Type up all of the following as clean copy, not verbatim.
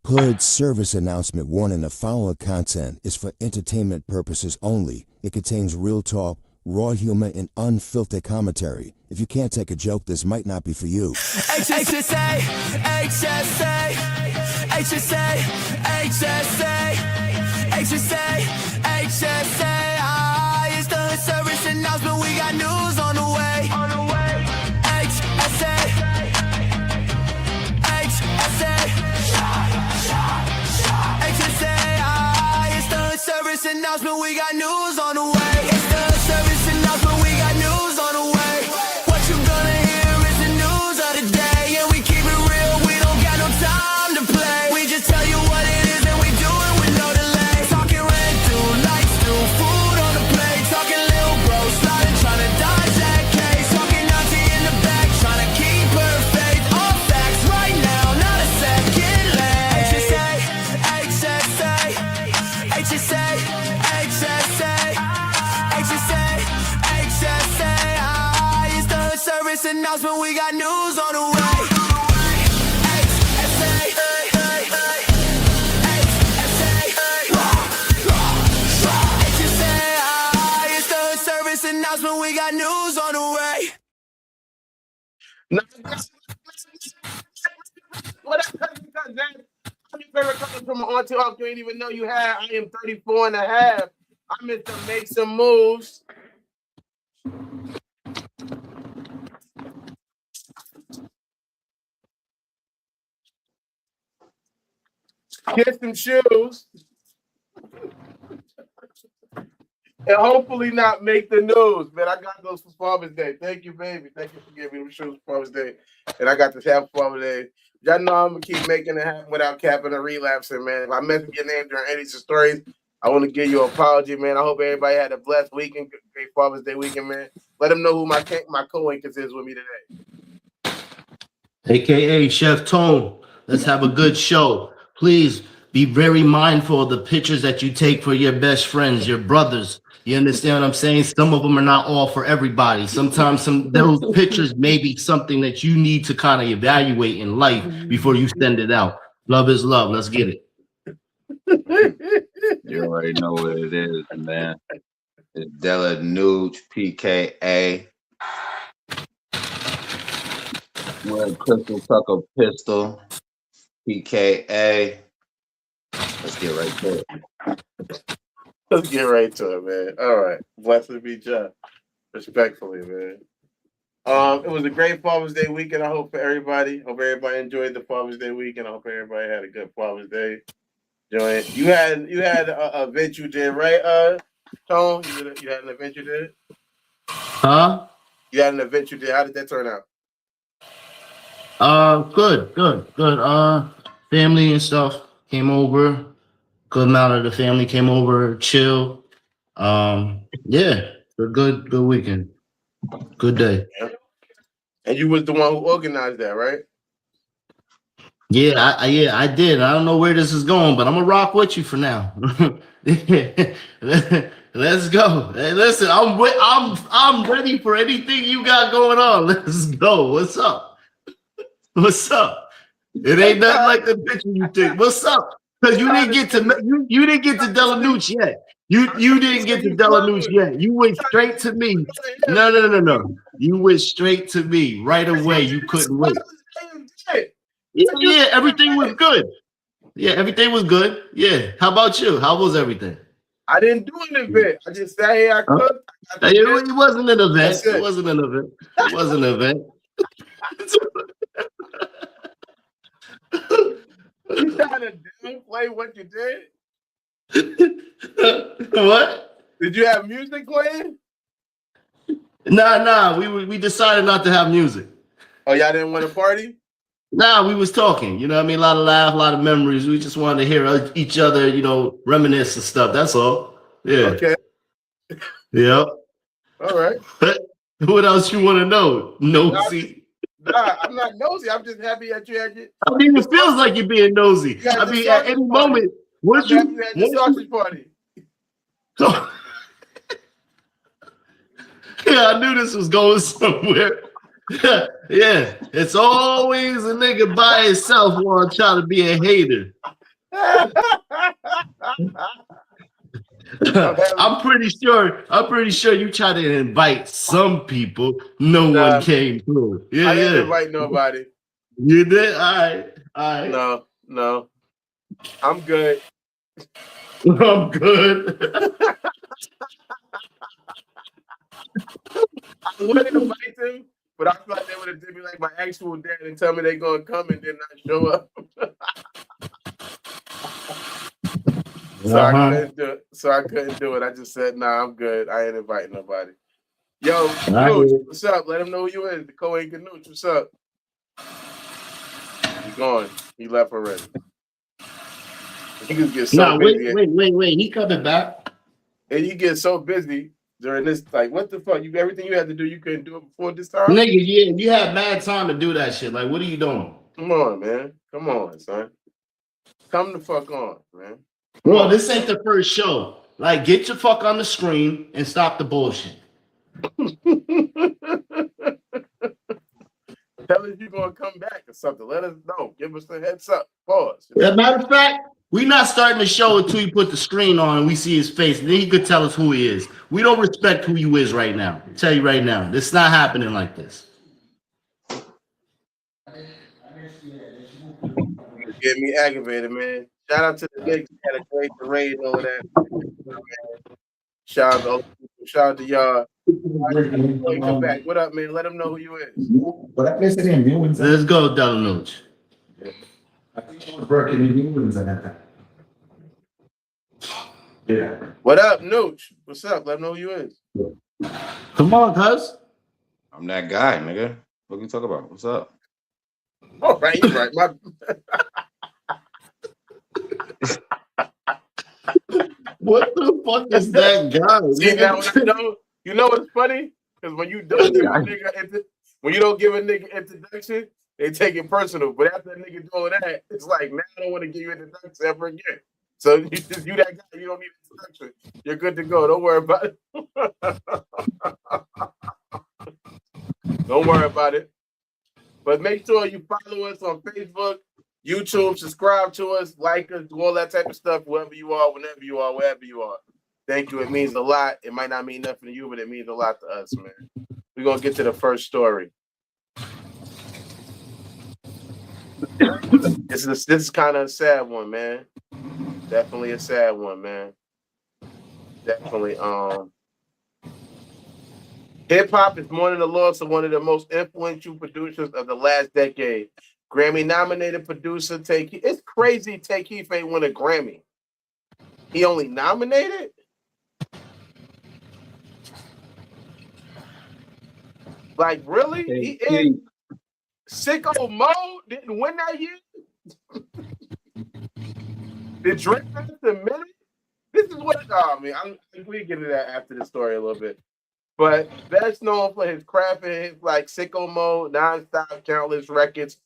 Hood service announcement warning: the following content is for entertainment purposes only. It contains real talk, raw humor, and unfiltered commentary. If you can't take a joke, this might not be for you. HSA, HSA, HSA, HSA, HSA, HSA. It's the hood service announcement. We got news on the way. HSA, HSA, HSA. It's the hood service announcement. We got news on the way. It's the hood service announcement. We got news on the way. What you gonna hear is the news of the day, and we keep it real. We don't got no time to play. We just tell you what it is, and we do it with no delay. Talking rent through, lights through, food on the plate. Talking little bro, sliding, trying to dodge that case. Talking Nazi in the back, trying to keep her faith. All facts right now, not a second late. HSA, HSA, HSA, HSA, HSA, HSA. It's the hood service announcement. We got news on the way. HSA, HSA, it's the hood service announcement. We got news on the way. What up, because that I'm your favorite cousin from Auntie Hawk you ain't even know you had. I am 34 and a half. I'm meant to make some moves. Get some shoes. And hopefully not make the news. Man, I got those for Father's Day. Thank you, baby. Thank you for giving me them shoes for Father's Day. And I got this half for Father's Day. Y'all know I'm going to keep making it happen without capping or relapsing, man. If I mess with your name during any of the stories, I want to give you an apology, man. I hope everybody had a blessed weekend, great Father's Day weekend, man. Let them know who my co-anchors is with me today. AKA Chef Tone. Let's have a good show. Please be very mindful of the pictures that you take for your best friends, your brothers. You understand what I'm saying? Some of them are not all for everybody. Sometimes those pictures may be something that you need to kind of evaluate in life before you send it out. Love is love. Let's get it. You already know what it is, man. It's Della Nuge, PKA. Red Crystal Tucker Pistol, PKA. Let's get right to it. Let's get right to it, man. All right. Blessed be John. Respectfully, man. It was a great Father's Day weekend. I hope for everybody. Hope everybody enjoyed the Father's Day weekend. I hope everybody had a good Father's Day. Join. You had a event you did, right, Tone? You had an event you did? Huh? You had an event you did. How did that turn out? Good. Family and stuff came over. Good amount of the family came over, chill. Yeah, a good weekend. Good day. Yeah. And you was the one who organized that, right? Yeah, I did. I don't know where this is going, but I'm gonna rock with you for now. Let's go. Hey, listen, I'm ready for anything you got going on. Let's go. What's up? What's up? It ain't nothing like the picture you think. What's up? Because you didn't get to you didn't get to Della Nuge yet. You didn't get to Della Nuge yet. You went straight to me. No. You went straight to me right away. You couldn't wait. Yeah, everything was good. Yeah, everything was good. Yeah. How about you? How was everything? I didn't do an event. I just sat here. I cooked. It wasn't an event. It wasn't an event. It wasn't an event. You trying to downplay what you did? What? Did you have music playing? Nah. We decided not to have music. Oh, y'all didn't want to party? Nah, we was talking. You know what I mean? A lot of laugh, a lot of memories. We just wanted to hear each other, reminisce and stuff. That's all. Yeah. Okay. Yep. All right. What else you want to know? Nosy. Nah, I'm not nosy. I'm just happy that you had your. I mean, it feels like you're being nosy. I mean, at any moment, once you had your sausage party. Yeah, I knew this was going somewhere. Yeah, it's always a nigga by himself want to try to be a hater. I'm pretty sure you try to invite some people. No one came through. Yeah, I didn't yeah. invite nobody. You did? All right. No. I'm good. I'm good. I would invite them, but I feel like they would have did me like my actual dad and tell me they're gonna come and then not show up. So I couldn't do it. I just said, nah, I'm good. I ain't inviting nobody. Yo, Nooch, what's up? Let him know who you is. The co-anchor Nooch, what's up? He's gone. He left already. He just gets so busy. Wait. He coming back. And you get so busy during this, like, what the fuck? Everything you had to do, you couldn't do it before this time? Nigga, yeah, you had mad time to do that shit. Like, what are you doing? Come on, man. Come on, son. Come the fuck on, man. Bro, this ain't the first show. Like, get your fuck on the screen and stop the bullshit. Tell us you're gonna come back or something. Let us know. Give us a heads up. Pause. As a matter of fact, we not starting the show until you put the screen on and we see his face. And then he could tell us who he is. We don't respect who you is right now. I'll tell you right now. This is not happening like this. Get me aggravated, man. Shout out to the Knicks. Had a great parade over there. Shout out to y'all. Come back. What up, man? Let them know who you is. Let's go, Delanucci. Yeah. What up, Nooch? What's up? Let them know who you is. Come on, cuz. I'm that guy, nigga. What you talk about? What's up? All right, you're right. What the fuck is that guy? See, now you know what's funny? Because when you don't give a nigga introduction, they take it personal. But after a nigga doing that, it's like, now I don't want to give you an introduction ever again. So you that guy, you don't need an introduction. You're good to go. Don't worry about it. Don't worry about it. But make sure you follow us on Facebook, YouTube, subscribe to us, like us, do all that type of stuff, wherever you are, whenever you are, wherever you are. Thank you. It means a lot. It might not mean nothing to you, but it means a lot to us, man. We're going to get to the first story. This is kind of a sad one, man. Definitely a sad one, man. Definitely. Hip-hop is mourning the loss of one of the most influential producers of the last decade. Grammy-nominated producer Tay Keith. It's crazy Tay Keith ain't win a Grammy. He only nominated? Like, really? He is Sicko Mode didn't win that year? Did Drake submit it? This is what we get into that after the story a little bit. But best known for his craft and his like Sicko Mode, Nonstop, countless records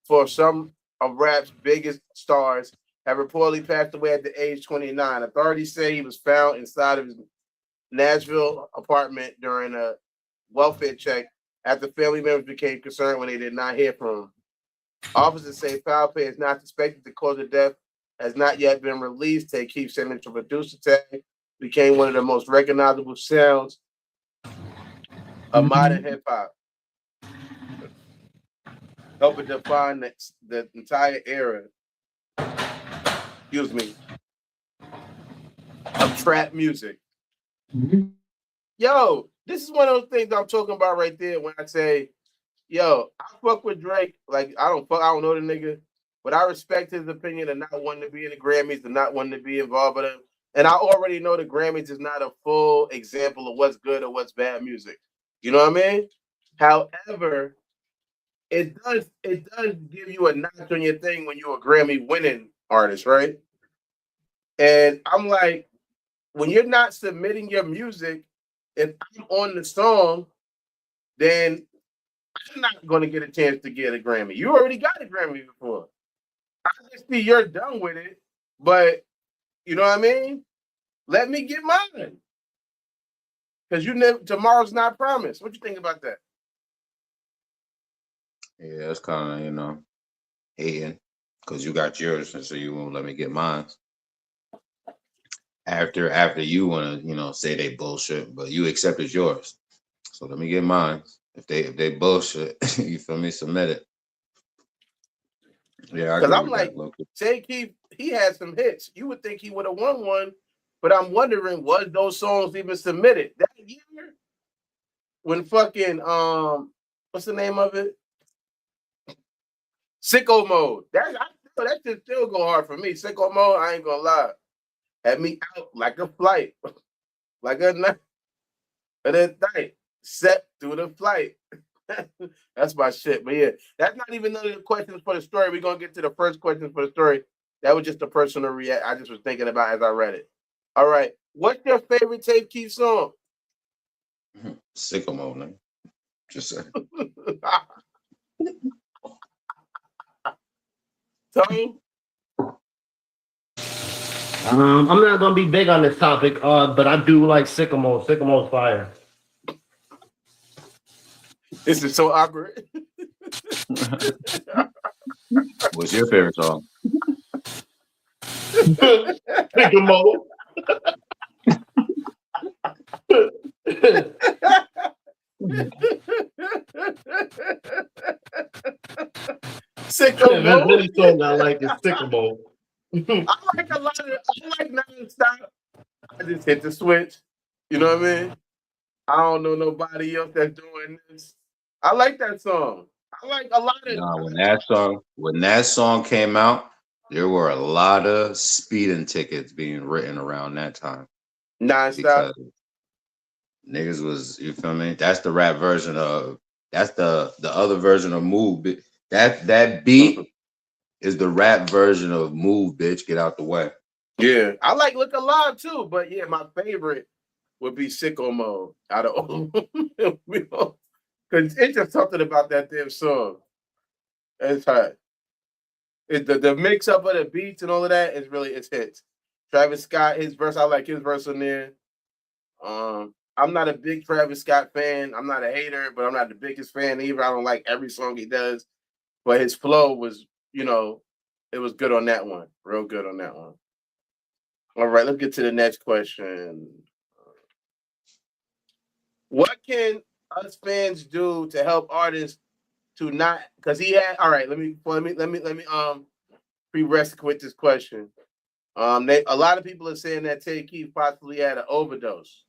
for some of rap's biggest stars, have reportedly passed away at the age 29. Authorities say he was found inside of his Nashville apartment during a welfare check after family members became concerned when they did not hear from him. Officers say foul play is not suspected. The cause of death has not yet been released. Tay Keith, signature producer Tay, became one of the most recognizable sounds of modern hip hop, helping define the entire era. Of trap music. Yo, this is one of those things I'm talking about right there when I say, yo, I fuck with Drake. Like I don't know the nigga, but I respect his opinion of not wanting to be in the Grammys and not wanting to be involved with them. And I already know the Grammys is not a full example of what's good or what's bad music. You know what I mean? However, it does give you a notch on your thing when you're a Grammy winning artist, right? And I'm like, when you're not submitting your music, if I'm on the song, then I'm not going to get a chance to get a Grammy. You already got a Grammy before. I just see you're done with it, but you know what I mean? Let me get mine. Because tomorrow's not promised. What you think about that? Yeah, it's kind of, hating. because you got yours, and so you won't let me get mine. After you want to, say they bullshit, but you accepted yours. So let me get mine. If they bullshit, you feel me? Submit it. Yeah, I Because agree I'm with like, that, Loki. Tay Keith, he had some hits. You would think he would have won one, but I'm wondering, was those songs even submitted that year? When fucking what's the name of it? Sicko Mode. That shit still go hard for me. Sicko Mode, I ain't gonna lie. Had me out like a flight. Like a night. But at night. Set through the flight. That's my shit. But yeah, that's not even none of the questions for the story. We're gonna get to the first question for the story. That was just a personal react. I just was thinking about as I read it. All right. What's your favorite Tay Keith song? Sicko Mode, man. Just saying. Tony? I'm not gonna be big on this topic, but I do like Sicko Mode. Sicko Mode's fire. This is so awkward. What's your favorite song? Sicko Mode. Sicko That's Mode. any song I like is Sicko Mode. I like a lot of I like Nonstop. I just hit the switch. You know what I mean? I don't know nobody else that's doing this. I like that song. I like a lot of Nah, when that song came out, there were a lot of speeding tickets being written around that time Nonstop. because niggas was, you feel me? That's the rap version of that's the other version of Move. That beat is the rap version of Move, bitch. Get out the way. Yeah, I like Look Alive too, but yeah, my favorite would be Sicko Mode out of all. Because it's just something about that damn song. It's hot. The mix up of the beats and all of that is really it's hits. Travis Scott, his verse, I like his verse on there. I'm not a big Travis Scott fan. I'm not a hater, but I'm not the biggest fan either. I don't like every song he does, but his flow was, it was good on that one. Real good on that one. All right, let's get to the next question. What can us fans do to help artists to not? Because he had. All right, let me pre-rest with this question. A lot of people are saying that Tay Keith possibly had an overdose.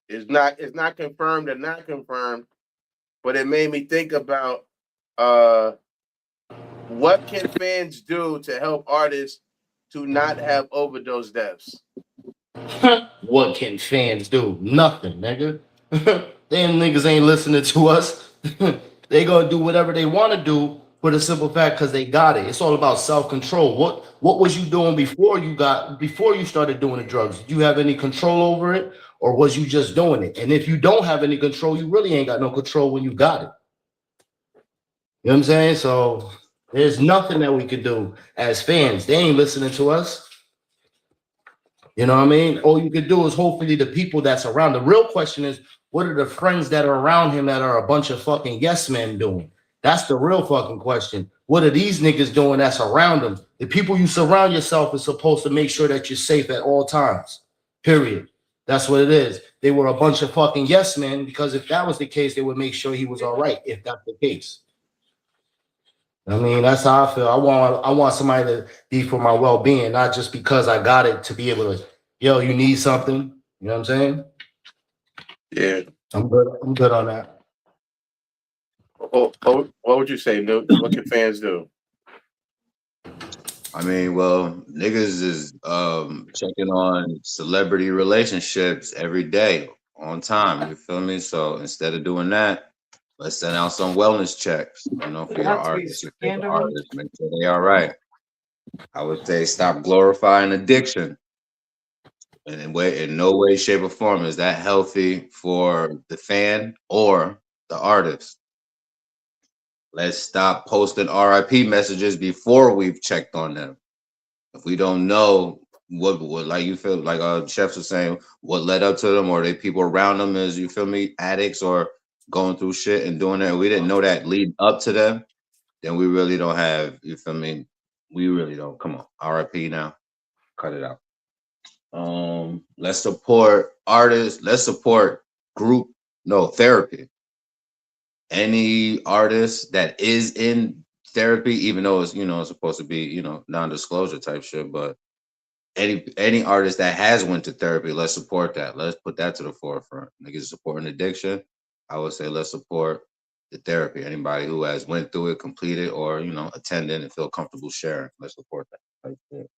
It's not confirmed or not confirmed, but it made me think about what can fans do to help artists to not have overdose deaths? What can fans do? Nothing, nigga. Them niggas ain't listening to us. They gonna do whatever they want to do for the simple fact because they got it. It's all about self-control. What was you doing before you started doing the drugs? Did you have any control over it, or was you just doing it? And if you don't have any control, you really ain't got no control when you got it. You know what I'm saying? So there's nothing that we could do as fans. They ain't listening to us. You know what I mean? All you could do is hopefully the people that's around. The real question is, what are the friends that are around him that are a bunch of fucking yes men doing? That's the real fucking question. What are these niggas doing that's around them? The people you surround yourself is supposed to make sure that you're safe at all times. Period. That's what it is. They were a bunch of fucking yes men because if that was the case, they would make sure he was all right, if that's the case. I mean, that's how I feel. I want somebody to be for my well-being, not just because I got it to be able to, you need something. You know what I'm saying? Yeah. I'm good on that. What would you say, Nuke? What can fans do? I mean, well, niggas is checking on celebrity relationships every day on time. You feel me? So instead of doing that, let's send out some wellness checks. For your artists, your favorite artists, make sure they all right. I would say stop glorifying addiction. And in no way, shape, or form is that healthy for the fan or the artist. Let's stop posting RIP messages before we've checked on them. If we don't know what like you feel like Chefs was saying, what led up to them, or they people around them is, you feel me, addicts or going through shit and doing that. We didn't know that leading up to them. then we really don't have, you feel me? We really don't. Come on, RIP now. Cut it out. Let's support artists. Let's support group, no, therapy. Any artist that is in therapy, even though it's, it's supposed to be, non-disclosure type shit, but any artist that has went to therapy, let's support that. Let's put that to the forefront. Niggas supporting addiction, I would say let's support the therapy. Anybody who has went through it, completed, or attended and feel comfortable sharing, let's support that type shit.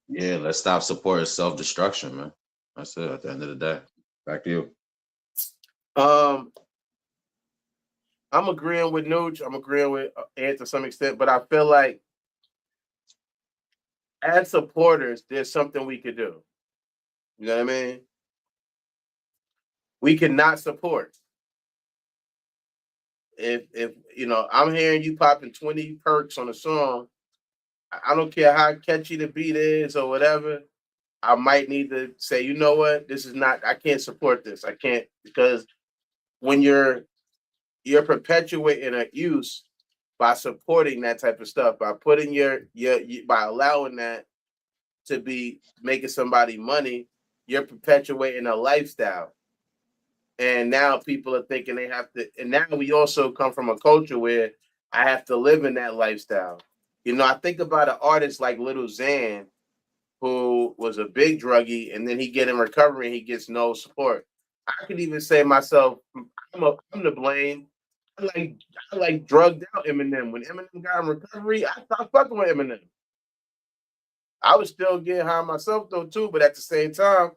Yeah, let's stop supporting self-destruction, man. That's it at the end of the day. Back to you. I'm agreeing with Nooch. I'm agreeing with Ant to some extent, but I feel like as supporters, there's something we could do. You know what I mean? We cannot support. If I'm hearing you popping 20 perks on a song, I don't care how catchy the beat is or whatever, I might need to say, you know what, this is not, I can't support this. I can't, because when you're perpetuating a use by supporting that type of stuff, by putting by allowing that to be making somebody money, you're perpetuating a lifestyle. And now people are thinking they have to, and now we also come from a culture where I have to live in that lifestyle. I think about an artist like Lil Xan, who was a big druggie, and then he get in recovery and he gets no support. I could even say myself, I'm to blame. I like drugged out Eminem. When Eminem got in recovery, I stopped fucking with Eminem. I was still getting high myself though too, but at the same time,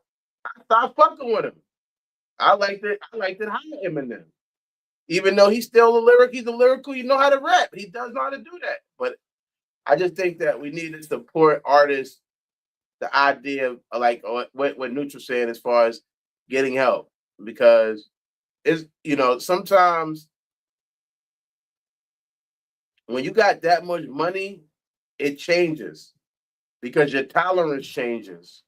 I stopped fucking with him. I liked it high Eminem. Even though he's still he's a lyrical, how to rap. He does know how to do that. But I just think that we need to support artists, the idea of like what Neutral saying as far as getting help. Because it's sometimes when you got that much money, it changes because your tolerance changes.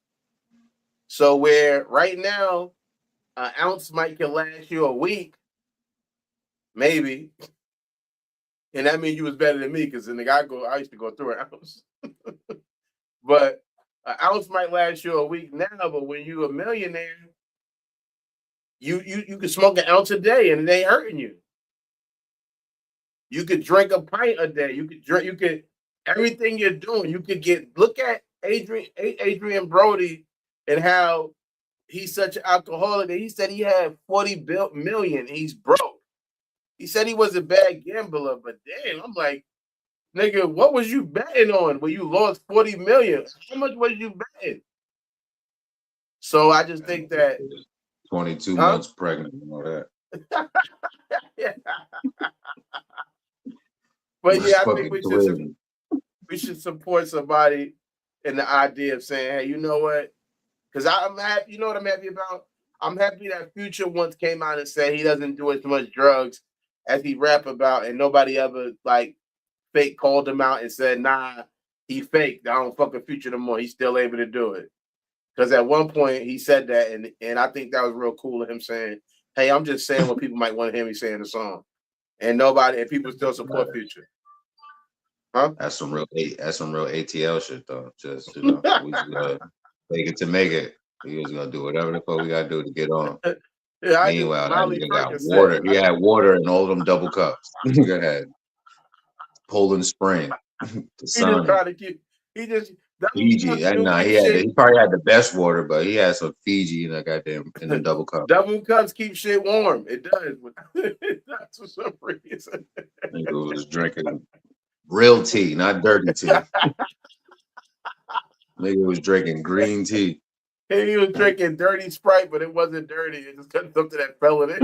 So where right now, an ounce can last you a week, maybe. And that means you was better than me because I used to go through an ounce. But an ounce might last you a week now, but when you a millionaire, you can smoke an ounce a day and it ain't hurting you. You could drink a pint a day. You could everything you're doing. You could look at Adrian Brody and how he's such an alcoholic. He said he had 40 million. He's broke. He said he was a bad gambler, but damn, I'm like, nigga, what was you betting on when you lost 40 million? How much was you betting? So I just think that 22 months pregnant and all that. Yeah. But yeah, I think we should support somebody in the idea of saying, hey, you know what? Because I'm happy, you know what I'm happy about? I'm happy that Future once came out and said he doesn't do as much drugs as he rap about, and nobody ever like fake called him out and said, nah, he faked. I don't fuck with Future no more. He's still able to do it. Because at one point he said that, and I think that was real cool of him saying, hey, I'm just saying what people might want to hear me say in the song. And people still support Future. Huh? That's some real ATL shit though. Just we just gotta make it to make it. We just gonna do whatever the fuck we gotta do to get on. Yeah, meanwhile, that nigga got water. He had water in all them double cups. Nigga had Poland Spring. He just trying to keep. Fiji. He probably had the best water, but he had some Fiji in the double cup. Double cups keep shit warm. It does. That's for some reason. Nigga was drinking real tea, not dirty tea. Nigga was drinking green tea. He was drinking dirty Sprite, but it wasn't dirty. It just got something that fell in it.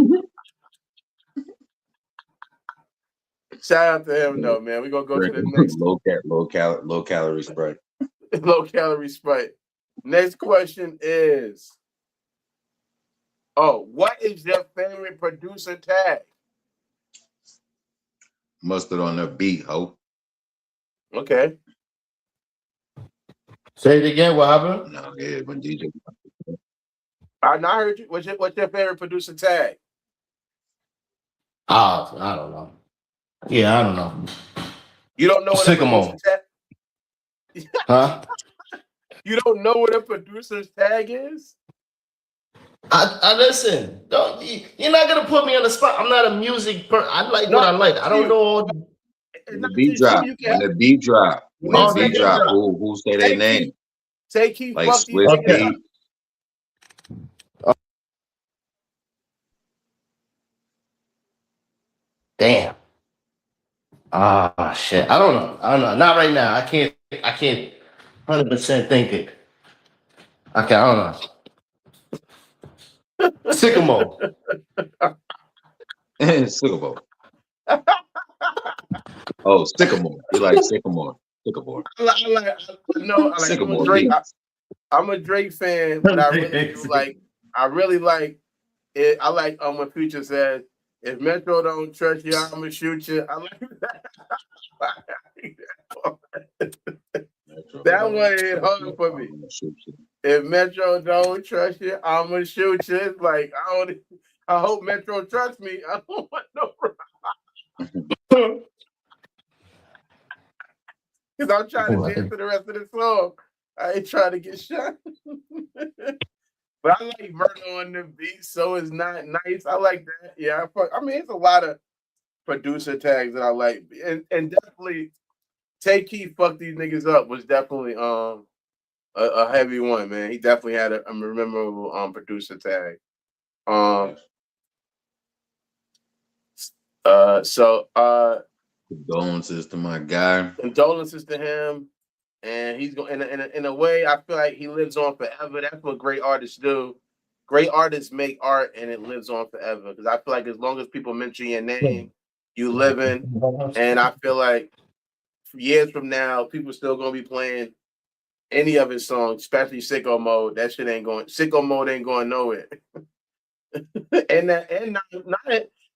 Shout out to him, though, man. We're going to go to the next. Low calorie Sprite. Low calorie Sprite. Next question is, what is your favorite producer tag? Mustard on the beat, ho. Okay. Say it again. What happened? No, yeah, when DJ. I not heard you. What's your favorite producer tag? I don't know. Yeah, I don't know. You don't know what a Sicko producer Mode. tag? Huh? You don't know what a producer's tag is? I listen. You're not gonna put me on the spot. I'm not a music person. I like No, what I like. I don't know all the it's When the not beat just you. drop, You can when have the beat drop, when the niggas the beat say beat drop, drop. who say their Tay name? Keith. Tay Keith Like fuck these Swiss niggas Okay. up. Beat. Damn. Ah shit. I don't know. I don't know. Not right now. I can't 100% think it. Okay, I don't know. Sicko Mode. Sycamore. Oh, Sycamore. You like Sycamore. Sycamore. I like I'm a Sycamore Drake. beats. I'm a Drake fan, but I really do like. I really like it. I like when Future says, "If Metro don't trust you, I'ma shoot you." I like that. That one hit hard for me. If Metro don't trust you, I'ma shoot you. It's like I hope Metro trusts me. I don't want no problem. Because I'm trying to dance to the rest of the song. I ain't trying to get shot. But I like Murder on the beat, so it's not nice. I like that. Yeah, I mean, it's a lot of producer tags that I like, and definitely Tay Keith fuck these niggas up was definitely a heavy one, man. He definitely had a memorable producer tag. Condolences to my guy. Condolences to him, and he's going in a way. I feel like he lives on forever. That's what great artists do. Great artists make art, and it lives on forever. Because I feel like as long as people mention your name, you live in, and I feel like years from now, people still gonna be playing any of his songs, especially Sicko Mode. That shit ain't going. Sicko Mode ain't going nowhere.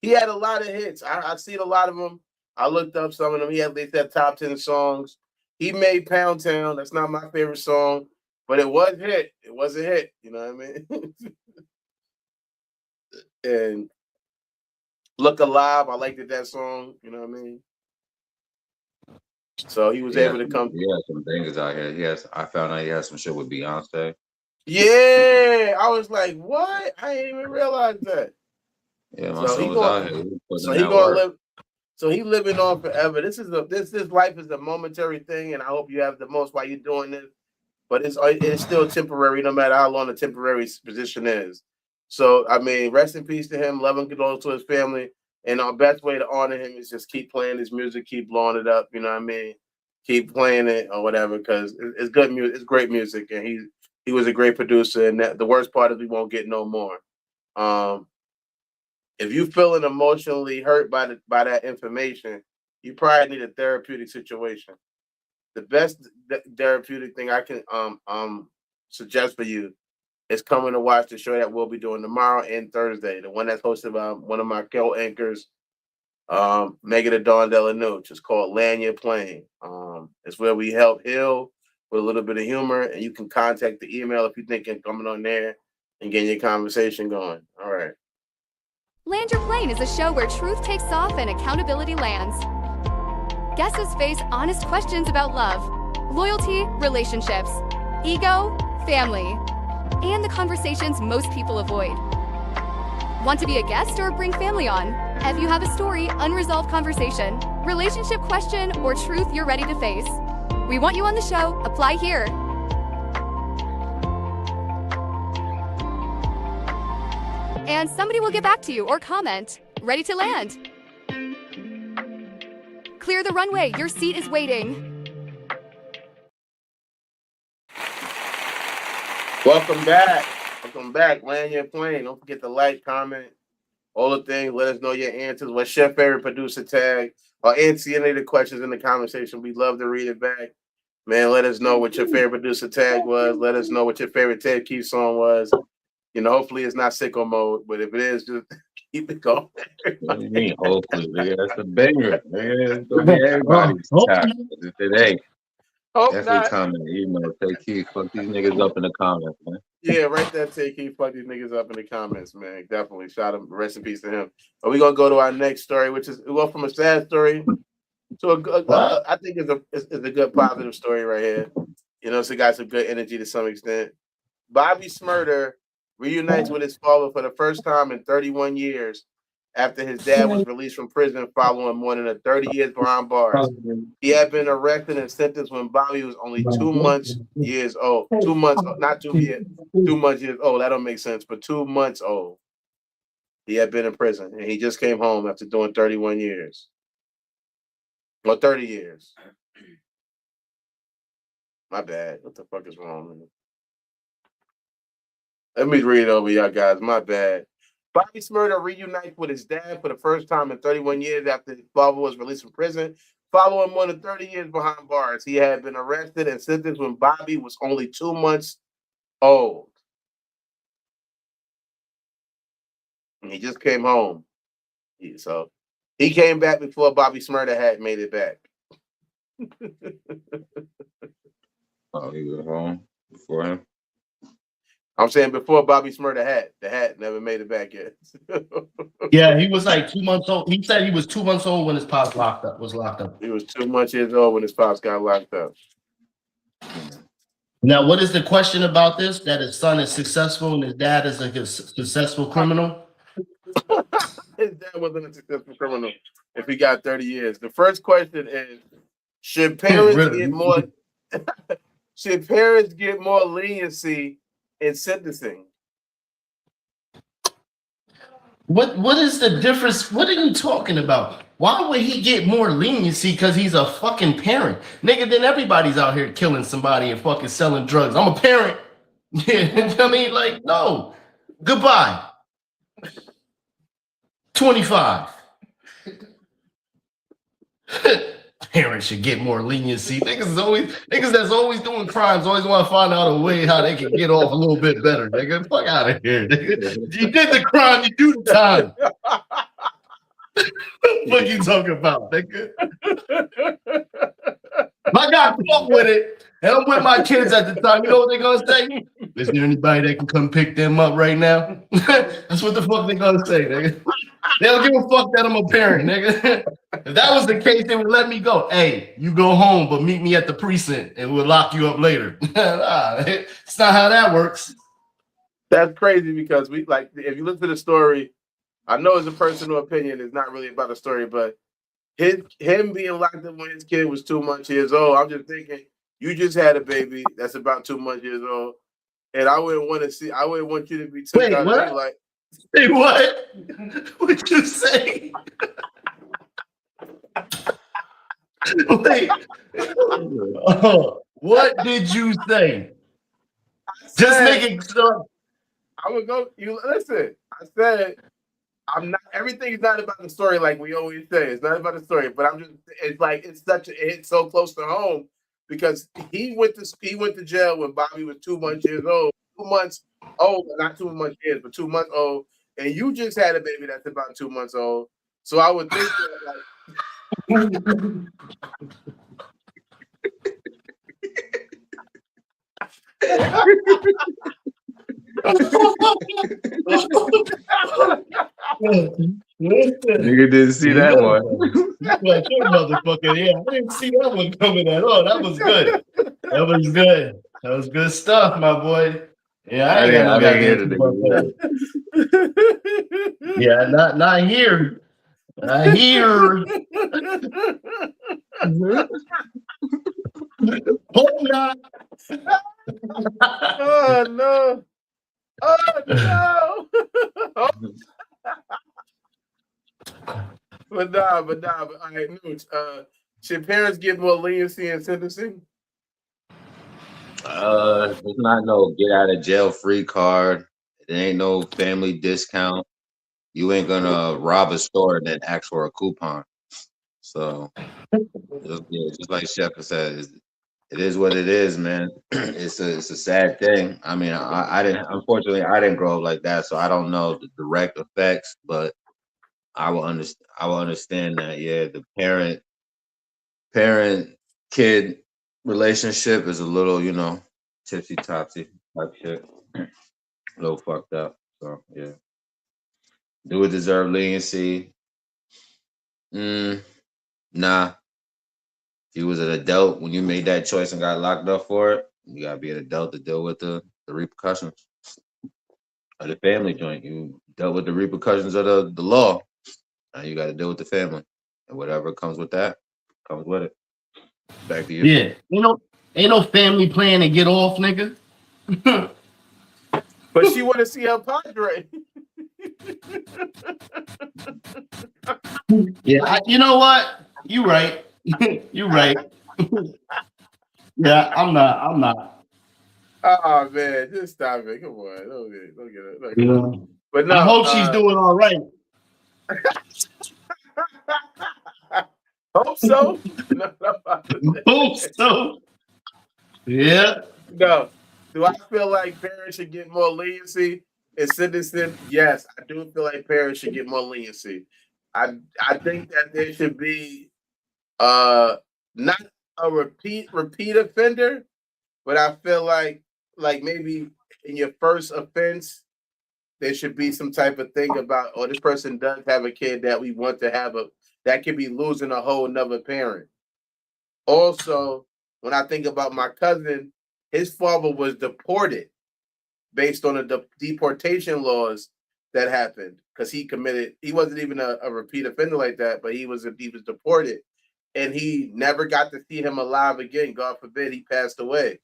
He had a lot of hits. I seen a lot of them. I looked up some of them. They said top 10 songs. He made Pound Town. That's not my favorite song, but it was hit. It was a hit. You know what I mean? And Look Alive. I liked that song. You know what I mean? So he was able to come. He had some bangers out here. I found out he had some shit with Beyonce. Yeah, I was like, what? I didn't even realize that. Yeah, my son was out here. So he gonna live. So he living on forever. This life is a momentary thing, and I hope you have the most while you're doing this. But it's still temporary, no matter how long the temporary position is. So I mean, rest in peace to him. Love and condolences to his family. And our best way to honor him is just keep playing his music, keep blowing it up. You know what I mean? Keep playing it or whatever, because it's good music. It's great music, and he was a great producer. And the worst part is we won't get no more. If you feeling emotionally hurt by that information, you probably need a therapeutic situation. The best therapeutic thing I can suggest for you is coming to watch the show that we'll be doing tomorrow and Thursday. The one that's hosted by one of my co-anchors, Megan the Dawn Delanoche. It's called Land Your Plane. It's where we help heal with a little bit of humor, and you can contact the email if you're thinking coming on there and getting your conversation going. All right. Land Your Plane is a show where truth takes off and accountability lands. Guests face honest questions about love, loyalty, relationships, ego, family, and the conversations most people avoid. Want to be a guest or bring family on? If you have a story, unresolved conversation, relationship question, or truth you're ready to face, we want you on the show. Apply here. And somebody will get back to you or comment. Ready to land. Clear the runway. Your seat is waiting. Welcome back. Welcome back. Land Your Plane. Don't forget to like, comment, all the things. Let us know your answers. What's your favorite producer tag? Or answer any of the questions in the conversation. We'd love to read it back. Man, let us know what your favorite producer tag was. Let us know what your favorite Tay Keith song was. You know, hopefully it's not Sicko Mode, but if it is, just keep it going. What do you mean, hopefully, nigga? That's a banger, nigga. It's gonna be everybody's time. If it ain't, Hope Definitely not. comment. You know, Tay Keith, fuck these niggas up in the comments, man. Yeah, right there. Tay Keith, fuck these niggas up in the comments, man. Definitely. Shout him. Rest in peace to him. But we're gonna go to our next story, which is from a sad story to What? I think it's a good positive story right here. You know, it's got some good energy to some extent. Bobby Smurder reunites with his father for the first time in 31 years after his dad was released from prison following more than 30 years behind bars. He had been arrested and sentenced when Bobby was only 2 months years old. 2 months, not 2 years, 2 months years old. That don't make sense, but 2 months old. He had been in prison and he just came home after doing 31 years. Or 30 years. My bad. What the fuck is wrong with me? Let me read it over y'all guys. My bad. Bobby Smurder reunites with his dad for the first time in 31 years after his father was released from prison. Following more than 30 years behind bars, he had been arrested and sentenced when Bobby was only 2 months old. And he just came home. So he came back before Bobby Smurder had made it back. Oh, he was home before him. I'm saying before Bobby Smurder had. The hat never made it back yet. Yeah, he was like 2 months old. He said he was 2 months old when his pops was locked up. He was 2 months years old when his pops got locked up. Now, what is the question about this? That his son is successful and his dad is a successful criminal? His dad wasn't a successful criminal if he got 30 years. The first question is, should parents Really? get more should parents get more leniency in sentencing? What is the difference? What are you talking about? Why would he get more leniency because he's a fucking parent? Nigga, then everybody's out here killing somebody and fucking selling drugs. I'm a parent. Yeah, I mean, like, no. Goodbye. 25. Parents should get more leniency. Niggas that's always doing crimes always want to find out a way how they can get off a little bit better. Nigga, fuck out of here. Nigga. You did the crime, you do the time. What you talking about, nigga? I got caught with it, and I'm with my kids at the time. You know what they're gonna say? Is there anybody that can come pick them up right now? That's what the fuck they're gonna say, nigga. They don't give a fuck that I'm a parent, nigga. If that was the case, they would let me go. Hey, you go home, but meet me at the precinct, and we'll lock you up later. Nah, it's not how that works. That's crazy because if you look at the story, I know it's a personal opinion. It's not really about the story, but him being locked up when his kid was 2 months years old. I'm just thinking, you just had a baby that's about 2 months years old, and I wouldn't want you to be took out what? of like. Hey, what? What'd you say? Wait. What did you say? Just making sure. I would go. You listen. I said I'm not. Everything's not about the story, like we always say. It's not about the story, but I'm just. It's like it's so close to home because he went to jail when Bobby was 2 months years old. 2 months old, not 2 months years, but 2 months old, and you just had a baby that's about 2 months old. So I would think that, like. Nigga didn't see that one. Like your motherfucker, yeah. I didn't see that one coming at all. That was good. That was good. That was good stuff, my boy. Yeah, I didn't hear the Yeah, not here. Not here. Hope not. Oh no! Oh no! But all right, Nooch, should parents get more leniency in sentencing? There's not no get out of jail free card. There ain't no family discount. You ain't gonna rob a store and then ask for a coupon. So, just like Shepard said, it is what it is, man. It's a sad thing. I mean, I unfortunately I didn't grow up like that, so I don't know the direct effects, but I will understand that. Yeah, the parent kid relationship is a little, tipsy topsy type shit. A little fucked up. So yeah. Do it deserve leniency? Nah. If you was an adult when you made that choice and got locked up for it, you gotta be an adult to deal with the repercussions of the family joint. You dealt with the repercussions of the law. Now you gotta deal with the family. And whatever comes with that, comes with it. Back to you. Yeah. Ain't no family plan to get off, nigga. But she want to see her padre. Yeah, you know what? You right. You right. Yeah, I'm not. Oh man, just stop it. Come on, don't get it. Yeah. But no, I hope she's doing all right. Hope so. No. Hope so. Yeah. No. Do I feel like parents should get more leniency in sentencing? Yes, I do feel like parents should get more leniency. I think that there should be not a repeat offender, but I feel like maybe in your first offense, there should be some type of thing about, oh, this person does have a kid that we want to have that could be losing a whole nother parent. Also, when I think about my cousin, his father was deported based on the deportation laws that happened because he wasn't even a repeat offender like that, but he was deported, and he never got to see him alive again. God forbid he passed away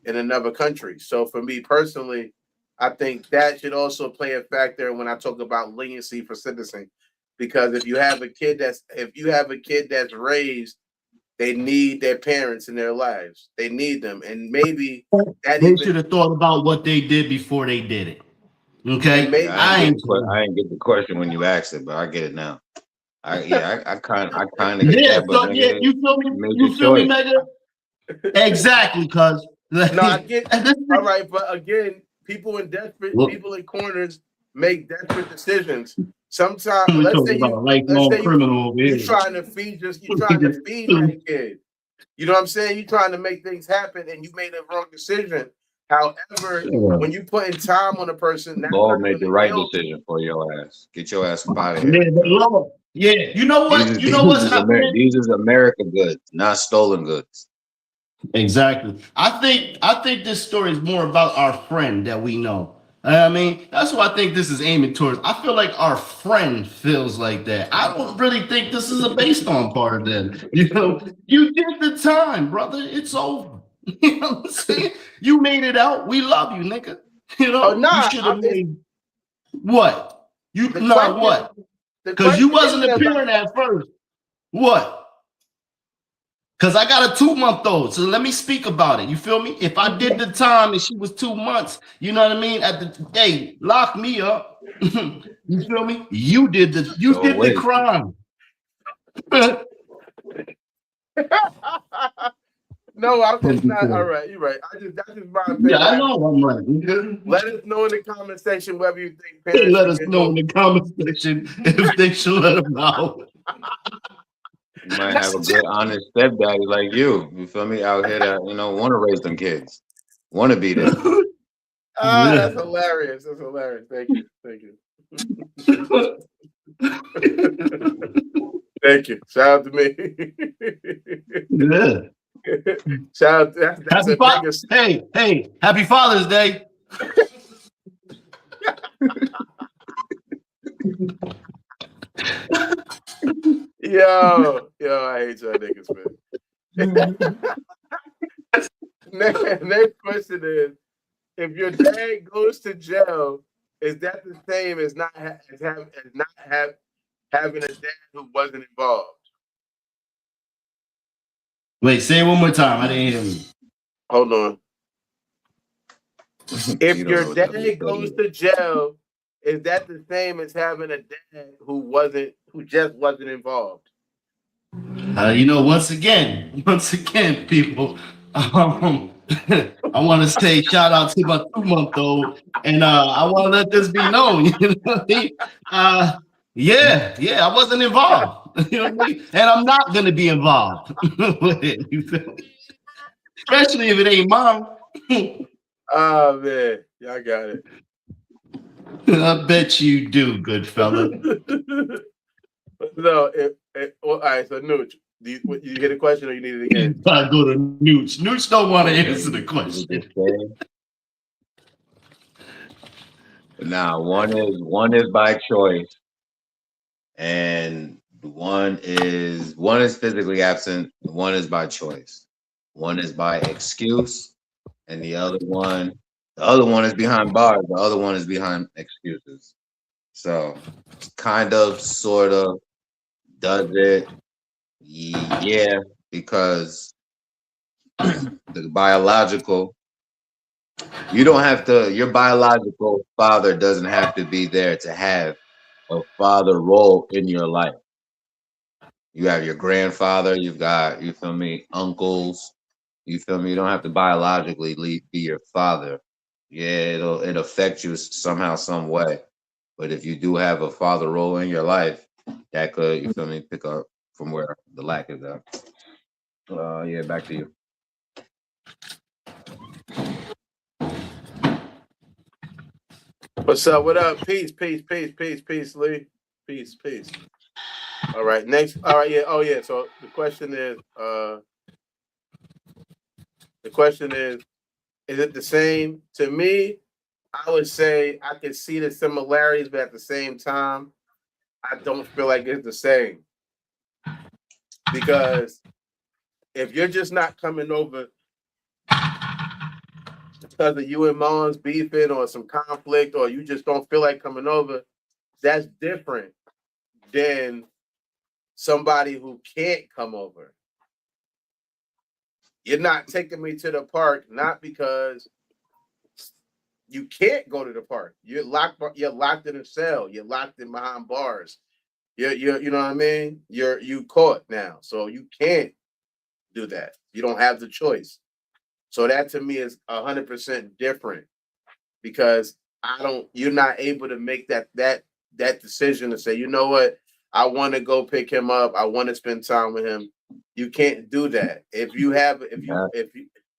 in another country. So for me personally, I think that should also play a factor when I talk about leniency for sentencing, because if you have a kid that's raised, they need their parents in their lives. They need them, and maybe they should have thought about what they did before they did it. Okay, I didn't get the question when you asked it, but I get it now. I kind of get that. But yeah, you feel me? You feel me, nigga? Exactly, cuz. No, I get. All right, but again, people in corners make desperate decisions. Sometimes, let's say you're trying to feed that kid. You know what I'm saying? You're trying to make things happen, and you made a wrong decision. However, when you put in time on a person, Lord made the right decision for your ass. Get your ass out of here. Yeah, you know what? What's happening? These is American goods, not stolen goods. Exactly. I think this story is more about our friend that we know. I mean, that's what I think this is aiming towards. I feel like our friend feels like that. I don't really think this is a based on part of them. You did the time, brother. It's over. You know what I'm saying? You made it out. We love you, nigga. You should have made what? What? Because you wasn't appearing at first. What? Because I got a 2-month-old, so let me speak about it. You feel me? If I did the time and she was 2 months, you know what I mean? At the day, lock me up. You feel me? You did the crime. No, it's not. All right, you're right. That's just my opinion. Yeah, I know I'm right. Let us know in the comment section whether you think parents. Let us know in the comment section if they should let them out. You might have a good, honest stepdaddy like you. You feel me? Out here that want to raise them kids, want to be there. That's hilarious. That's hilarious. Thank you. Thank you. Shout out to me. Yeah. Shout out. That's Hey! Happy Father's Day. Yo, I hate y'all niggas, man. Next question is: if your dad goes to jail, is that the same as not having a dad who wasn't involved? Wait, say it one more time. I didn't hear you. Hold on. If your dad goes to jail, is that the same as having a dad who just wasn't involved? Once again, people, I want to say shout out to my 2-month-old, and I want to let this be known. Yeah, I wasn't involved. You know what I mean? And I'm not gonna be involved with it. You feel me? Especially if it ain't mom. Oh man, y'all got it. I bet you do, good fella. No, well, all right. So, Nooch, you get a question or you need it again? I go to Nooch. Nooch don't want to answer the question. Nah, one is by choice, and one is physically absent. One is by choice. One is by excuse, and the other one is behind bars. The other one is behind excuses. So, kind of, sort of, does it? Yeah, because the biological, you don't have to. Your biological father doesn't have to be there to have a father role in your life. You have your grandfather, you've got, you feel me, uncles, you feel me? You don't have to biologically be your father. Yeah, it'll affect you somehow, some way. But if you do have a father role in your life, that could, you feel me, pick up from where the lack is at. Yeah, back to you. What's up? What up? Peace, Lee. Peace. All right, next. All right, yeah. Oh yeah. So the question is it the same? To me, I would say I can see the similarities, but at the same time, I don't feel like it's the same. Because if you're just not coming over because of you and mom's beefing or some conflict, or you just don't feel like coming over, that's different than somebody who can't come over. You're not taking me to the park, not because you can't go to the park. You're locked in a cell. You're locked in behind bars. You know what I mean? You caught now. So you can't do that. You don't have the choice. So that to me is 100% different, because you're not able to make that decision to say, you know what, I want to go pick him up. I want to spend time with him. You can't do that. If you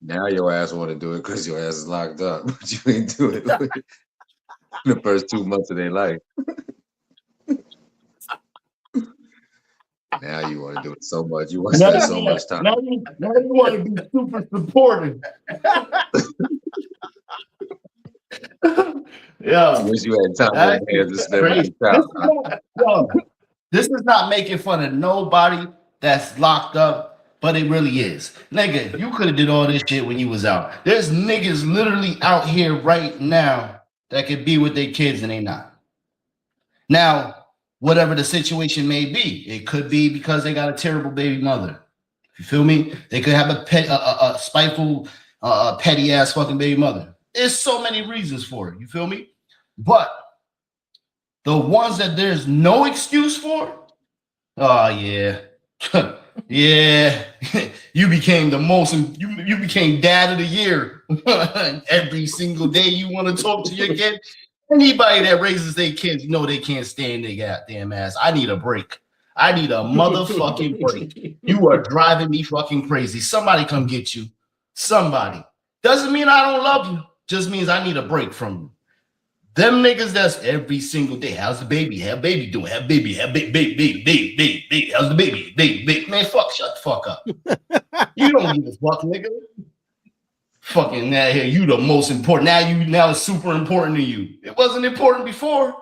Now your ass want to do it because your ass is locked up, but you ain't do it the first 2 months of their life. Now you want to do it so much. You want to spend so much time. Now you want to be super supportive. Yeah. Wish you had time on your hands to spend with your child. This is not making fun of nobody that's locked up, but it really is. Nigga, you could have did all this shit when you was out. There's niggas literally out here right now that could be with their kids and they not. Now, whatever the situation may be, it could be because they got a terrible baby mother. You feel me? They could have a spiteful, petty ass fucking baby mother. There's so many reasons for it. You feel me? But the ones that there's no excuse for, oh yeah, yeah, you became the most. You became dad of the year. Every single day you want to talk to your kid. Anybody that raises their kids know they can't stand their goddamn ass. I need a break. I need a motherfucking break. You are driving me fucking crazy. Somebody come get you. Somebody. Doesn't mean I don't love you. Just means I need a break from you. Them niggas that's every single day. How's the baby? How baby doing? How baby? How's the baby? How's the baby? Baby. Man, shut the fuck up. You don't give a fuck, nigga. Fucking now here, you the most important. Now it's super important to you. It wasn't important before.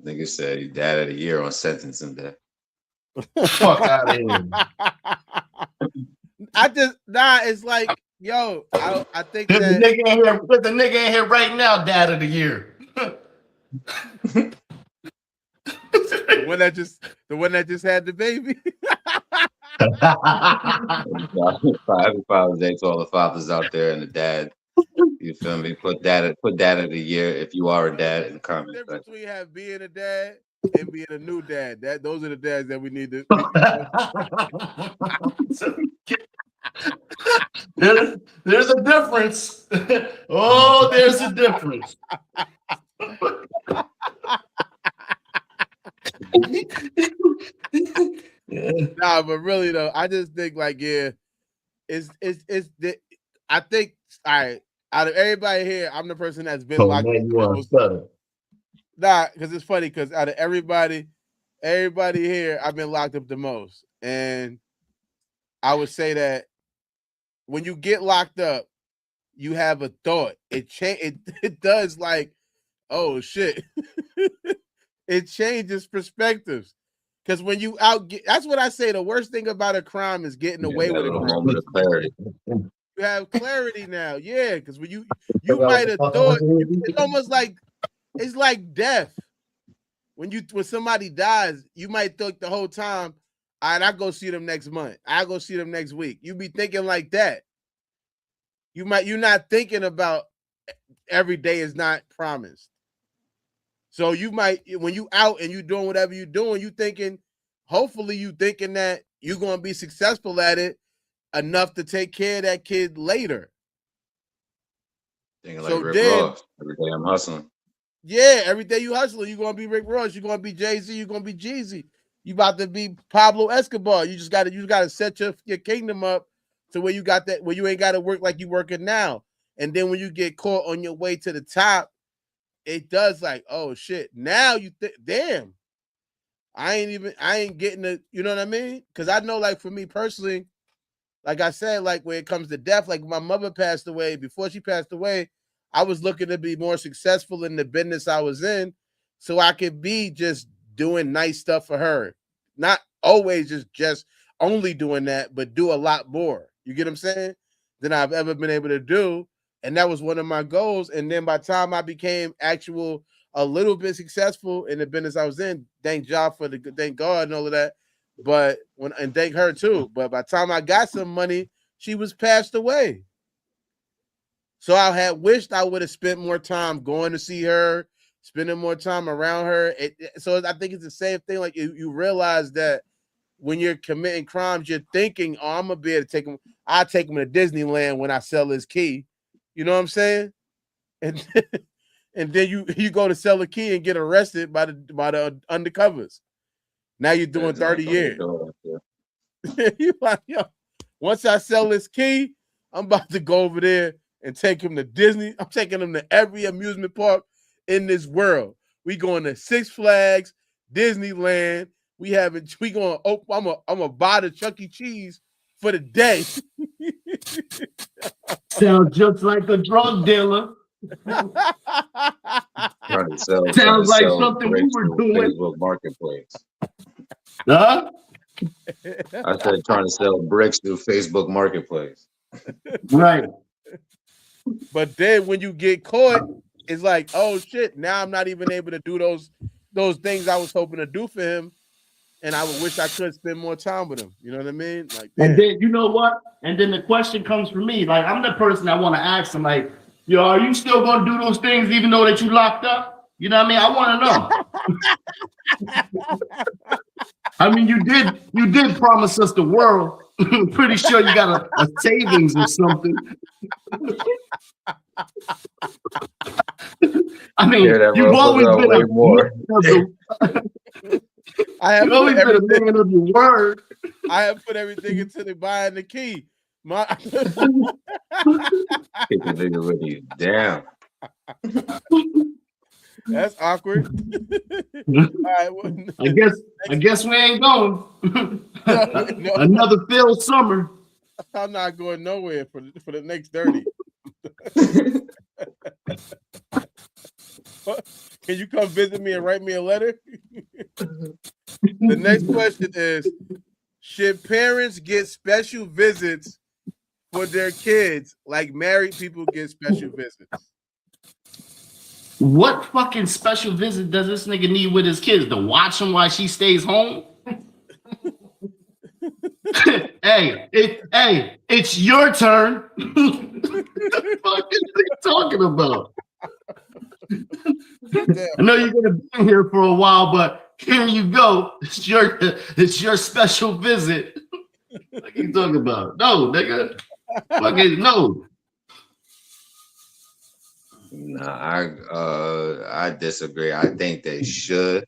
Nigga said he dad of the year on sentencing day. Fuck out of here. It's like, yo, I think there's that the nigga in here right now, dad of the year. the one that just had the baby. Happy Father's Day to all the fathers out there and the dad. You feel me? Put dad of the year if you are a dad in the comments. The difference between being a dad and being a new dad. Those are the dads that we need to. There's a difference. Oh, there's a difference. Nah, but really though, I just think like, yeah, is the I think all right. Out of everybody here, I'm the person that's been Oh, locked man, up you the want most. to stutter. Nah, because it's funny because out of everybody here, I've been locked up the most. And I would say that when you get locked up, you have a thought. It does like, oh shit. It changes perspectives. Because when you that's what I say. The worst thing about a crime is getting away That with a little crime. moment of clarity. You have clarity now. Yeah, because when you might have thought it's almost like it's like death. When somebody dies, you might think the whole time, all right, I'll go see them next month. I'll go see them next week. You be thinking like that. You're not thinking about every day is not promised. So you might, when you out and you doing whatever you're doing, you thinking, hopefully you thinking that you're going to be successful at it enough to take care of that kid later. Thinking like Rick Ross. Every day I'm hustling. Yeah, every day you hustling, you're going to be Rick Ross. You're going to be Jay-Z. You're going to be Jeezy. You about to be Pablo Escobar. You got to set your kingdom up to where you got that, where you ain't got to work like you working now. And then when you get caught on your way to the top, it does like, oh shit. Now you damn, I ain't getting the, you know what I mean? Because I know, like for me personally, like I said, like when it comes to death, like my mother passed away. Before she passed away, I was looking to be more successful in the business I was in, so I could be just doing nice stuff for her. Not always just only doing that, but do a lot more. You get what I'm saying? Than I've ever been able to do. And that was one of my goals. And then by the time I became a little bit successful in the business I was in, thank God and all of that. But and thank her too. But by the time I got some money, she was passed away. So I had wished I would have spent more time going to see her, spending more time around her. So I think it's the same thing. Like you realize that when you're committing crimes, you're thinking, oh, I'm gonna be able to take him. I'll take him to Disneyland when I sell his key. You know what I'm saying? And then you go to sell a key and get arrested by the undercovers. Now you're doing 30 years. You like, yo, once I sell this key, I'm about to go over there and take him to Disney. I'm taking him to every amusement park in this world. We going to Six Flags, Disneyland. I'm gonna buy the Chuck E. Cheese for the day. Sounds just like a drug dealer. Sounds like something we were doing. Facebook Marketplace. Huh? I said trying to sell bricks through Facebook Marketplace. Right. But then when you get caught, it's like, oh shit, now I'm not even able to do those things I was hoping to do for him. And I would wish I could spend more time with him. You know what I mean? Like, damn. And then you know what? And then the question comes from me. Like, I'm the person that want to ask him, like, yo, are you still gonna do those things even though that you locked up? You know what I mean? I want to know. I mean, you did promise us the world. Pretty sure you got a savings or something. I mean, you've always been I have always been a man of your word. I have put everything into the buying the key. Keep the nigga with you down. That's awkward. All right, well, I guess we ain't going. No. Another failed summer. I'm not going nowhere for the next 30. Can you come visit me and write me a letter? The next question is, should parents get special visits for their kids like married people get special visits? What fucking special visit does this nigga need with his kids? To watch him while she stays home? Hey, it's your turn. What the fuck is he talking about? I know you're gonna be here for a while, but here you go. It's your special visit. What are you talking about? No, nigga. Fucking no. Nah, I disagree. I think they should.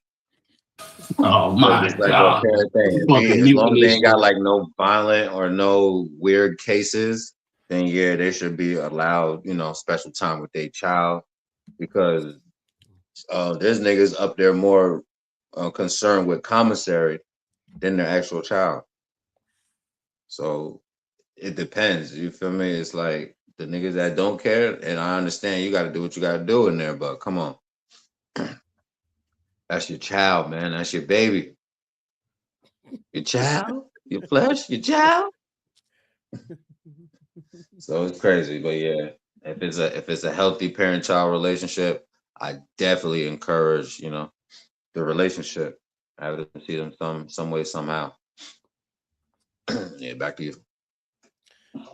Oh So my just like what God. parents saying, Fucking as long muting as they this ain't got shit. like no violent or no weird cases, then yeah, they should be allowed, special time with their child because there's niggas up there more concerned with commissary than their actual child. So it depends. You feel me? It's like the niggas that don't care, and I understand you got to do what you got to do in there, but come on, that's your child, man. That's your baby, your child, your flesh, your child. So it's crazy, but yeah, if it's a healthy parent-child relationship, I definitely encourage the relationship. I have to see them some way somehow. Yeah, back to you.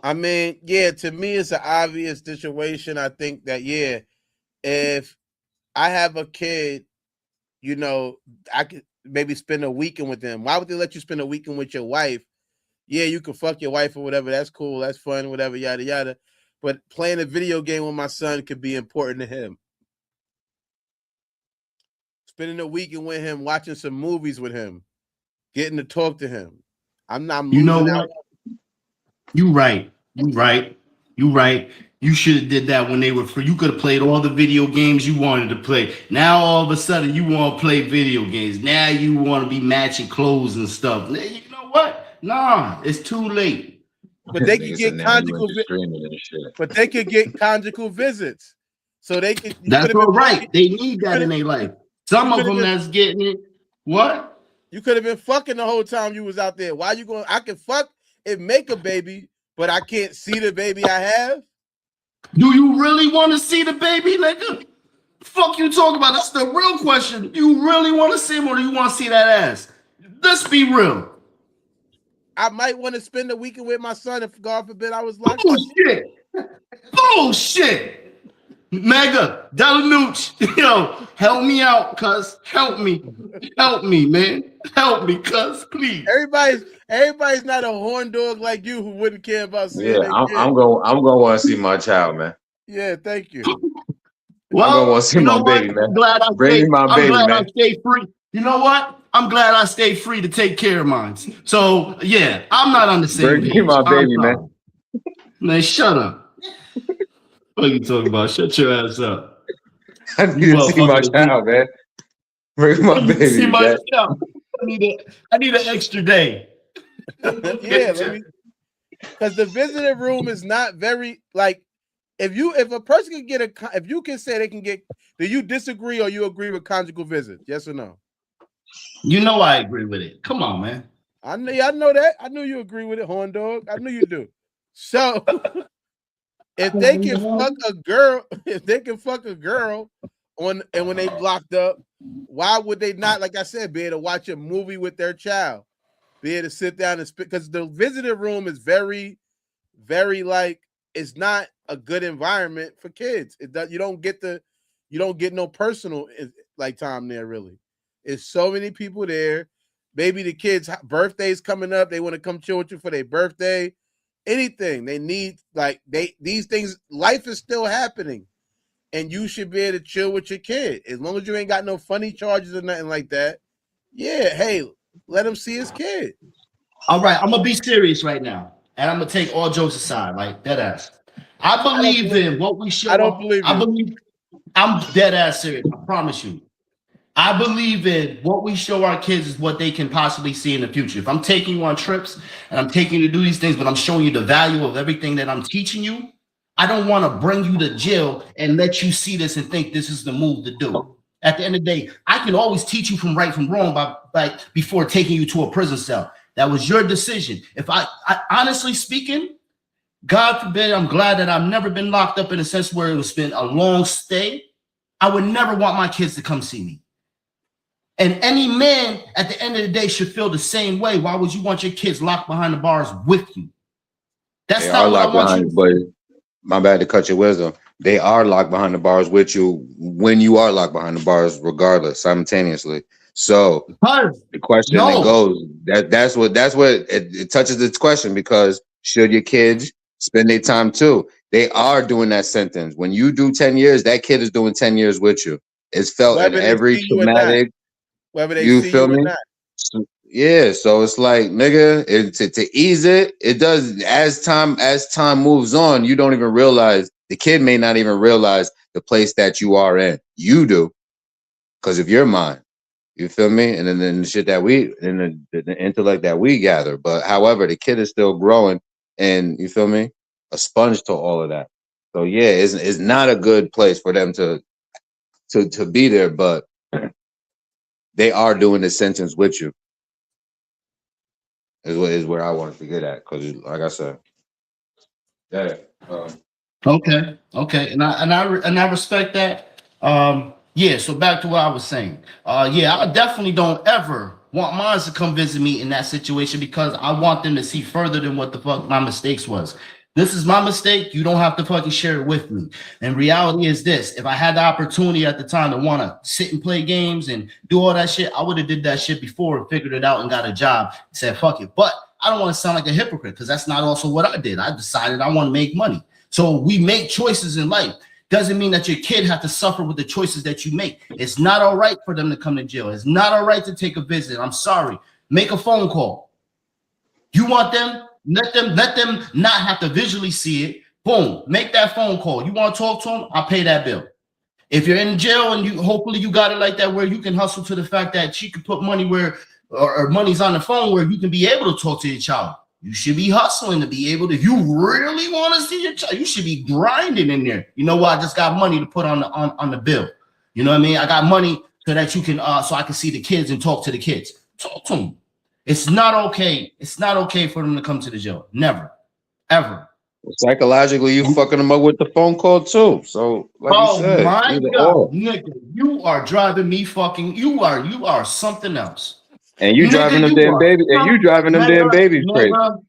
I mean, yeah, to me, it's an obvious situation. I think that, yeah, if I have a kid, I could maybe spend a weekend with them. Why would they let you spend a weekend with your wife? Yeah, you can fuck your wife or whatever. That's cool. That's fun, whatever, yada, yada. But playing a video game with my son could be important to him. Spending a weekend with him, watching some movies with him, getting to talk to him. I'm You know losing out. what? You right. You right. You right. You should have did that when they were free. You could have played all the video games you wanted to play. Now all of a sudden you want to play video games. Now you want to be matching clothes and stuff. You know what? Nah, it's too late. But they could get conjugal streaming and shit. But they could get conjugal visits. So they could. That's all right. They need that in their life. Some of them that's getting it. What? You could have been fucking the whole time you was out there. Why you going? I can fuck and make a baby, but I can't see the baby I have. Do you really want to see the baby, nigga? Fuck you talking about? That's the real question. You really want to see him or do you want to see that ass? Let's be real. I might want to spend the weekend with my son if God forbid I was locked Bullshit. Bullshit. Mega, Delanucci, yo, help me out, cuz. Help me, man. Help me, cuz, please. Everybody's not a horn dog like you who wouldn't care about seeing. Yeah, I'm gonna want to see my child, man. Yeah, thank you. Well, I'm gonna want to see my baby, man. I'm glad I stay free. You know what? I'm glad I stay free to take care of mine. So yeah, I'm not on the same page. Bring my baby, man. Man, shut up. What are you talking about? Shut your ass up. I need to see my child, man. Bring my baby. See my child. I need an extra day. Yeah, because the visiting room is not very like if a person can get if you can say they can get, do you disagree or you agree with conjugal visits? Yes or no? You know I agree with it. Come on, man. I know that. I knew you agree with it, horn dog. I knew you do. So if they can fuck a girl, when they locked up, why would they not, like I said, be able to watch a movie with their child? Be able to sit down and spit, because the visitor room is very, very like, it's not a good environment for kids. You don't get no personal like time there really. It's so many people there. Maybe the kids' birthday's coming up. They want to come chill with you for their birthday. Anything they need, like these things, life is still happening, and you should be able to chill with your kid as long as you ain't got no funny charges or nothing like that. Yeah, hey, let him see his kid. All right, I'm gonna be serious right now, and I'm gonna take all jokes aside, like dead ass. I believe in what we show. I don't believe you. I'm dead ass serious. I promise you. I believe in what we show our kids is what they can possibly see in the future. If I'm taking you on trips and I'm taking you to do these things, but I'm showing you the value of everything that I'm teaching you, I don't want to bring you to jail and let you see this and think this is the move to do. At the end of the day, I can always teach you from right from wrong before taking you to a prison cell. That was your decision. If I honestly speaking, God forbid, I'm glad that I've never been locked up in a sense where it was been a long stay. I would never want my kids to come see me. And any man at the end of the day should feel the same way. Why would you want your kids locked behind the bars with you? That's not what I want you to do. My bad to cut your wisdom. They are locked behind the bars with you when you are locked behind the bars, regardless, simultaneously. So the question that goes, that's what it touches this question, because should your kids spend their time too? They are doing that sentence. When you do 10 years, that kid is doing 10 years with you. It's felt in every traumatic. whether they You see feel you or me? not. Yeah, so it's like, nigga, to ease it, it does as time moves on, you don't even realize, the kid may not even realize the place that you are in. You do, because of your mind. You feel me? And then the shit that we, and the intellect that we gather. But however, the kid is still growing, and you feel me? A sponge to all of that. So yeah, it's not a good place for them to be there, but they are doing the sentence with you. Is where I wanted to get at, because like I said, yeah. Okay, and I respect that. Yeah. So back to what I was saying. Yeah, I definitely don't ever want mine to come visit me in that situation because I want them to see further than what the fuck my mistakes was. This is my mistake. You don't have to fucking share it with me. And reality is this: if I had the opportunity at the time to want to sit and play games and do all that shit, I would have did that shit before and figured it out and got a job. And said fuck it. But I don't want to sound like a hypocrite because that's not also what I did. I decided I want to make money. So we make choices in life. Doesn't mean that your kid have to suffer with the choices that you make. It's not all right for them to come to jail. It's not all right to take a visit. I'm sorry. Make a phone call. You want them? Let them not have to visually see it. Boom. Make that phone call. You want to talk to them? I'll pay that bill. If you're in jail and hopefully you got it like that where you can hustle to the fact that she can put money where or money's on the phone where you can be able to talk to your child. You should be hustling to be able to. If you really want to see your child, you should be grinding in there. You know what? I just got money to put on the bill. You know what I mean? I got money so that you can so I can see the kids and talk to the kids. Talk to them. It's not okay. It's not okay for them to come to the jail. Never, ever. Psychologically, you fucking them up with the phone call too. So, like you said, My either God, or. nigga, you are driving me fucking. You are something else. And you driving them damn babies, and you driving them damn babies crazy. Shout out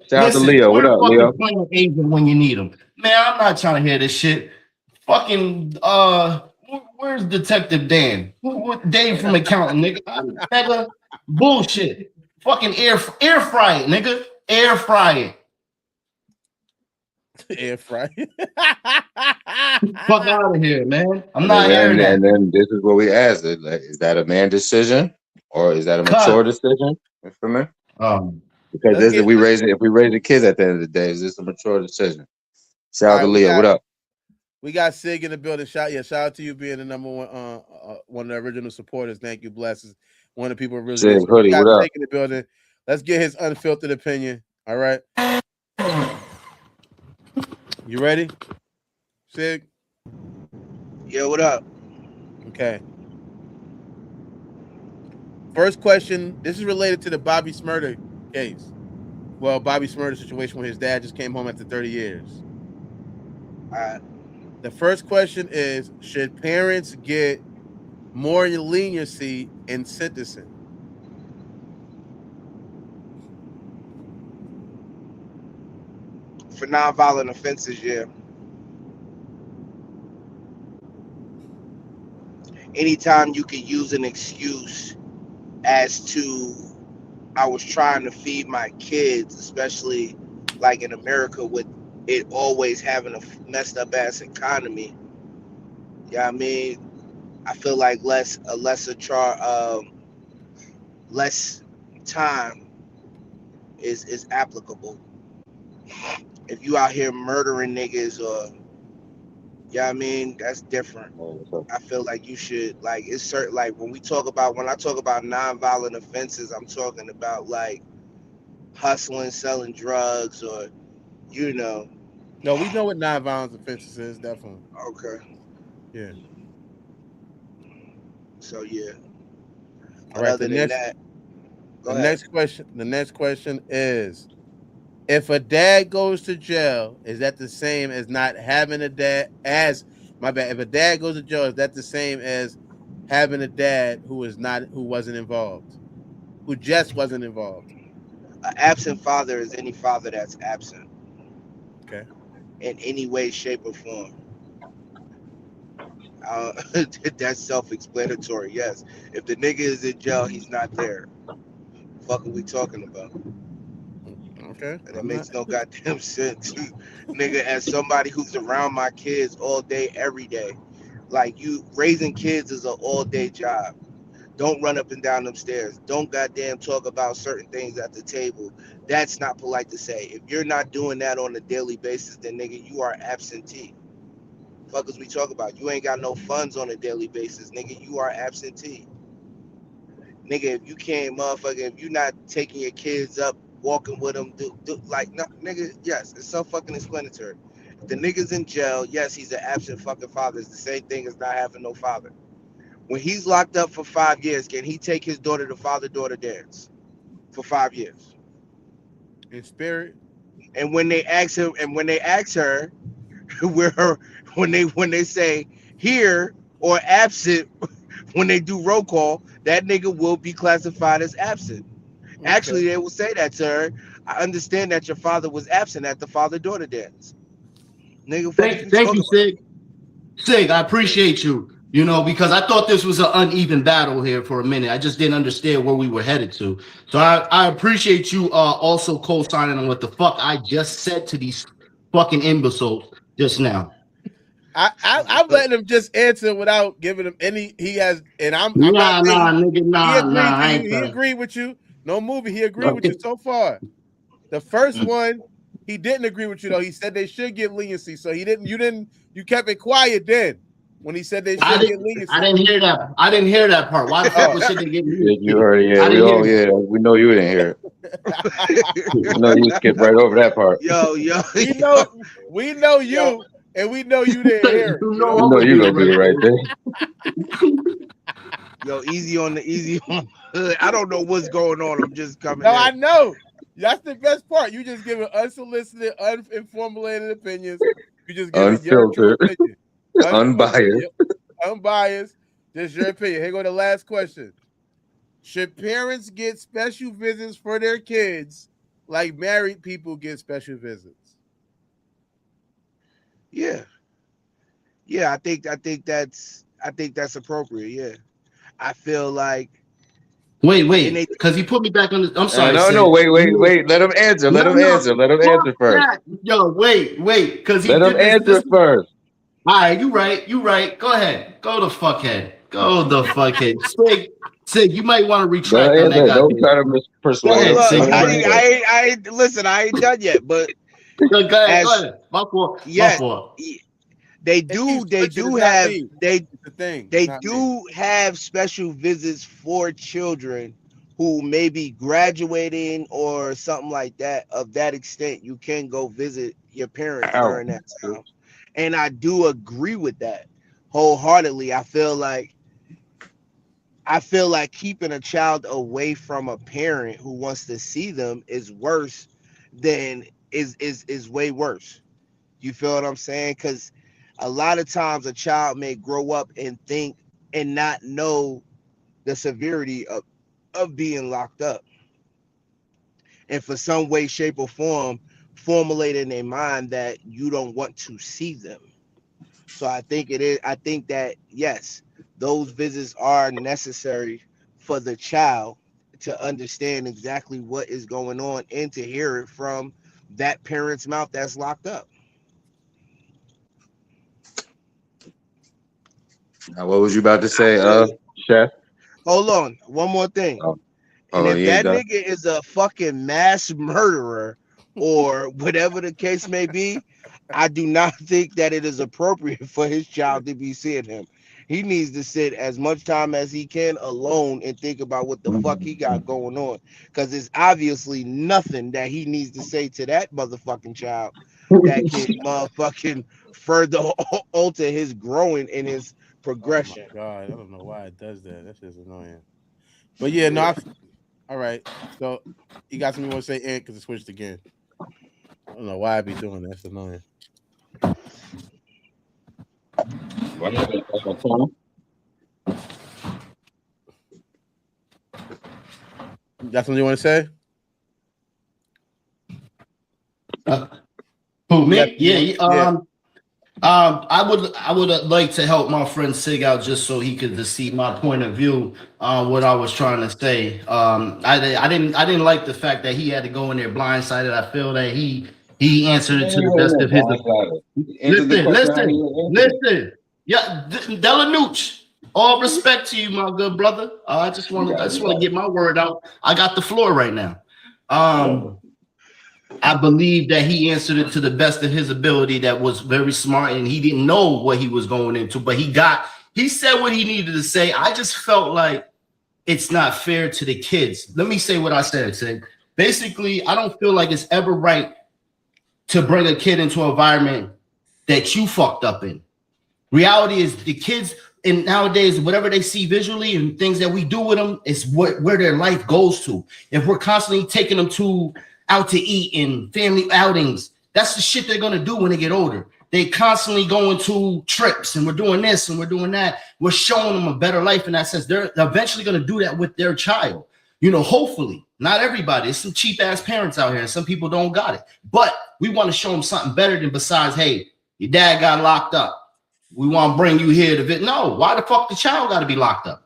to Listen, Leo. What we're up, fucking Leo? playing agent when you need them. Man, I'm not trying to hear this shit. Fucking, where's Detective Dan? Dave from accounting, nigga. Nigga, bullshit. Fucking air fry it, nigga. Air fry it. Air fry. Fuck out of here, man. I'm not hearing that. And then this is what we asked: is that a man decision or is that a mature decision? You feel me? Because if we raise the kids at the end of the day, is this a mature decision? Shout out to Leo. What up? We got Sig in the building. Shout out to you being the number one of the original supporters. Thank you, blessings. One of the people really. Sig, Hoodie, what up? Sig in the building. Let's get his unfiltered opinion. All right. You ready, Sig? Yeah, what up? Okay. First question. This is related to the Bobby Smurder case. Well, Bobby Smurder situation where his dad just came home after 30 years. All right. The first question is, should parents get more leniency in sentencing? For nonviolent offenses, yeah. Anytime you can use an excuse as to, I was trying to feed my kids, especially like in America with it always having a messed up ass economy. Yeah, I mean, I feel like less time is applicable. If you out here murdering niggas or I mean, that's different. I feel like you should it's certain when I talk about nonviolent offenses, I'm talking about like hustling, selling drugs, or No, we know what nonviolent offenses is, definitely. Okay. Yeah. So yeah. All right. The next question is, if a dad goes to jail, is that the same as not having a dad? If a dad goes to jail, is that the same as having a dad who wasn't involved, who just wasn't involved? An absent father is any father that's absent. Okay. In any way, shape, or form. That's self-explanatory. Yes. If the nigga is in jail, he's not there. Fuck are we talking about? Okay. And that makes no goddamn sense. Nigga, as somebody who's around my kids all day, every day, like you raising kids is an all day job. Don't run up and down them stairs. Don't goddamn talk about certain things at the table. That's not polite to say. If you're not doing that on a daily basis, then nigga, you are absentee. Fuckers we talk about. You ain't got no funds on a daily basis, nigga. You are absentee. Nigga, if you can't motherfucker, if you not taking your kids up, walking with them, do like no, nigga, yes, it's so fucking explanatory. If the nigga's in jail, yes, he's an absent fucking father. It's the same thing as not having no father. When he's locked up for 5 years, can he take his daughter to father-daughter dance for 5 years? In spirit. And when they ask him, and when they ask her, where her, when they say here or absent, when they do roll call, that nigga will be classified as absent. Okay. Actually, they will say that to her. I understand that your father was absent at the father-daughter dance. Nigga, Thank you, Sig. Sig, I appreciate you. You know, because I thought this was an uneven battle here for a minute. I just didn't understand where we were headed to. So I appreciate you also co-signing on what the fuck I just said to these fucking imbeciles just now. I'm letting him just answer without giving him any. He has, and I'm not saying he agreed with you. No movie, he agreed with you so far. The first one, he didn't agree with you though. He said they should get leniency, so you kept it quiet then. When he said they should get leniency. I didn't hear that. I didn't hear that part. Why the fuck should they get leniency? You heard it, yeah. We know you didn't hear it. We know you skipped right over that part. Yo. We know you, and we know you didn't hear it. We know you gonna be right there. Yo, easy on the hood. I don't know what's going on. I'm just coming. No, I know. That's the best part. You just giving unsolicited, uninformulated opinions. You just giving your true opinion. Unbiased. Just your opinion. Here go the last question. Should parents get special visits for their kids like married people get special visits? Yeah. I think that's appropriate. Yeah. I feel like Wait, because he put me back on the. I'm sorry. No, wait. Let him answer. Let him answer first. Yo, wait, because let him answer first. All right, you right. Go ahead. Go the fuckhead. Sig, you might want to retract on that guy. Don't try to mispersuade. I ain't done yet, but go ahead. My fault. They do have special visits for children who may be graduating or something like that. Of that extent, you can go visit your parents during that time. And I do agree with that wholeheartedly. I feel like keeping a child away from a parent who wants to see them is worse than is way worse. You feel what I'm saying? Because a lot of times a child may grow up and think and not know the severity of being locked up. And for some way, shape, or form, formulate in their mind that you don't want to see them. So I think that yes, those visits are necessary for the child to understand exactly what is going on and to hear it from that parent's mouth that's locked up. Now, what was you about to say, Chef? Hold on, one more thing. If that nigga is a fucking mass murderer or whatever the case may be, I do not think that it is appropriate for his child to be seeing him. He needs to sit as much time as he can alone and think about what the fuck he got going on. Because there's obviously nothing that he needs to say to that motherfucking child that can motherfucking further alter his growing and his progression. Oh my God, I don't know why it does that. That's just annoying. But yeah, no, all right. So you got something you want to say, Ant, because it switched again. I don't know why I be doing that. That's annoying. What happened on the phone? Got something you want to say? Who, me? Yeah. I would like to help my friend Sig out just so he could see my point of view on what I was trying to say. I didn't like the fact that he had to go in there blindsided. I feel that he answered it to the best of his. Listen. Yeah, Delanucci. All respect to you, my good brother. I just want to get my word out. I got the floor right now. I believe that he answered it to the best of his ability. That was very smart, and he didn't know what he was going into, but he said what he needed to say. I just felt like it's not fair to the kids. Let me say what I said. Basically, I don't feel like it's ever right to bring a kid into an environment that you fucked up in. Reality is the kids, and nowadays, whatever they see visually and things that we do with them is where their life goes to. If we're constantly taking them out to eat and family outings, that's the shit they're gonna do when they get older. They constantly going to trips and we're doing this and we're doing that. We're showing them a better life in that sense. They're eventually gonna do that with their child. Hopefully, not everybody. There's some cheap ass parents out here, and some people don't got it. But we want to show them something better than besides, hey, your dad got locked up. We want to bring you here to no. Why the fuck the child got to be locked up?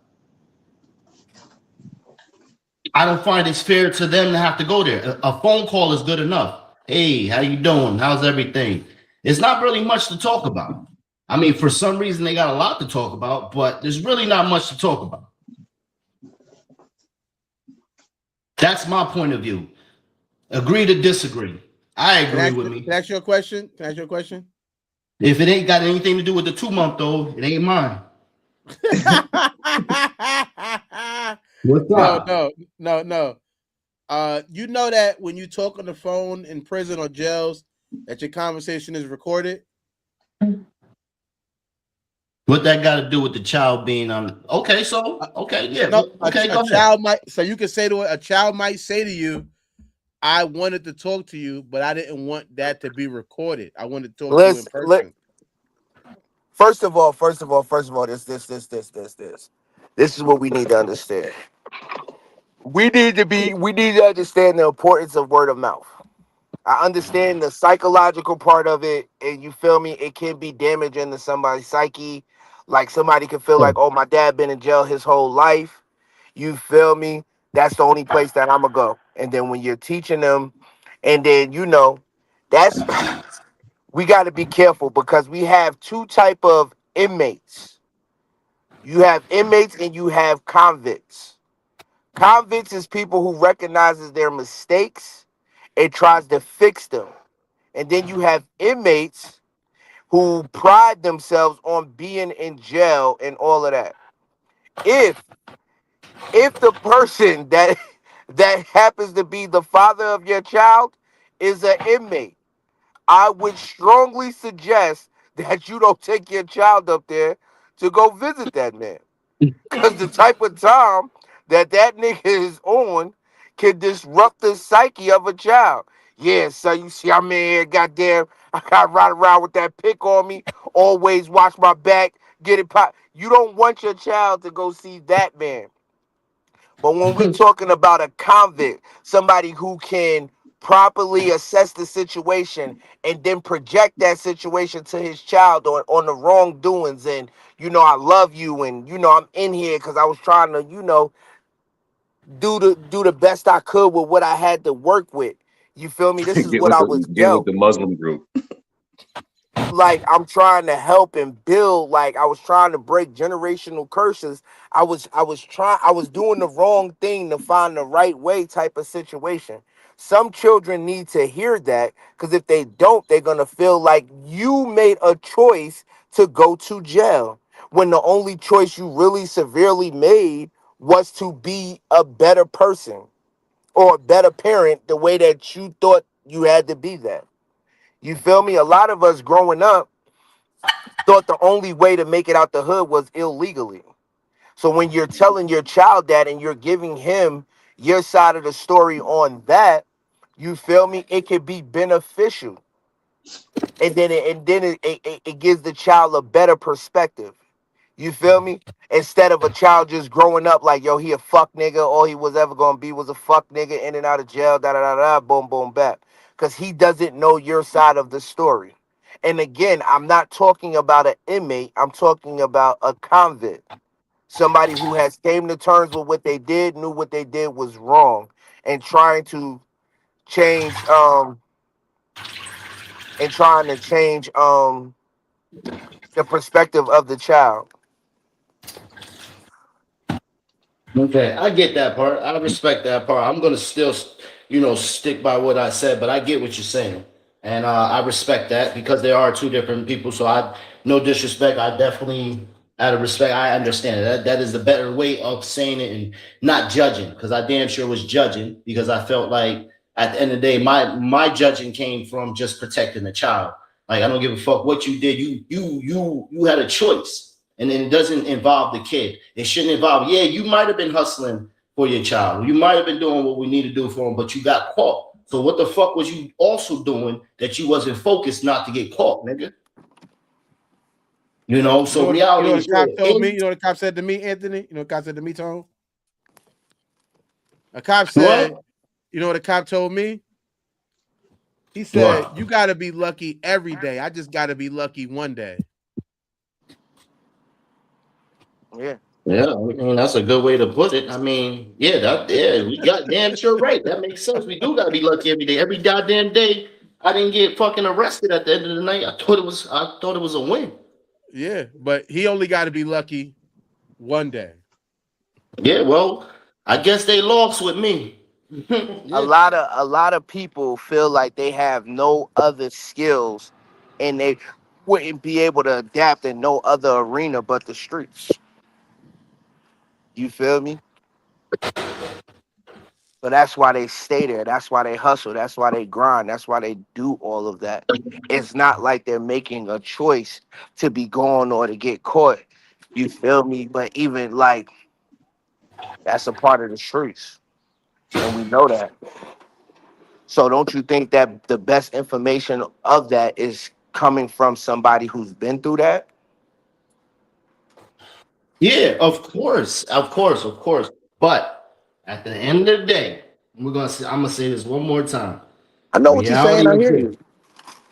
I don't find it's fair to them to have to go there. A phone call is good enough. Hey, how you doing? How's everything? It's not really much to talk about. I mean, for some reason they got a lot to talk about, but there's really not much to talk about. That's my point of view. Agree to disagree. I agree with me. Can I ask you a question? If it ain't got anything to do with the 2-month-old, it ain't mine. What's up? No. You know that when you talk on the phone in prison or jails, that your conversation is recorded? What that got to do with the child being on? Okay, yeah. No, okay, a child might. So you can say a child might say to you, "I wanted to talk to you, but I didn't want that to be recorded. I wanted to talk to you in person." First of all, this. This is what we need to understand. We need to understand the importance of word of mouth. I understand the psychological part of it, and you feel me, it can be damaging to somebody's psyche. Like somebody can feel like, oh, my dad been in jail his whole life. You feel me? That's the only place that I'm gonna go. And then when you're teaching them, and then that's we got to be careful because we have two type of inmates. You have inmates and you have convicts. Convicts is people who recognizes their mistakes and tries to fix them. And then you have inmates who pride themselves on being in jail and all of that. If the person that happens to be the father of your child is an inmate, I would strongly suggest that you don't take your child up there to go visit that man. Because the type of time that nigga is on can disrupt the psyche of a child. Yeah, so you see, I'm in here, goddamn, I got to ride around with that pick on me, always watch my back, get it pop. You don't want your child to go see that man. But when we talking about a convict, somebody who can properly assess the situation and then project that situation to his child on the wrongdoings and, I love you and, I'm in here because I was trying to, do the best I could with what I had to work with. You feel me? This is what I was get with the Muslim group. Like I'm trying to help and build, like I was trying to break generational curses. I was doing the wrong thing to find the right way type of situation. Some children need to hear that because if they don't, they're gonna feel like you made a choice to go to jail when the only choice you really severely made was to be a better person or a better parent the way that you thought you had to be that. You feel me? A lot of us growing up thought the only way to make it out the hood was illegally. So when you're telling your child that and you're giving him your side of the story on that, you feel me? It could be beneficial. And then it gives the child a better perspective. You feel me? Instead of a child just growing up like, yo, he a fuck nigga, all he was ever gonna be was a fuck nigga in and out of jail, da da da da, boom, boom, back. Because he doesn't know your side of the story. And again, I'm not talking about an inmate, I'm talking about a convict. Somebody who has came to terms with what they did, knew what they did was wrong, and trying to change the perspective of the child. Okay, I get that part. I respect that part. I'm gonna still, stick by what I said, but I get what you're saying, and I respect that because there are two different people. So no disrespect. I definitely, out of respect, I understand it. That is the better way of saying it and not judging, because I damn sure was judging because I felt like at the end of the day, my judging came from just protecting the child. Like I don't give a fuck what you did. You had a choice. And then it doesn't involve the kid. It shouldn't involve, yeah, you might have been hustling for your child. You might have been doing what we need to do for him, but you got caught. So what the fuck was you also doing that you wasn't focused not to get caught, nigga? So reality you know is what the cop told me? real. You know what the cop said to me, Anthony? You know what the cop said to me, Tone? A cop said, What? you know what the cop told me? He said, What? you got to be lucky every day. I just got to be lucky one day. Yeah. Yeah, I mean that's a good way to put it. I mean, we got damn sure right. That makes sense. We do gotta be lucky every day. Every goddamn day, I didn't get fucking arrested at the end of the night. I thought it was a win. Yeah, but he only got to be lucky one day. Yeah, well, I guess they lost with me. A lot of people feel like they have no other skills and they wouldn't be able to adapt in no other arena but the streets. You feel me? So that's why they stay there. That's why they hustle. That's why they grind. That's why they do all of that. It's not like they're making a choice to be gone or to get caught. You feel me? But even like that's a part of the streets. And we know that. So don't you think that the best information of that is coming from somebody who's been through that? Yeah, of course, of course, of course. But at the end of the day, I'm gonna say this one more time. I know what you're saying. Reality I is hear this.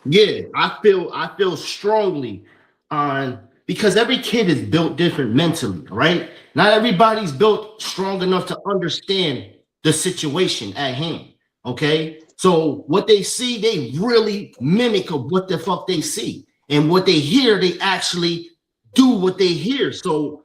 you. Yeah, I feel strongly on because every kid is built different mentally, right? Not everybody's built strong enough to understand the situation at hand. Okay. So what they see, they really mimic of what the fuck they see. And what they hear, they actually do what they hear. So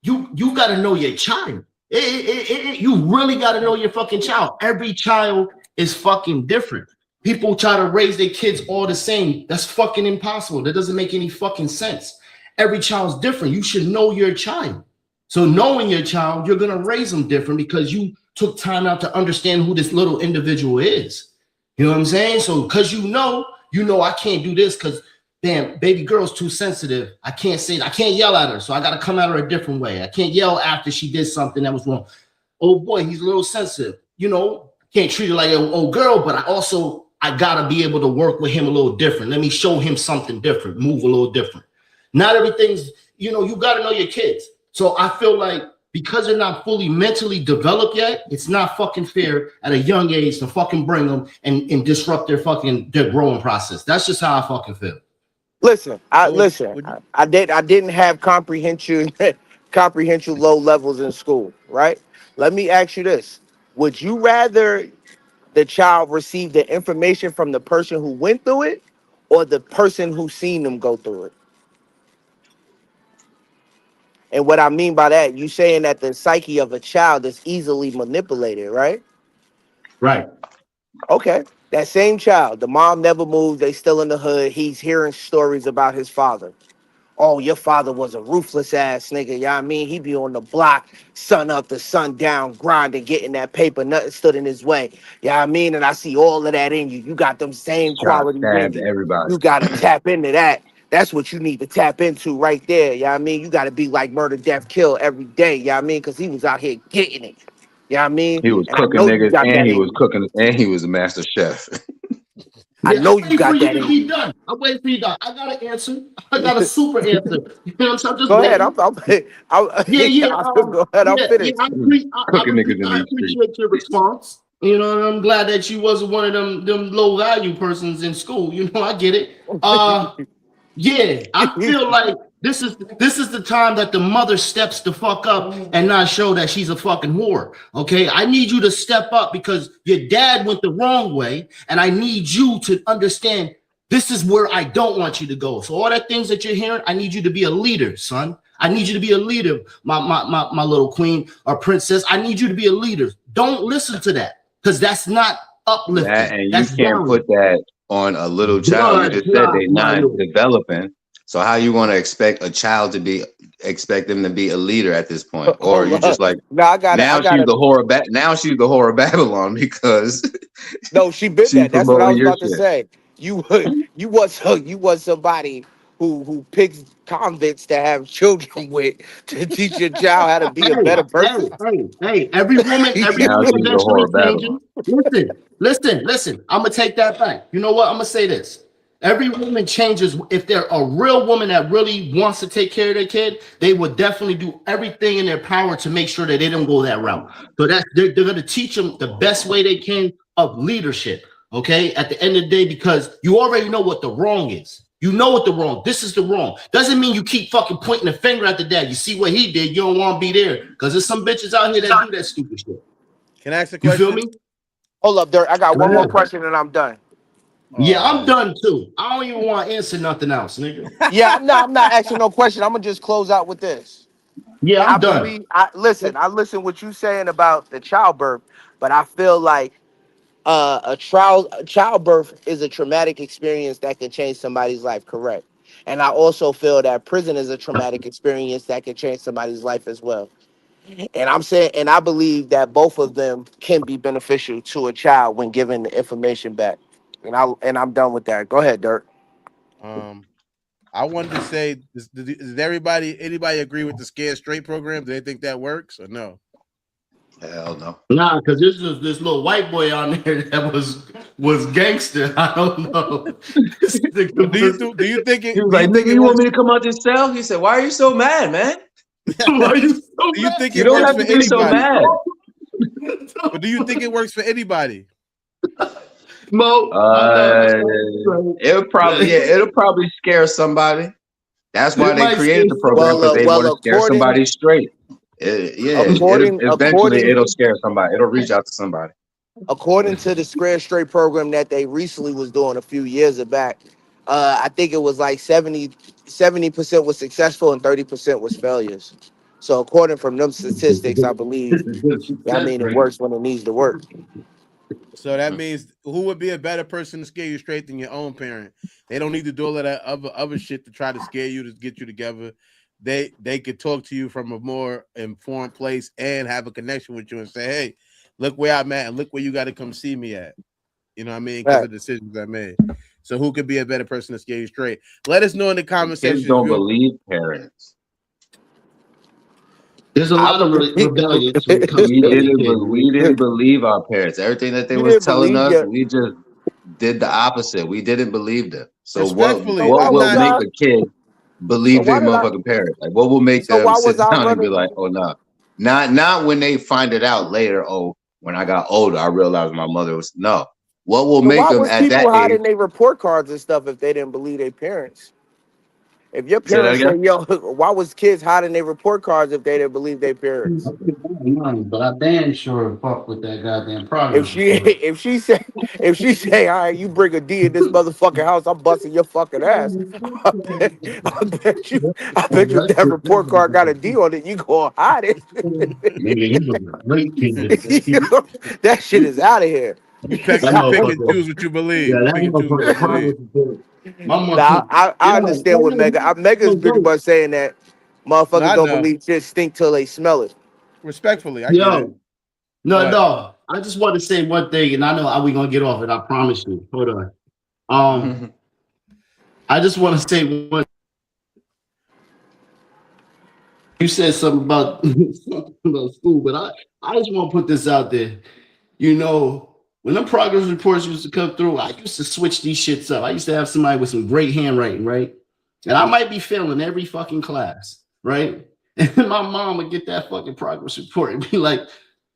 you got to know your child. You really got to know your fucking child. Every child is fucking different. People try to raise their kids all the same. That's fucking impossible. That doesn't make any fucking sense. Every child's different. You should know your child. So knowing your child, you're gonna raise them different because you took time out to understand who this little individual is. You know what I'm saying? So because you know I can't do this because damn, baby girl's too sensitive. I can't yell at her, so I gotta come at her a different way. I can't yell after she did something that was wrong. Oh boy, he's a little sensitive. Can't treat her like an old girl, but I gotta be able to work with him a little different. Let me show him something different, move a little different. Not everything's, you gotta know your kids. So I feel like because they're not fully mentally developed yet, it's not fucking fair at a young age to fucking bring them and disrupt their growing process. That's just how I fucking feel. Listen, Would you, I didn't have comprehension low levels in school, right? Let me ask you this. Would you rather the child receive the information from the person who went through it or the person who seen them go through it? And what I mean by that, you saying that the psyche of a child is easily manipulated, right? Right. Okay. That same child, the mom never moved, they still in the hood. He's hearing stories about his father. Oh, your father was a ruthless ass nigga. You know what I mean? He be on the block, sun up to sun down, grinding, getting that paper. Nothing stood in his way. You know what I mean? And I see all of that in you. You got them same Try to qualities in stab you. everybody. You got to tap into that. That's what you need to tap into right there. You know what I mean? You got to be like murder, death, kill every day. You know what I mean? Because he was out here getting it. You know what I mean? He was And I cooking know you niggas got and that he in was you. cooking and he was a master chef. I Yeah, know I'm you waiting for got you that to in be you. done. I'm waiting for you to. I got an answer. I got a super answer. You know what I'm saying? I'm just Go ahead. waiting. Yeah. Go ahead. I'm Yeah. finished. He was cooking niggas in I these streets. appreciate your response. And I'm glad that you wasn't one of them low value persons in school. I get it. Yeah, I feel like this is the time that the mother steps the fuck up and not show that she's a fucking whore. Okay, I need you to step up because your dad went the wrong way, and I need you to understand this is where I don't want you to go. So all that things that you're hearing, I need you to be a leader, son. I need you to be a leader, my little queen or princess. I need you to be a leader. Don't listen to that because that's not uplifting. And that's you can't down. put that on a little child. You just said they're not developing. So how you want to expect a child to be them to be a leader at this point? Or you just like now she's the whore of Babylon because no, she been that. That's what I was about to say. You was somebody who picks convicts to have children with to teach your child how to be a better person. Hey, every woman eventually changes. Listen. I'm gonna take that back. You know what? I'm gonna say this. Every woman changes. If they're a real woman that really wants to take care of their kid, they will definitely do everything in their power to make sure that they don't go that route. So they're gonna teach them the best way they can of leadership. Okay, at the end of the day, because you already know what the wrong is. You know what the wrong. This is the wrong. Doesn't mean you keep fucking pointing the finger at the dad. You see what he did. You don't want to be there because there's some bitches out here that do that stupid shit. Can I ask a question? You feel me? Hold up, Dirk. I got one more question and I'm done. Yeah, I'm done too. I don't even want to answer nothing else, nigga. Yeah, I'm not asking no question. I'm gonna just close out with this. Yeah, I'm done. I listen what you saying about the childbirth, but I feel like childbirth is a traumatic experience that can change somebody's life, correct? And I also feel that prison is a traumatic experience that can change somebody's life as well. And I'm saying, and I believe that both of them can be beneficial to a child when given the information back. And I'm done with that. Go ahead, Dirk. I wanted to say, does anybody agree with the Scared Straight program? Do they think that works or no? Hell no. Nah, because this is this little white boy on there that was gangster. I don't know. do you think it? He was like, "Nigga, you want me to come out this cell?" He said, "Why are you so mad, man? Why are you so do you mad? think You it don't works have for to be anybody? so mad." But do you think it works for anybody? Mo, it'll probably scare somebody. That's why they created the program, because they want to scare somebody straight. Eventually it'll scare somebody. It'll reach out to somebody. According to the Scared Straight program that they recently was doing a few years back, I think it was like 70% was successful and 30% was failures. So according from them statistics, I believe, it works when it needs to work. So that means who would be a better person to scare you straight than your own parent? They don't need to do all of that other shit to try to scare you to get you together. They could talk to you from a more informed place and have a connection with you and say, "Hey, look where I'm at and look where you got to come see me at." You know what I mean? Because of the decisions I made. So who could be a better person to scare you straight? Let us know in the comment section. Kids don't believe parents. There's a lot of rebellion. We didn't believe our parents. Everything that they was telling us, we just did the opposite. We didn't believe them. So what will make a kid believe their motherfucking parents? Like, what will make them sit down and be like, "Oh no," not when they find it out later. "Oh, when I got older, I realized my mother was no." What will make them at that age? Why hiding their report cards and stuff if they didn't believe their parents? If your parents say, "Yo," why was kids hiding their report cards if they didn't believe their parents? But I damn sure fuck with that goddamn progress. If she say, "All right, you bring a D in this motherfucking house, I'm busting your fucking ass." I bet you that report card got a D on it. You go hide it. That shit is out of here. You pick and choose what you believe. I understand what Mega's pretty much saying that motherfuckers don't believe shit stink till they smell it. Respectfully, I get it. No. I just want to say one thing, and I know how we gonna get off it. I promise you. Hold on. I just want to say one. You said something about school, but I just want to put this out there. You know, when the progress reports used to come through, I used to switch these shits up. I used to have somebody with some great handwriting, right? And I might be failing every fucking class, right? And my mom would get that fucking progress report and be like,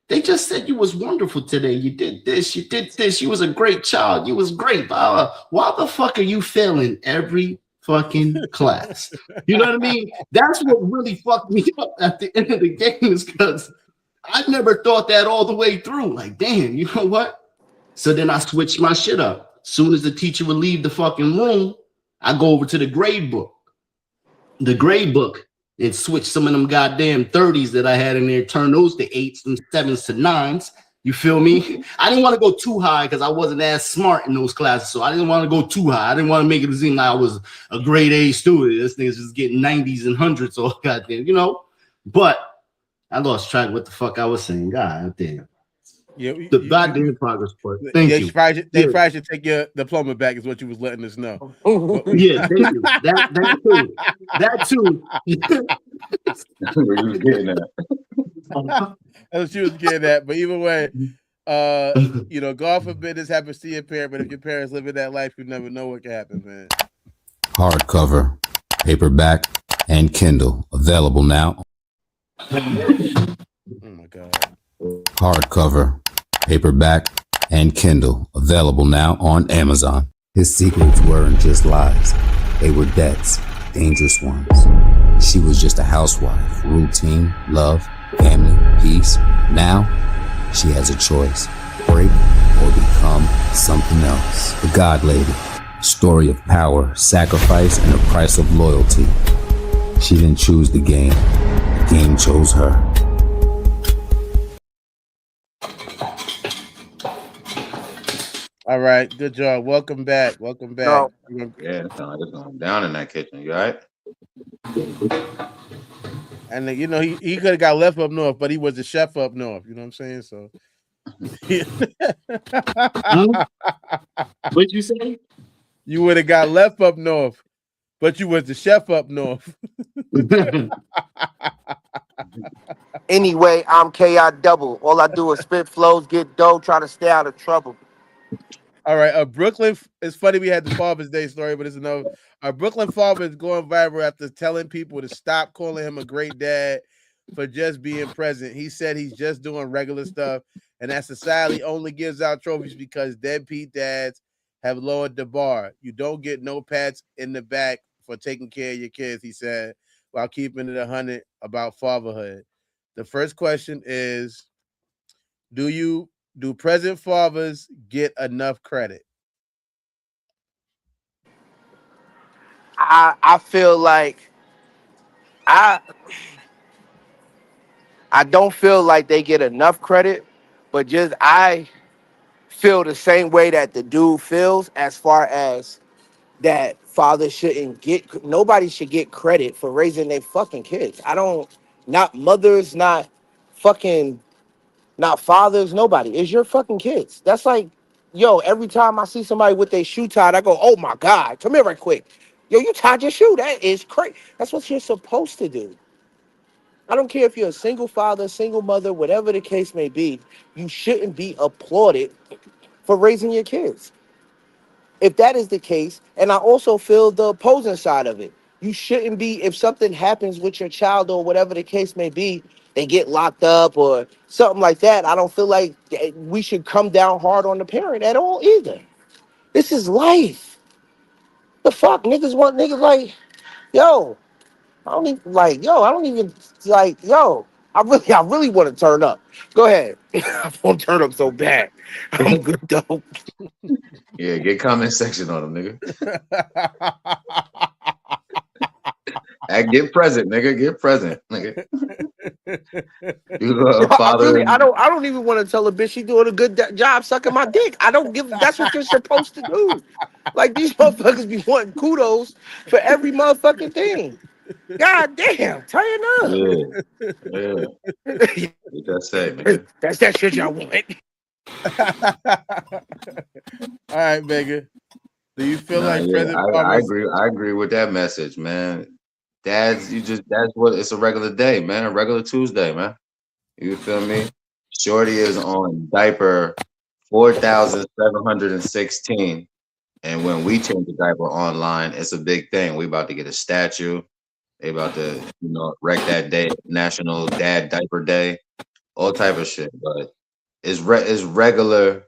"They just said you was wonderful today. You did this, you did this. You was a great child. You was great. Why the fuck are you failing every fucking class?" You know what I mean? That's what really fucked me up at the end of the game, is because I never thought that all the way through. Like, damn, you know what? So then I switched my shit up. Soon as the teacher would leave the fucking room, I go over to the grade book. The grade book and switch some of them goddamn 30s that I had in there, turn those to 8s and 7s to 9s. You feel me? I didn't want to go too high because I wasn't as smart in those classes, so I didn't want to go too high. I didn't want to make it seem like I was a grade A student. This thing's just getting 90s and 100s all goddamn, you know. But I lost track of what the fuck I was saying. God damn. Yeah, The goddamn progress part. Thank you. They probably should take your diploma back, is what you was letting us know. Yeah, thank you. That too. That too. Where you was getting at? That's what she was getting at. But either way, you know, God forbid this happens to your parent, but if your parents living that life, you never know what can happen, man. Hardcover, paperback, and Kindle available now. Oh my God. Hardcover, paperback, and Kindle available now on Amazon. His secrets weren't just lies. They were debts, dangerous ones. She was just a housewife, routine, love, family, peace. Now, she has a choice, break or become something else. The God Lady, story of power, sacrifice, and the price of loyalty. She didn't choose the game chose her. All right, good job. Welcome back. Welcome back. No. Yeah, it's going down in that kitchen. You all right? And you know, he could have got left up north, but he was the chef up north. You know what I'm saying? So What'd you say? You would have got left up north, but you was the chef up north. Anyway, I'm KI double. All I do is spit flows, get dough, try to stay out of trouble. All right, Brooklyn. It's funny we had the Father's Day story, but it's another. Our Brooklyn father is going viral after telling people to stop calling him a great dad for just being present. He said he's just doing regular stuff, and that society only gives out trophies because deadbeat dads have lowered the bar. You don't get no pats in the back for taking care of your kids, he said, while keeping it 100 about fatherhood. The first question is, do present fathers get enough credit? I feel like I don't feel like they get enough credit, but just I feel the same way that the dude feels, as far as that fathers shouldn't get, nobody should get credit for raising their fucking kids. Not mothers, not fathers, nobody. It's your fucking kids. That's like, yo, every time I see somebody with their shoe tied, I go, oh my God, come here right quick. Yo, you tied your shoe. That is crazy. That's what you're supposed to do. I don't care if you're a single father, single mother, whatever the case may be, you shouldn't be applauded for raising your kids. If that is the case, and I also feel the opposing side of it. You shouldn't be, if something happens with your child or whatever the case may be, they get locked up or something like that. I don't feel like we should come down hard on the parent at all either. This is life. The fuck? Niggas want niggas like, yo, I don't even like, yo, I don't even like, yo, I really want to turn up. Go ahead. I won't turn up so bad. I'm good though. Yeah, get comment section on them, nigga. Get present, nigga. Get present, nigga. You father. I don't even want to tell a bitch she doing a good job sucking my dick. I don't give. That's what you're supposed to do. Like, these motherfuckers be wanting kudos for every motherfucking thing. God damn, turn up. Yeah. What that say, nigga? That's that shit y'all want. All right, Megan. Do you feel like present I agree with that message, man. Dads, that's what it's a regular day, man. A regular Tuesday, man. You feel me? Shorty is on diaper 4,716. And when we change the diaper online, it's a big thing. We about to get a statue. They about to, wreck that day, National Dad Diaper Day, all type of shit. But it's regular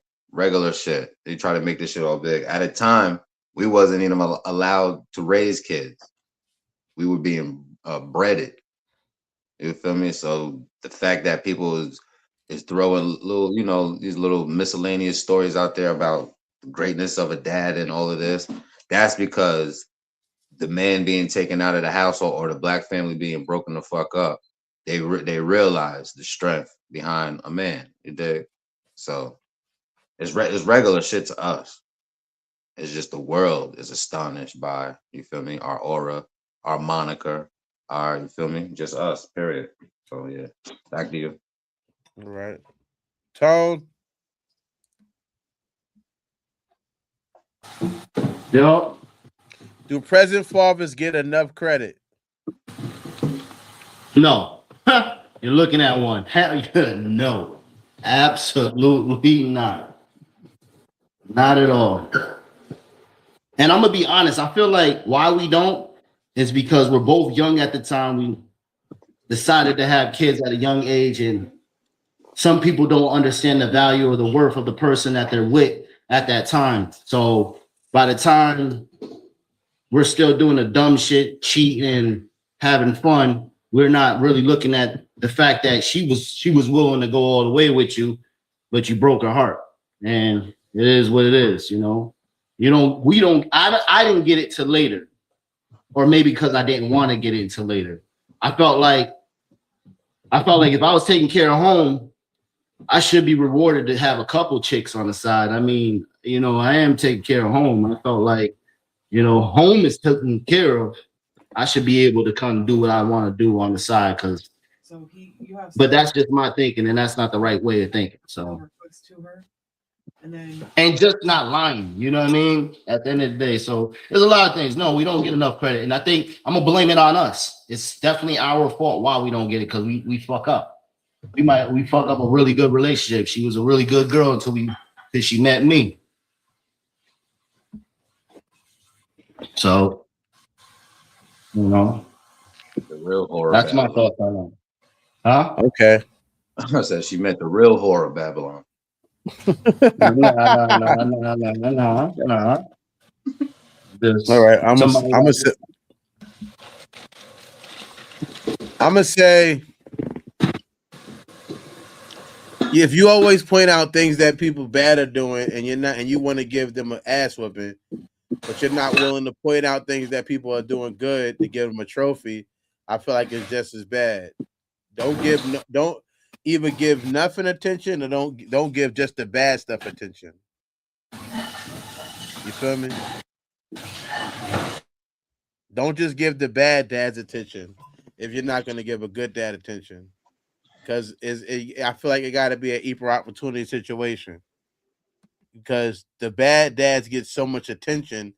shit. They try to make this shit all big. At a time, we wasn't even allowed to raise kids. We were being breaded. You feel me? So the fact that people is throwing little, these little miscellaneous stories out there about the greatness of a dad and all of this, that's because the man being taken out of the household or the black family being broken the fuck up, they realize the strength behind a man. You dig? So it's regular shit to us. It's just the world is astonished by, you feel me, our aura, our moniker, our, you feel me, just us. Period. So yeah, back to you. All right, Tone. Yo. Do present fathers get enough credit? No. You're looking at one. Hell yeah, no. Absolutely not. Not at all. And I'm gonna be honest, I feel like why we don't is because we're both young at the time. We decided to have kids at a young age, and some people don't understand the value or the worth of the person that they're with at that time. So by the time we're still doing the dumb shit, cheating and having fun, we're not really looking at the fact that she was willing to go all the way with you, but you broke her heart. And it is what it is, you know. I didn't get it till later. Or maybe because I didn't want to get it till later. I felt like if I was taking care of home, I should be rewarded to have a couple chicks on the side. I mean, you know, I am taking care of home. I felt like, you know, home is taken care of. I should be able to kind of do what I want to do on the side, because. So but that's just my thinking, and that's not the right way of thinking. So. And just not lying, you know what I mean? At the end of the day, so there's a lot of things. No, we don't get enough credit, and I think I'm gonna blame it on us. It's definitely our fault why we don't get it, because we fuck up. We fuck up a really good relationship. She was a really good girl until she met me. So, you know, The real horror. That's my thoughts on that. Huh? Okay. I said she met the real horror of Babylon. No. All right, I'm gonna say, if you always point out things that people bad are doing, and you want to give them an ass whooping, but you're not willing to point out things that people are doing good to give them a trophy, I feel like it's just as bad. Don't either give nothing attention, or don't give just the bad stuff attention. You feel me? Don't just give the bad dads attention if you're not going to give a good dad attention, because I feel like it got to be an equal opportunity situation, because the bad dads get so much attention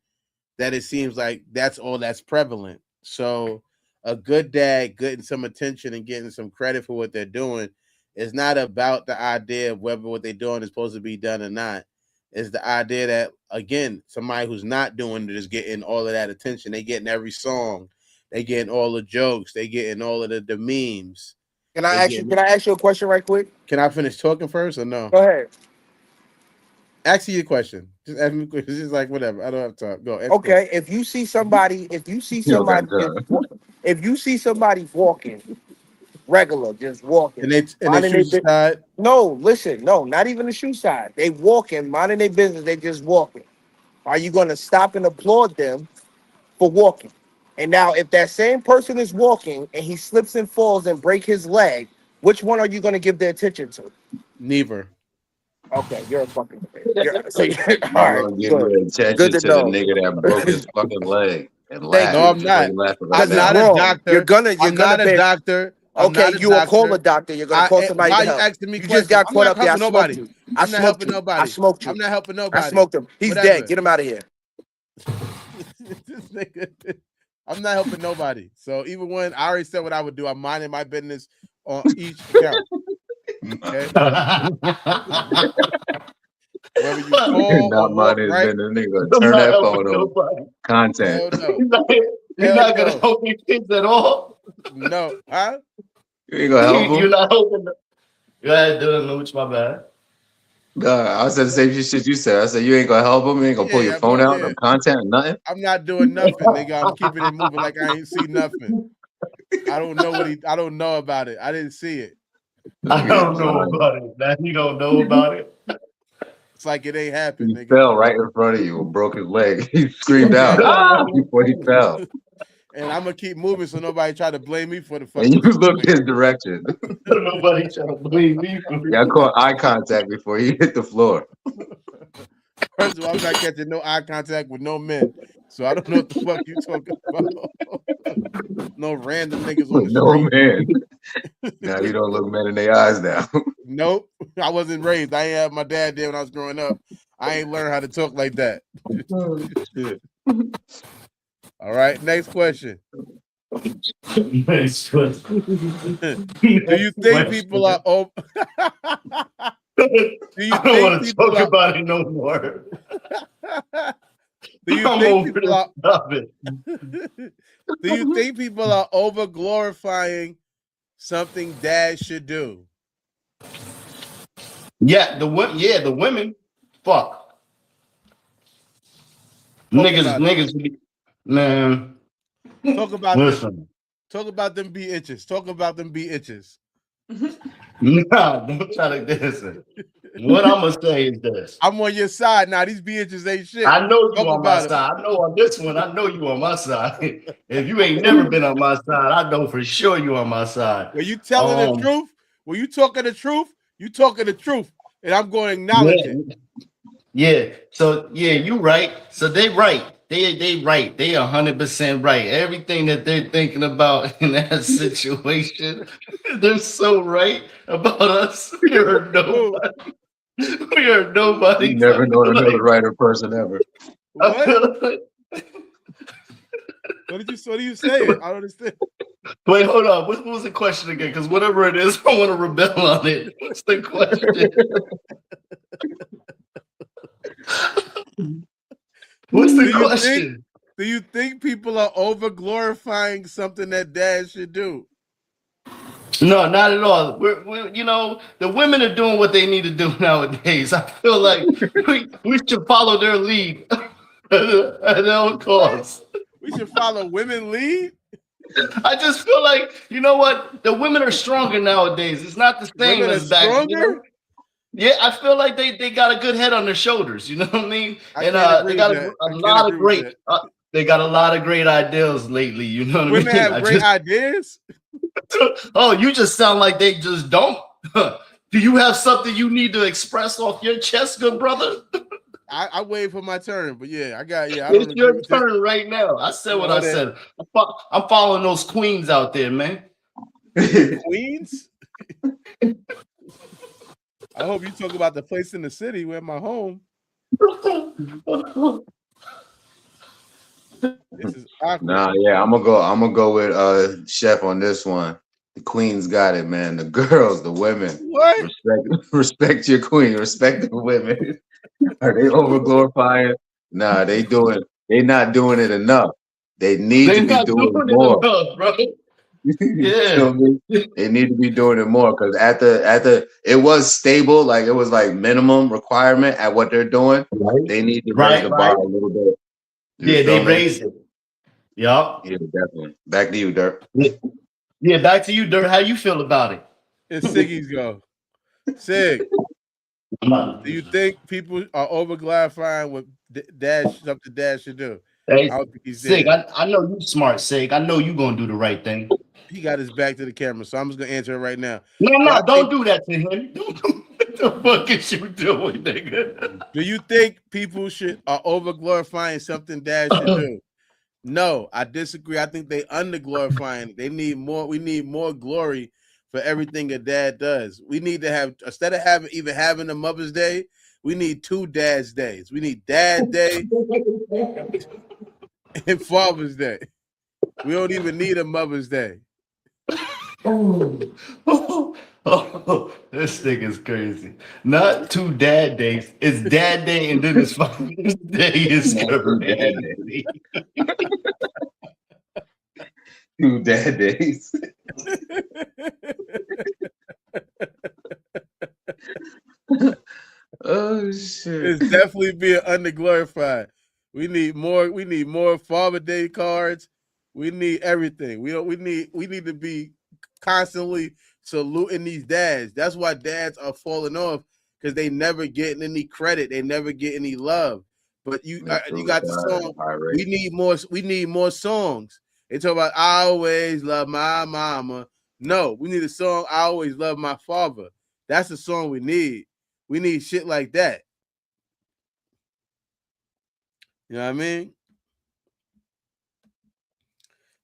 that it seems like that's all that's prevalent. So a good dad getting some attention and getting some credit for what they're doing is not about the idea of whether what they're doing is supposed to be done or not. It's the idea that, again, somebody who's not doing it is getting all of that attention. They getting every song. They getting all the jokes. They getting all of the memes. Can I ask you a question right quick? Can I finish talking first or no? Go ahead. Ask you a question. Just ask me a question. It's just like whatever. I don't have time. Go. Okay. If you see somebody walking regular, just walking, and they shoe side. No, listen, no, not even the shoe side. They walking, minding their business. They just walking. Are you going to stop and applaud them for walking? And now, if that same person is walking and he slips and falls and break his leg, which one are you going to give the attention to? Neither. Okay, you're a fucking. All right, give attention to the nigga that broke his fucking leg and laugh. No, I'm not. I'm not a doctor. You're not a doctor. Okay, you will call a doctor. You're gonna call somebody. Why to help. You asking me you questions? Just got caught up there. I smoked you. I'm not helping nobody. I smoked you. I'm not helping nobody. I smoked him. He's dead. Get him out of here. I'm not helping nobody. So even when I already said what I would do, I'm minding my business on each account. Okay. Whether you call not minding his business, nigga, turn that phone on. Content. You're not gonna help me kids at all. No, huh? You ain't gonna help him. You're not helping them. Go ahead, Dylan. Which my bad. I said the same shit you said. I said you ain't gonna help him. You ain't gonna pull your phone out, no content, or nothing. I'm not doing nothing, nigga. I'm keeping it moving like I ain't see nothing. I don't know I don't know about it. I didn't see it. I don't know about it. Now you don't know about it. acts like it ain't happened, He nigga. fell right in front of you and broke his leg. He screamed out before he fell. And I'm gonna keep moving so nobody try to blame me for the And fucking you looked his direction. Nobody trying to blame me for Y'all caught eye contact before he hit the floor. First of all, I'm not catching no eye contact with no men, so I don't know what the fuck you talking about. No random niggas on the No street. man. Now you don't look men in their eyes now. Nope, I wasn't raised. I ain't have my dad did when I was growing up. I ain't learned how to talk like that. Oh, shit. All right, next question. Next question. Do you think people are over? Do you I don't think want to people talk are? about it no more. Do you I'm think over people this are? topic. Do you think people are over glorifying something dad should do? Yeah, the women. Fuck. Talk Niggas, about it. niggas, man. Talk about Listen. them. Talk about them be itches. Talk about them be itches. Nah, don't try to listen. What I'm gonna say is this. I'm on your side now. These be itches ain't shit. I know you Talk on my about it. side. I know on this one, I know you on my side. If you ain't never been on my side, I know for sure you on my side. When you telling the truth, when you talking the truth, you talking the truth, and I'm going to acknowledge it. Yeah. So yeah, you right. So they right. They right. They 100% right. Everything that they're thinking about in that situation, they're so right about us. We are nobody. We are nobody. You never know another writer person ever. What? What are you saying? I don't understand. Wait, hold on. What was the question again? Because whatever it is, I want to rebel on it. What's the question? What's the question? Do you think people are over glorifying something that dad should do? No, not at all. We're you know, the women are doing what they need to do nowadays. I feel like we should follow their lead at all costs. We should follow women lead. I just feel like, you know what? The women are stronger nowadays. It's not the same Women as are back. stronger? You know? Yeah, I feel like they got a good head on their shoulders. You know what I mean? And they got a lot of great. They got a lot of great ideas lately. You know what I mean? Women have great ideas. Oh, you just sound like they just don't. Do you have something you need to express off your chest, good brother? I wait for my turn, but yeah, It's your turn right now. I said what I said. I'm following those queens out there, man. Queens? I hope you talk about the place in the city where my home. This is awkward. Nah, yeah, I'm gonna go with Chef on this one. The queens got it, man. The girls, the women. What? Respect your queen. Respect the women. Are they over glorifying? Nah, they not doing it enough. They need to be doing more. Enough, bro. Yeah. They need to be doing it more because at the it was stable, like it was like minimum requirement at what they're doing. Right. They need to raise the bar a little bit. Yeah, they raised it. Yeah. Yeah, definitely. Back to you, Dirk. Yeah, back to you, Dirk. How you feel about it? It's Siggy's go. Sig, do you think people are over glorifying what something dad should do? Hey, I don't think he's Sig, there. I know you smart, Sig. I know you gonna do the right thing. He got his back to the camera, so I'm just gonna answer it right now. No, don't do that to him. What the fuck is you doing, nigga? Do you think people are over glorifying something dad should do? No, I disagree. I think they under glorifying. They need more. We need more glory for everything a dad does. We need to have, instead of having a Mother's Day, we need 2 Dad's Days. We need Dad Day and Father's Day. We don't even need a Mother's Day. This thing is crazy. Not 2 dad days. It's dad day and then it's Father's Day is crazy. 2 dad days. Oh shit! It's definitely being underglorified. We need more. We need more Father Day cards. We need everything. We need to be constantly saluting these dads. That's why dads are falling off, because they never getting any credit. They never get any love. But you got the song. We need more songs. They talk about I always love my mama. No, we need a song. I always love my father. That's the song we need. We need shit like that. You know what I mean?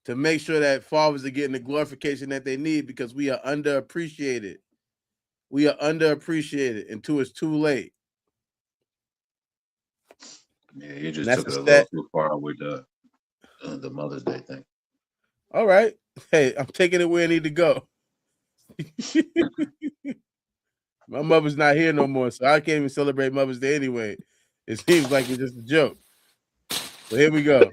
To make sure that fathers are getting the glorification that they need, because we are underappreciated. We are underappreciated until it's too late. Yeah, you just took it a little too far with the Mother's Day thing. All right. Hey, I'm taking it where I need to go. My mother's not here no more, so I can't even celebrate Mother's Day anyway. It seems like it's just a joke. But here we go.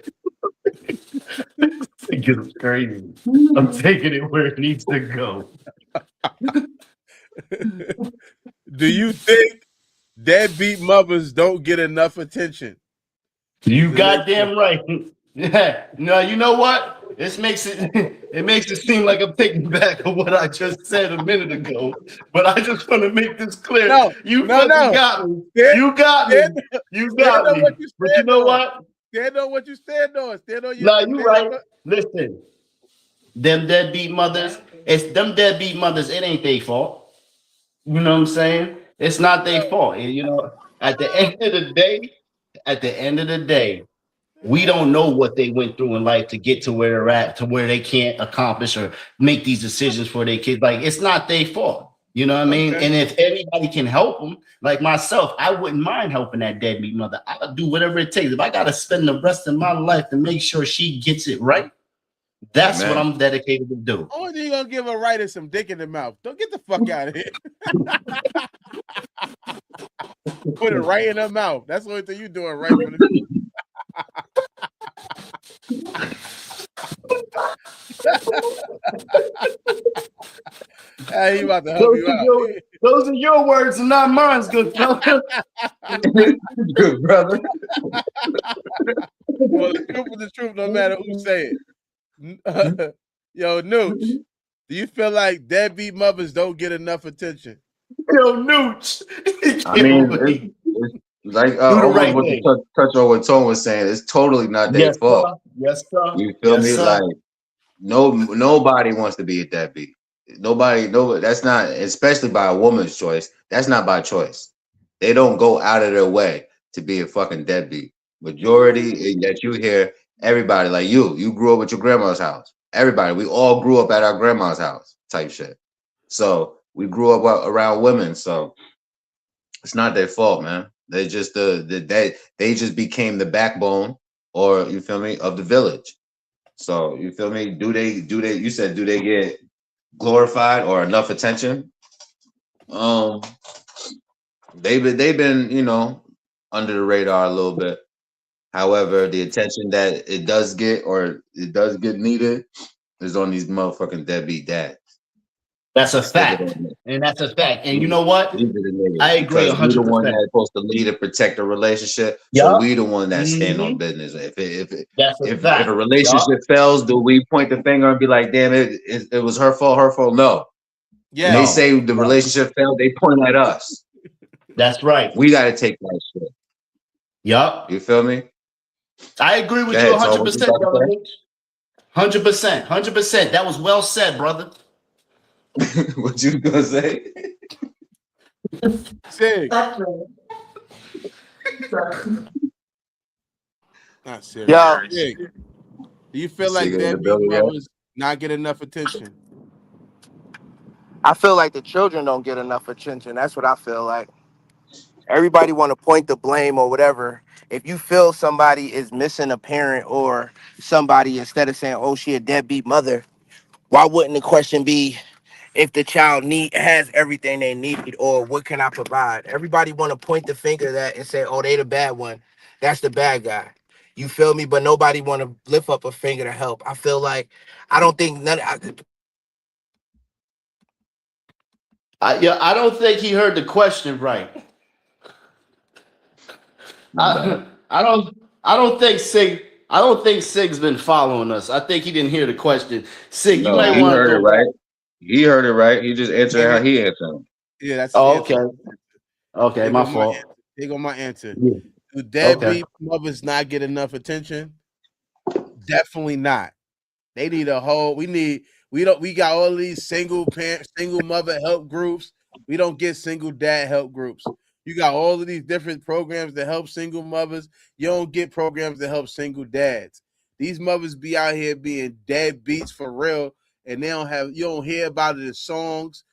It's crazy. I'm taking it where it needs to go. Do you think deadbeat mothers don't get enough attention? You goddamn right. Yeah. No, you know what? This makes it seem like I'm taking back of what I just said a minute ago. But I just want to make this clear. No, you got me. You got me. You got me. But you know what? Stand on what you stand on. Stand on your. No, you're right. Listen, them deadbeat mothers. It's them deadbeat mothers. It ain't their fault. You know what I'm saying? It's not their fault. You know, at the end of the day, we don't know what they went through in life to get to where they're at, to where they can't accomplish or make these decisions for their kids. Like, it's not their fault. You know what I mean? And if anybody can help them, like myself, I wouldn't mind helping that deadbeat mother. I'll do whatever it takes. If I got to spend the rest of my life to make sure she gets it right, that's what I'm dedicated to do. Only thing you're going to give her right is some dick in the mouth. Don't get the fuck out of here. Put it right in her mouth. That's the only thing you're doing right for the Hey, he about to help you out. Those are your words and not mine, good brother. Good brother. Well, the truth is the truth, no matter who say it. Yo, Nooch, do you feel like deadbeat mothers don't get enough attention? Yo, Nooch. I mean, it's like almost what the touch on what Tone was saying. It's totally not their fault. Yes, sir. You feel me? Like nobody wants to be a deadbeat. Nobody, that's not, especially by a woman's choice. That's not by choice. They don't go out of their way to be a fucking deadbeat. Majority that you hear, everybody, like you grew up at your grandma's house. Everybody, we all grew up at our grandma's house type shit. So we grew up around women. So it's not their fault, man. They just they just became the backbone, or you feel me, of the village. So you feel me? Do they you said, do they get glorified or enough attention? They've been, you know, under the radar a little bit. However, the attention that it does get needed is on these motherfucking deadbeat dads. That's a fact. And that's a fact. And you know what? I agree 100%. We're the one that's supposed to lead and protect a relationship. So we the one that stand on business. If a relationship fails, do we point the finger and be like, damn, it was her fault? No. Yeah. When they say the relationship failed, they point at us. That's right. We got to take that shit. Yup. You feel me? I agree with you 100%, brother. 100%. 100%. That was well said, brother. What you gonna say? Sig. Not serious. Yo. Sig. Do you feel like deadbeat mothers not get enough attention? I feel like the children don't get enough attention. That's what I feel like. Everybody want to point the blame or whatever. If you feel somebody is missing a parent or somebody, instead of saying, oh, she a deadbeat mother, why wouldn't the question be if the child has everything they need, or what can I provide? Everybody want to point the finger that and say, oh, they the bad one. That's the bad guy. You feel me? But nobody want to lift up a finger to help. I feel like I don't think I don't think he heard the question right. I don't think Sig's been following us. I think he didn't hear the question. Sig, you might want to heard it right. He heard it right. He just answered how he answered. Yeah, that's okay. Okay, Here my go fault. Here go my answer. Yeah. Do deadbeat Okay. mothers not get enough attention? Definitely not. They need a whole. We got all these single mother help groups. We don't get single dad help groups. You got all of these different programs that help single mothers. You don't get programs that help single dads. These mothers be out here being deadbeats for real, and you don't hear about it in songs.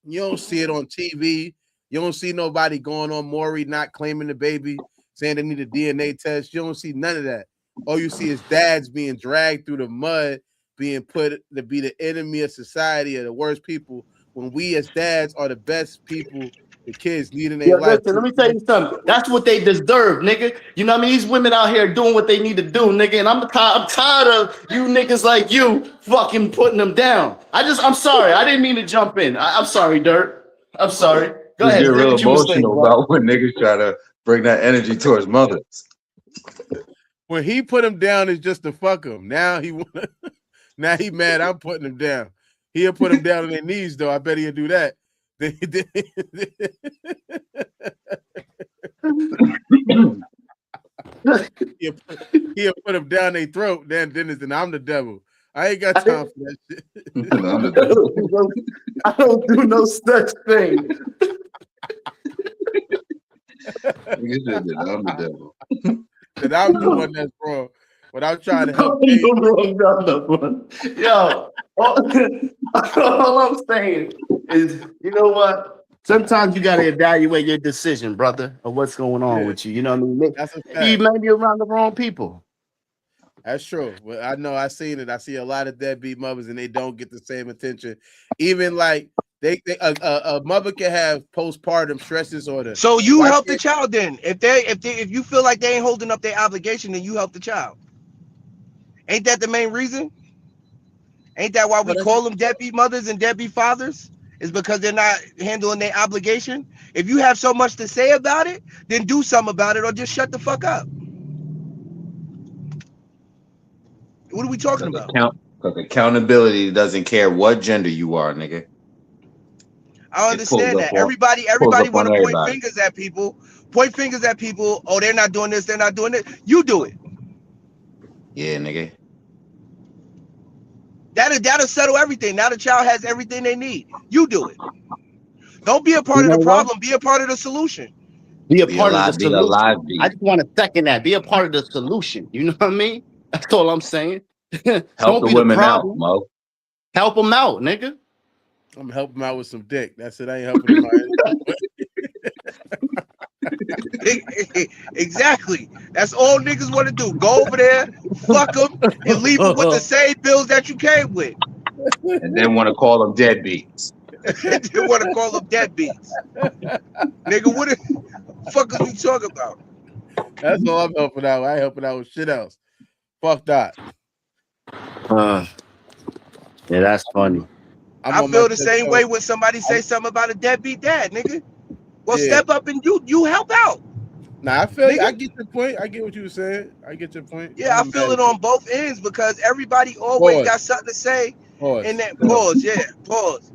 You don't see it on TV. You don't see nobody going on Maury not claiming the baby, saying they need a DNA test. You don't see none of that. All you see is dads being dragged through the mud, being put to be the enemy of society, or the worst people, when we as dads are the best people the kids need in Yeah, their life. listen, let me tell you something. That's what they deserve, nigga. You know what I mean? These women out here doing what they need to do, nigga. And I'm tired of you niggas like you fucking putting them down. I'm sorry. I didn't mean to jump in. I'm sorry, Dirt. I'm sorry. Go You ahead. get Say real what you were saying, emotional bro. about when niggas try to bring that energy towards mothers. When he put him down, is just to fuck him. Now he mad. I'm putting him down. He'll put him down on their knees, though. I bet he'll do that. he'll put him down their throat. Then I'm the devil. I ain't got time for that shit. I don't do no such thing. You said that I'm the devil. That I'm the one that's wrong. Without trying to help. Yo, all I'm saying is, you know what? Sometimes you gotta evaluate your decision, brother, of what's going on with you. You know what I mean? That's a fact. You may be around the wrong people. That's true. Well, I know I seen it. I see a lot of deadbeat mothers, and they don't get the same attention. Even like a mother can have postpartum stress disorder. So you help the child then. If you feel like they ain't holding up their obligation, then you help the child. Ain't that the main reason? Ain't that why we call them deadbeat mothers and deadbeat fathers? Is because they're not handling their obligation. If you have so much to say about it, then do something about it, or just shut the fuck up. What are we talking about? Because accountability doesn't care what gender you are, nigga. I understand that. Everybody want to point fingers at people. Point fingers at people. Oh, they're not doing this. They're not doing it. You do it. Yeah, nigga. That'll settle everything. Now the child has everything they need. You do it. Don't be a part of the problem. Be a part of the solution. Be a part of the solution. I just want to second that. Be a part of the solution. You know what I mean? That's all I'm saying. Help the women out, Mo. Help them out, nigga. I'm gonna help him out with some dick. That's it. I ain't helping him out. Exactly. That's all niggas want to do. Go over there, fuck them, and leave them with the same bills that you came with. And then want to call them deadbeats. They want to call them deadbeats. Nigga, what the fuck are we talking about? That's all I'm helping out. I ain't helping out with shit else. Fuck that. Yeah, that's funny. I feel the same way when somebody say something about a deadbeat dad, nigga. Well, step up and you help out. Nah, I feel. I get your point. I get what you were saying. I get your point. Yeah, I feel it on both ends because everybody always got something to say. And that pause.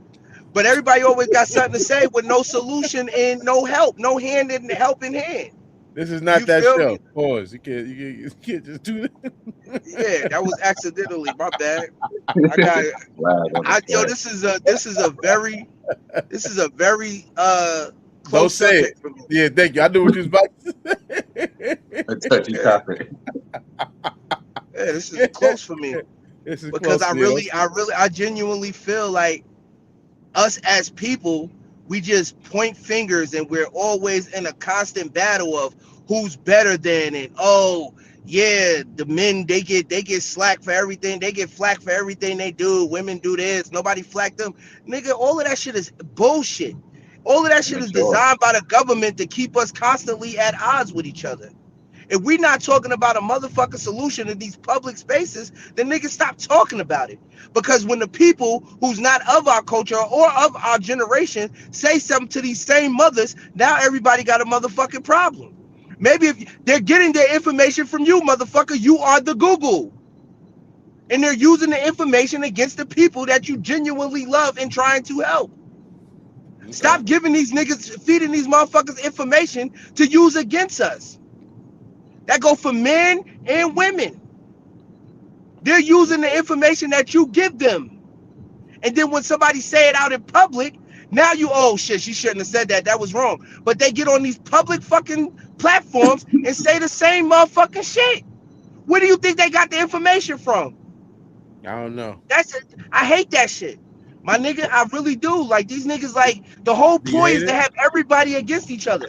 But everybody always got something to say with no solution and no help, no hand in helping hand. This is not that show. Pause. You can't just do that. Yeah, that was accidentally. My bad. I got it. Yo, this is a very close subject for me. Yeah, thank you. I knew what you was about to say. A touchy topic. Yeah, this is close for me. This is because close, I genuinely feel like us as people, we just point fingers and we're always in a constant battle of who's better than, and oh yeah, the men they get slack for everything, they get flack for everything they do. Women do this, nobody flack them. Nigga, all of that shit is bullshit. All of that shit is designed by the government to keep us constantly at odds with each other. If we're not talking about a motherfucking solution in these public spaces, then niggas stop talking about it. Because when the people who's not of our culture or of our generation say something to these same mothers, now everybody got a motherfucking problem. Maybe if they're getting their information from you, motherfucker, you are the Google. And they're using the information against the people that you genuinely love and trying to help. Stop giving these niggas, feeding these motherfuckers information to use against us. That go for men and women. They're using the information that you give them. And then when somebody say it out in public, now you, oh shit, she shouldn't have said that. That was wrong. But they get on these public fucking platforms and say the same motherfucking shit. Where do you think they got the information from? I don't know. That's it. I hate that shit. My nigga, I really do. Like, these niggas, like, the whole ploy is to have everybody against each other.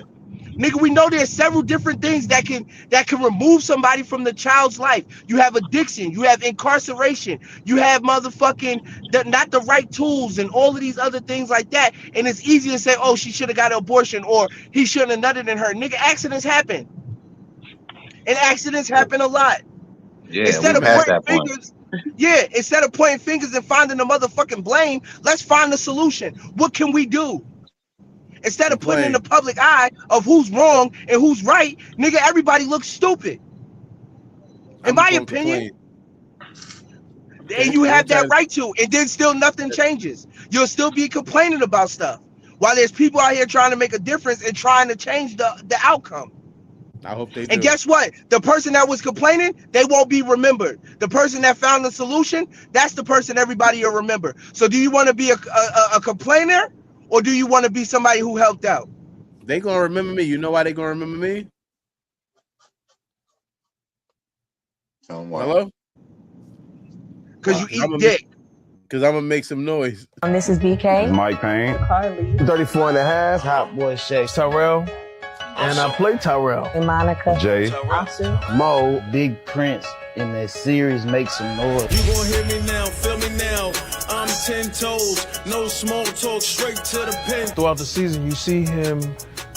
Nigga, we know there's several different things that can remove somebody from the child's life. You have addiction, you have incarceration, you have motherfucking not the right tools and all of these other things like that. And it's easy to say, oh, she should have got an abortion or he shouldn't have nutted in her. Nigga, accidents happen. And accidents happen a lot. Yeah, Instead we of passed pointing that point. fingers, yeah, instead of pointing fingers and finding the motherfucking blame, let's find the solution. What can we do? Instead of putting in the public eye of who's wrong and who's right, nigga, everybody looks stupid. In my opinion. And you have that right to, and then still nothing changes. You'll still be complaining about stuff. While there's people out here trying to make a difference and trying to change the outcome. I hope they do. And guess what? The person that was complaining, they won't be remembered. The person that found the solution, that's the person everybody will remember. So do you want to be a complainer? Or do you want to be somebody who helped out? They gonna remember me. You know why they gonna remember me? Hello? Because you eat dick. Because I'm gonna make some noise. This is BK. Mike Payne. Carly. 34 and a half. Hot Boy Shay. Tyrell. And I play Tyrell. And Monica. Jay. Mo. Big Prince in that series Make Some Noise. You gon' hear me now, feel me now. I'm 10 toes, no small talk, straight to the pen. Throughout the season, you see him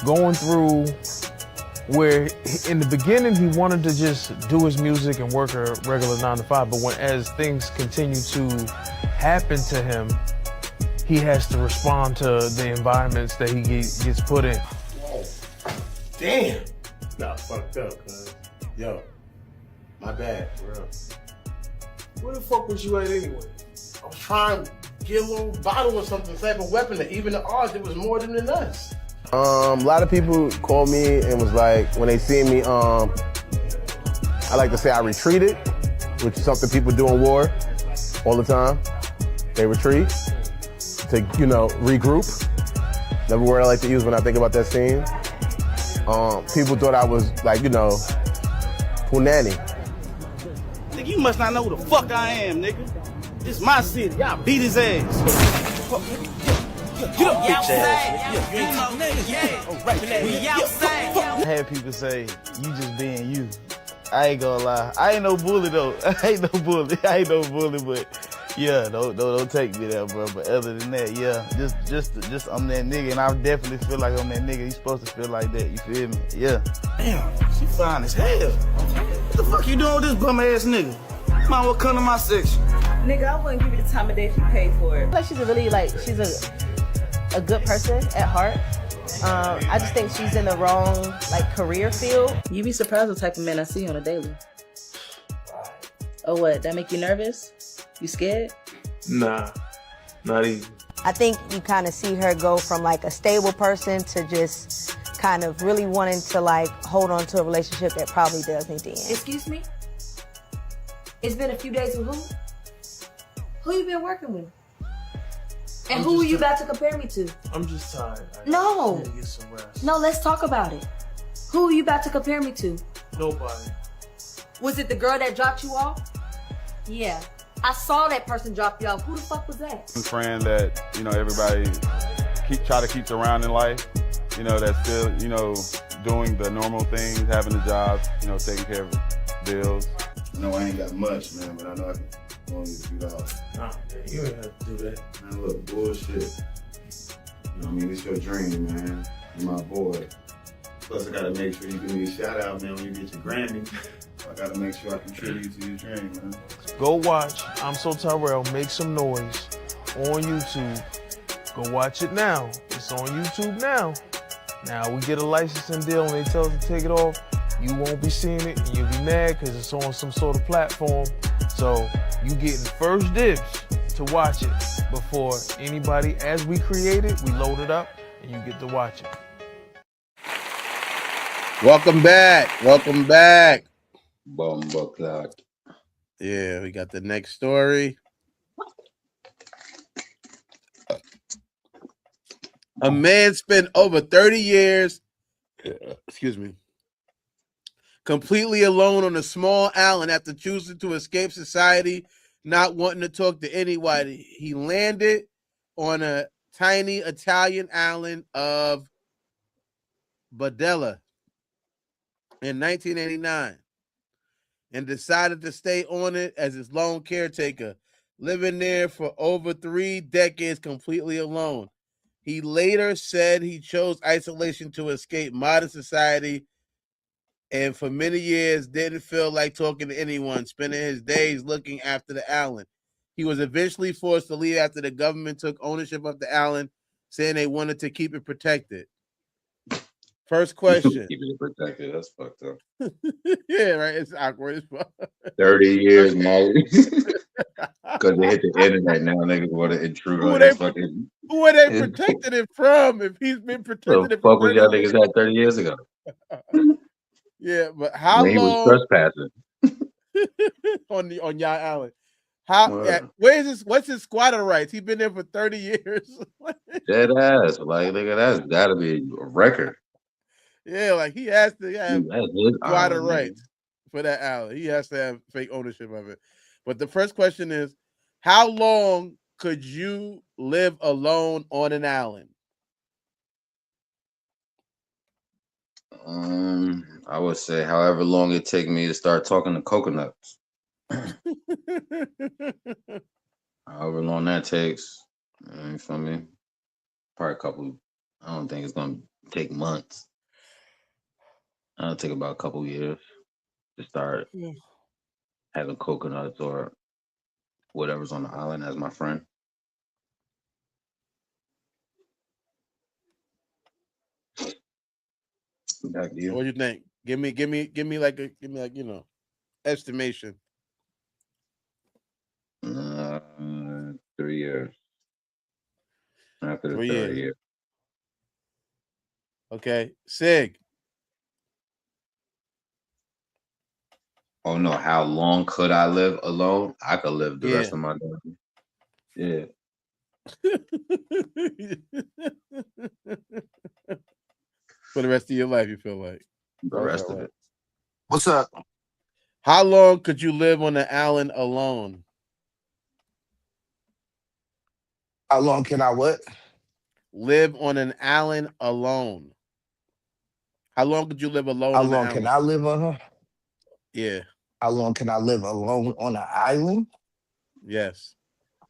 going through where in the beginning he wanted to just do his music and work a regular 9 to 5, but as things continue to happen to him, he has to respond to the environments that he gets put in. Whoa. Damn. Nah, fucked up, cuz. Yo, my bad, bro. Where the fuck was you at anyway? I was trying to get a little bottle or something, type of weapon that even the odds it was more than us. A lot of people call me and was like, when they see me, I like to say I retreated, which is something people do in war all the time. They retreat to, regroup. Another word I like to use when I think about that scene. People thought I was like, punani. Nigga, you must not know who the fuck I am, nigga. This is my city. Y'all beat his ass. Get up, bitch ass. You ain't talking niggas. We outside. I had people say, you just being you. I ain't gonna lie. I ain't no bully though. I ain't no bully, but yeah, don't take me there, bro. But other than that, yeah, just I'm that nigga, and I definitely feel like I'm that nigga. You supposed to feel like that, you feel me? Yeah. Damn, she fine as hell. What the fuck you doing with this bum ass nigga? Might well come to my section. Nigga, I wouldn't give you the time of day if you paid for it. Like she's a good person at heart. I just think she's in the wrong career field. You'd be surprised what type of men I see on a daily. Oh, what? That make you nervous? You scared? Nah, not even. I think you kind of see her go from a stable person to just kind of really wanting to hold on to a relationship that probably does need to end. Excuse me? It's been a few days with who? Who you been working with? And who are you about to compare me to? I'm just tired. No. I need to get some rest. No, let's talk about it. Who are you about to compare me to? Nobody. Was it the girl that dropped you off? Yeah. I saw that person drop you off. Who the fuck was that? A friend that, everybody try to keep around in life, that's still, doing the normal things, having a job, taking care of bills. No, I ain't got much, man, but I know I can only use $2. Nah, man, you ain't have to do that. Man, look, bullshit. It's your dream, man. You're my boy. Plus, I gotta make sure you give me a shout out, man, when you get your Grammy. I gotta make sure I contribute to your dream, man. Go watch I'm So Tyrell, Make Some Noise on YouTube. Go watch it now. It's on YouTube now. Now we get a licensing deal and they tell us to take it off. You won't be seeing it and you'll be mad because it's on some sort of platform. So you getting first dibs. to watch it before anybody, as we create it, we load it up and you get to watch it. Welcome back. Welcome back. Bomba clock. Yeah, we got the next story. A man spent over 30 years, excuse me, completely alone on a small island after choosing to escape society, not wanting to talk to anybody. He landed on a tiny Italian island of Badella in 1989 and decided to stay on it as his lone caretaker, living there for over 3 decades completely alone. He later said he chose isolation to escape modern society and for many years didn't feel like talking to anyone, spending his days looking after the island. He was eventually forced to leave after the government took ownership of the island, saying they wanted to keep it protected. First question. Keep it protected. That's fucked up. Yeah, right. It's awkward as fuck. 30 years now. Because they hit the internet now, niggas want to intrude on his fucking. Who are they protecting it from if he's been protected? The fuck was y'all niggas had 30 years ago? Yeah, but how when long? He was trespassing. on y'all island. How? Where is this? What's his squatter rights? He's been there for 30 years. Dead ass. Like, nigga, that's gotta be a record. Yeah, like he has to have squatter rights for that island. He has to have fake ownership of it. But the first question is, how long could you live alone on an island? I would say however long it take me to start talking to coconuts. However long that takes. You feel me? Probably a couple. I don't think it's gonna take months. It'll take about a couple years to start having coconuts or whatever's on the island as my friend. Back to you. What do you think? Give me like estimation. 3 years. After the 3 third years. year. Okay, Sig. Oh no, how long could I live alone? I could live the rest of my life. Yeah. For the rest of your life, you feel like? The rest of it. What's up? How long could you live on the island alone? How long can I what? Live on an island alone. How long could you live alone? How long can I live on her? Yeah. How long can I live alone on an island? Yes.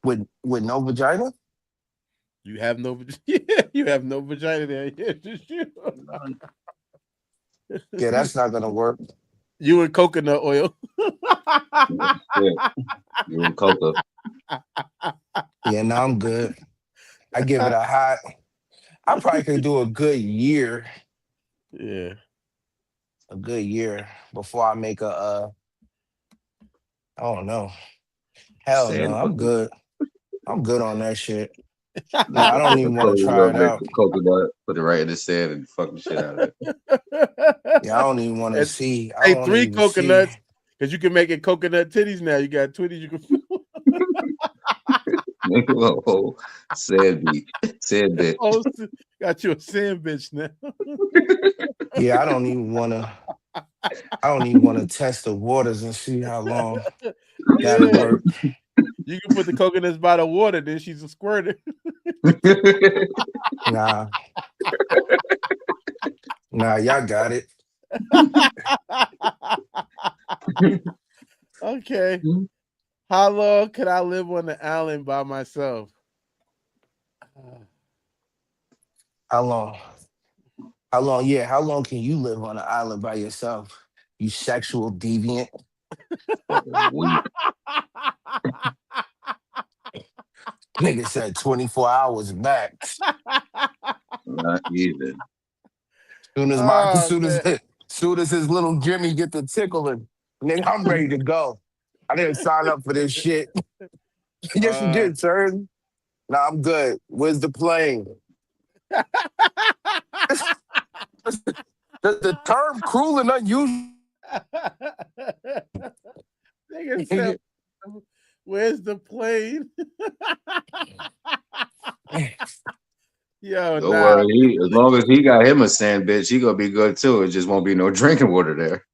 With no vagina? You have no yeah, you have no vagina there. Yeah, just you. Yeah, that's not gonna work. You and coconut oil. You and cocoa. Yeah, no, I'm good. I give it a hot. I probably could do a good year. Yeah. A good year before I make I don't know. Hell no, I'm good. I'm good on that shit. No, I don't even want to try it out. Coconut, put it right in the sand and fuck the shit out of it. Yeah, I don't even want to see. Hey, 3 coconuts, because you can make it coconut titties now. You got titties you can Make a whole sand beach. Sand bitch. Oh, got you a sand bitch now. Yeah, I don't even want to test the waters and see how long that'll work. You can put the coconuts by the water, then she's a squirter. Nah, y'all got it. Okay. How long could I live on the island by myself? How long? How long? Yeah, how long can you live on an island by yourself? You sexual deviant. Nigga said 24 hours max. Not even. Soon as his little Jimmy get the tickling, nigga, I'm ready to go. I didn't sign up for this shit. Yes, you did, sir. Nah, I'm good. Where's the plane? The term cruel and unusual. Nigga said, where's the plane? Yo, Don't nah. worry, as long as he got him a sand bitch, he gonna be good too. It just won't be no drinking water there.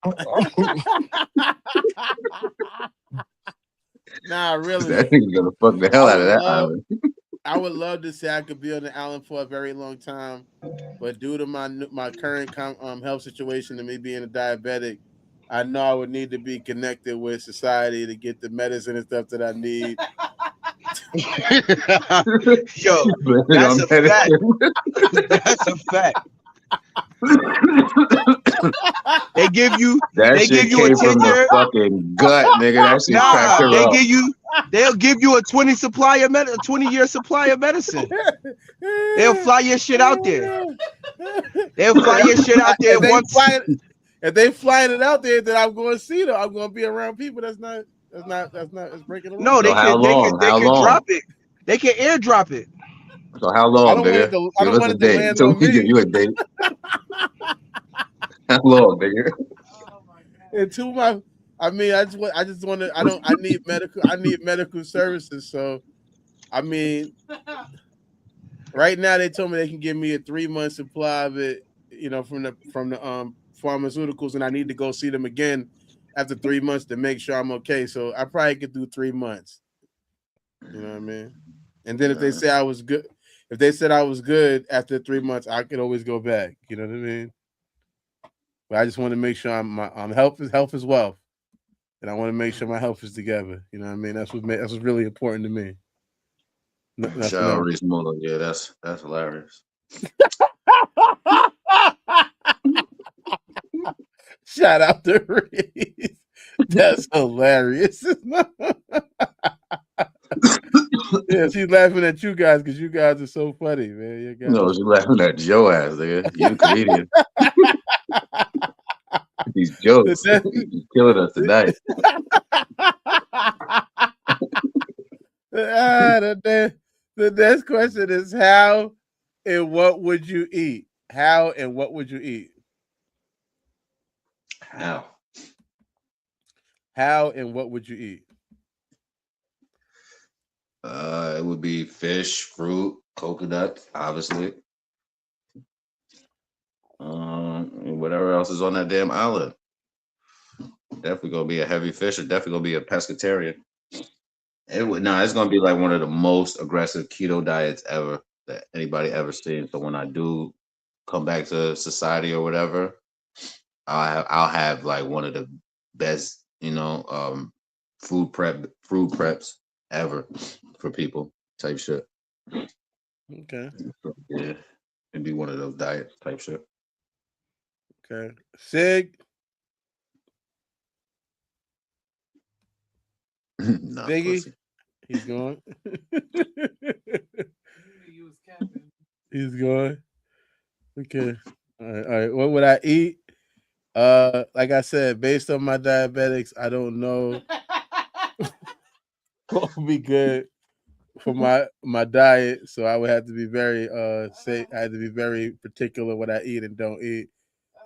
Nah, really. That nigga's gonna fuck the hell out of that island. I would love to say I could be on the island for a very long time, but due to my current health situation and me being a diabetic, I know I would need to be connected with society to get the medicine and stuff that I need. Yo, that's a fact. That's a fact. They give you That they shit give you a came from 10-year. the fucking gut, nigga. That shit cracked her Nah, up. they'll give you a 20-year supply of medicine. They'll fly your shit out there. They'll fly your shit out there once. If they flying it out there, then I'm going to see them. I'm going to be around people. That's not. It's breaking the rules. No, they how can long? drop it. They can airdrop it. So how long, I don't nigga? want Give us a it to date. land So on we give me. you a date. How long, nigga? And I need medical services. So, I mean, right now they told me they can give me a 3-month supply of it, from the pharmaceuticals, and I need to go see them again after 3 months to make sure I'm okay. So I probably could do 3 months. You know what I mean? And then if they say I was good, if they said I was good after 3 months, I could always go back. You know what I mean? But I just want to make sure I'm health is wealth, and I want to make sure my health is together. You know what I mean? That's what's really important to me. Shout out Reese Muller. Yeah, that's hilarious. Shout out to Reese. That's hilarious. Yeah, she's laughing at you guys because you guys are so funny, man. You guys No, she's laughing at Joe ass, nigga. You comedian. These jokes. He's killing us tonight. The next question is how and what would you eat? How and what would you eat? How? How and what would you eat? It would be fish, fruit, coconut, obviously. Whatever else is on that damn island. Definitely gonna be a heavy fish, or definitely gonna be a pescatarian. It's gonna be like one of the most aggressive keto diets ever that anybody ever seen. So when I do come back to society or whatever, I'll have like one of the best, food preps ever for people type shit. Okay. Yeah, it'd be one of those diet type shit. Okay. Sig. Nah, Biggie. pussy. He's gone. He's gone. Okay. All right. What would I eat? Like I said, based on my diabetics, I don't know what would be good for my diet. So I would have to be very I had to be very particular what I eat and don't eat.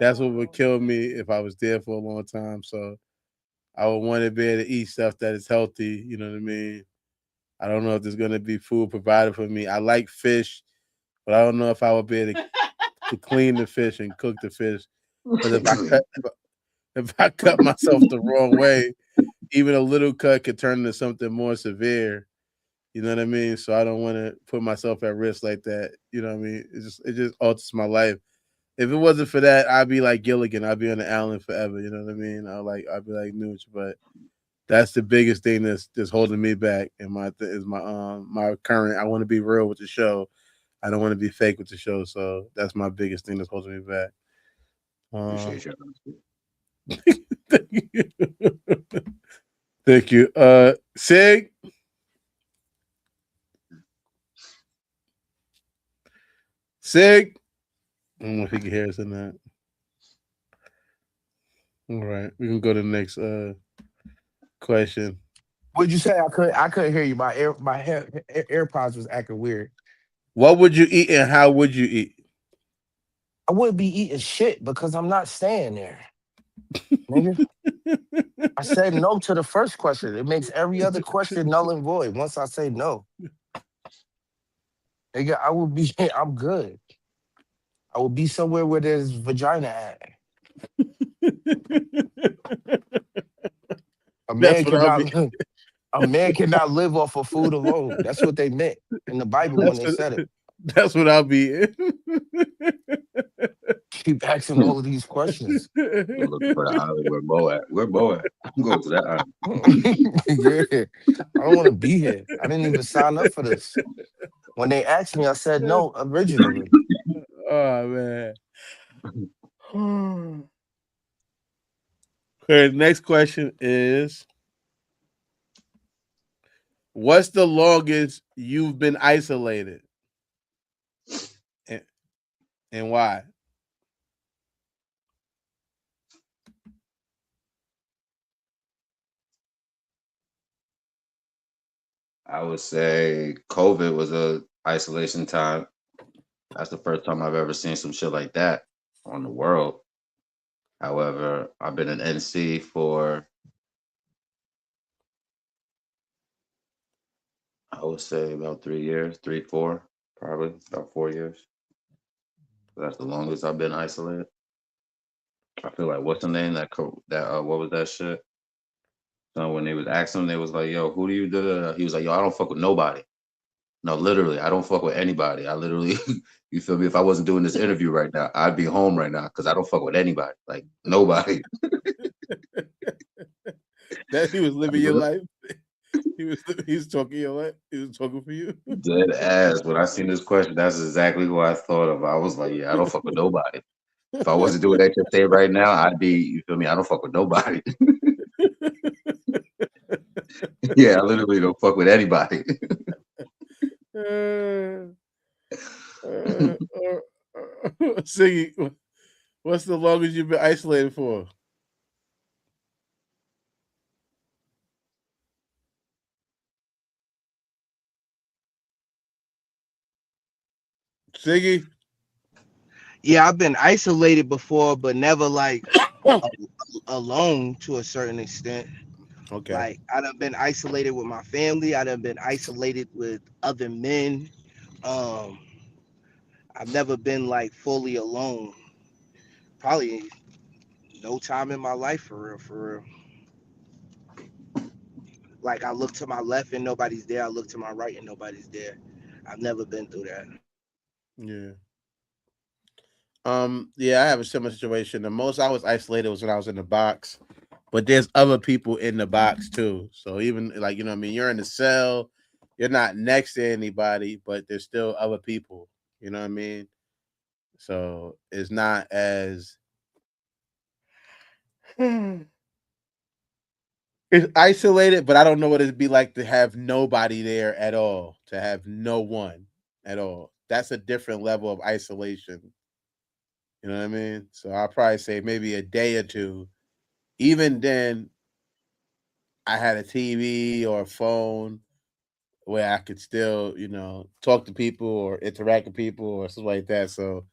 That's what would kill me if I was there for a long time. So I would want to be able to eat stuff that is healthy. You know what I mean? I don't know if there's gonna be food provided for me. I like fish, but I don't know if I would be able to clean the fish and cook the fish. Because if I cut myself the wrong way, even a little cut could turn into something more severe. You know what I mean? So I don't want to put myself at risk like that. You know what I mean? It just alters my life. If it wasn't for that, I'd be like Gilligan. I'd be on the island forever. You know what I mean? I'd be like Nooch. But that's the biggest thing that's holding me back. And my current. I want to be real with the show. I don't want to be fake with the show. So that's my biggest thing that's holding me back. Appreciate you. Thank you. Sig. Sig. I don't know if he can hear us or not. All right, we can go to the next question. What'd you say? I couldn't hear you. AirPods was acting weird. What would you eat and how would you eat? I wouldn't be eating shit because I'm not staying there, nigga. I said no to the first question. It makes every other question null and void once I say no. Nigga, I will be. I'm good. I will be somewhere where there's vagina at. A That's man what I'll be. cannot. A man cannot live off of food alone. That's what they meant in the Bible when they said it. That's what I'll be. Keep asking all of these questions. I'm looking for the island where Mo at. Where Mo at? I'm going to that island. Yeah, I don't want to be here. I didn't even sign up for this. When they asked me, I said no originally. Oh man. Okay, next question is, what's the longest you've been isolated? And why? I would say COVID was a isolation time. That's the first time I've ever seen some shit like that on the world. However, I've been an NC for, I would say about 3 years, 3, 4, probably about 4 years. That's the longest I've been isolated. I feel like what's the name what was that shit? So when they was asking him, they was like, "Yo, who do you do?" He was like, "Yo, I don't fuck with nobody." No, literally, I don't fuck with anybody. I literally, you feel me? If I wasn't doing this interview right now, I'd be home right now because I don't fuck with anybody, like nobody. That he was living your life. He was talking your life. He was talking for you. Dead ass. When I seen this question, that's exactly who I thought of. I was like, yeah, I don't fuck with nobody. If I wasn't doing that shit right now, I'd be, you feel me? I don't fuck with nobody. Yeah, I literally don't fuck with anybody. Siggy, what's the longest you've been isolated for? Siggy? Yeah, I've been isolated before, but never like alone to a certain extent. Okay. Like I done been isolated with my family. I done been isolated with other men. Um, I've never been like fully alone. Probably no time in my life for real, for real. Like I look to my left and nobody's there. I look to my right and nobody's there. I've never been through that. Yeah. Yeah, I have a similar situation. The most I was isolated was when I was in the box, but there's other people in the box too. So even like, you know what I mean, you're in the cell, you're not next to anybody, but there's still other people. You know what I mean? So it's not as it's isolated, but I don't know what it'd be like to have nobody there at all, to have no one at all. That's a different level of isolation. You know what I mean? So I'll probably say maybe a day or two. Even then, I had a TV or a phone where I could still, you know, talk to people or interact with people or something like that. So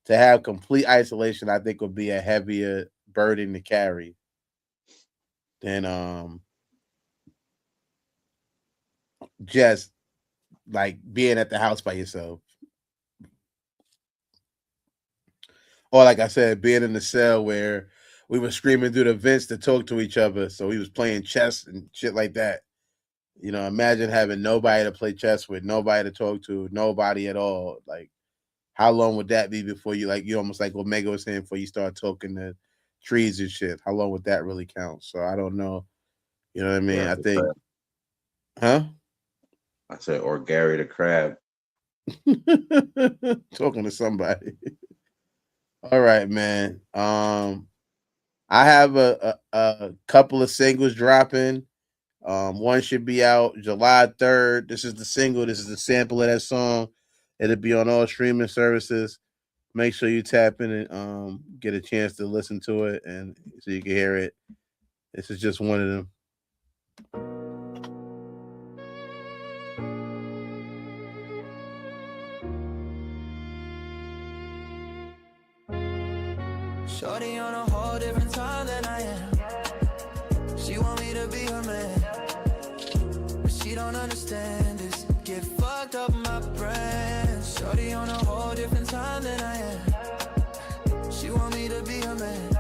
to have complete isolation, I think would be a heavier burden to carry than just like being at the house by yourself. Or like I said, being in the cell where we were screaming through the vents to talk to each other. So we was playing chess and shit like that. You know, imagine having nobody to play chess with, nobody to talk to, nobody at all. Like, how long would that be before you like you almost like what Mega was saying before you start talking to trees and shit? How long would that really count? So I don't know. You know what I mean? I think, huh? I said, or Gary the Crab. Talking to somebody. All right, man. I have a couple of singles dropping. One should be out July 3rd. This is the single. This is the sample of that song. It'll be on all streaming services. Make sure you tap in and get a chance to listen to it and so you can hear it. This is just one of them. don't understand this. Get fucked up my brain. Shorty on a whole different time than I am. She want me to be her man,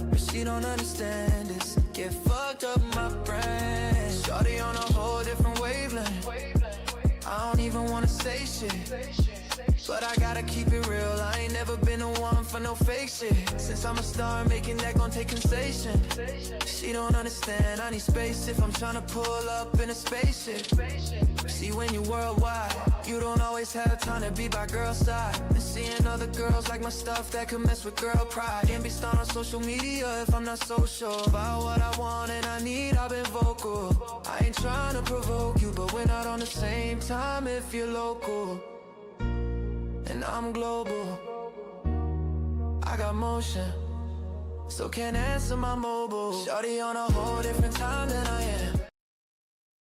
but she don't understand this. Get fucked up my brain. Shorty on a whole different wavelength. I don't even wanna say shit, but I gotta keep it real. I ain't never been the one for no fake shit. Since I'm a star, making that gon' take sensation. She don't understand, I need space if I'm tryna pull up in a spaceship. See, when you're worldwide, you don't always have time to be by girl side. And seeing other girls like my stuff that could mess with girl pride. Can't be stoned on social media if I'm not so sure about what I want and I need. I've been vocal, I ain't tryna provoke you, but we're not on the same time if you're local. And I'm global, I got motion, so can't answer my mobile. Shorty on a whole different time than I am.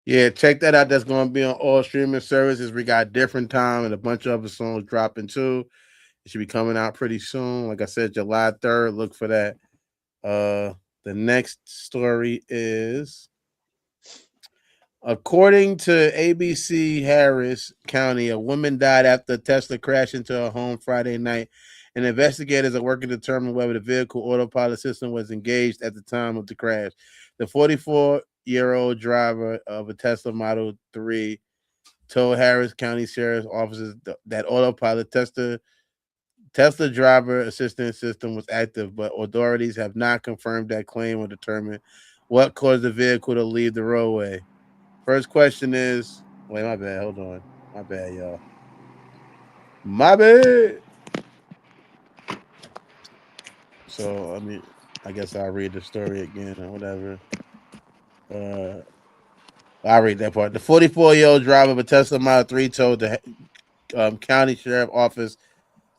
Yeah, check that out. That's going to be on all streaming services. We got Different Time and a bunch of other songs dropping too. It should be coming out pretty soon. Like I said, July 3rd. Look for that. The next story is, according to ABC Harris County, a woman died after a Tesla crashed into her home Friday night, and investigators are working to determine whether the vehicle autopilot system was engaged at the time of the crash. The 44-year-old driver of a Tesla Model 3 told Harris County Sheriff's officers that autopilot Tesla driver assistance system was active, but authorities have not confirmed that claim or determined what caused the vehicle to leave the roadway. First question is, wait, my bad. Hold on. My bad, y'all. My bad. So, I guess I'll read the story again or whatever. I'll read that part. The 44-year-old driver of a Tesla Model 3 told the county sheriff office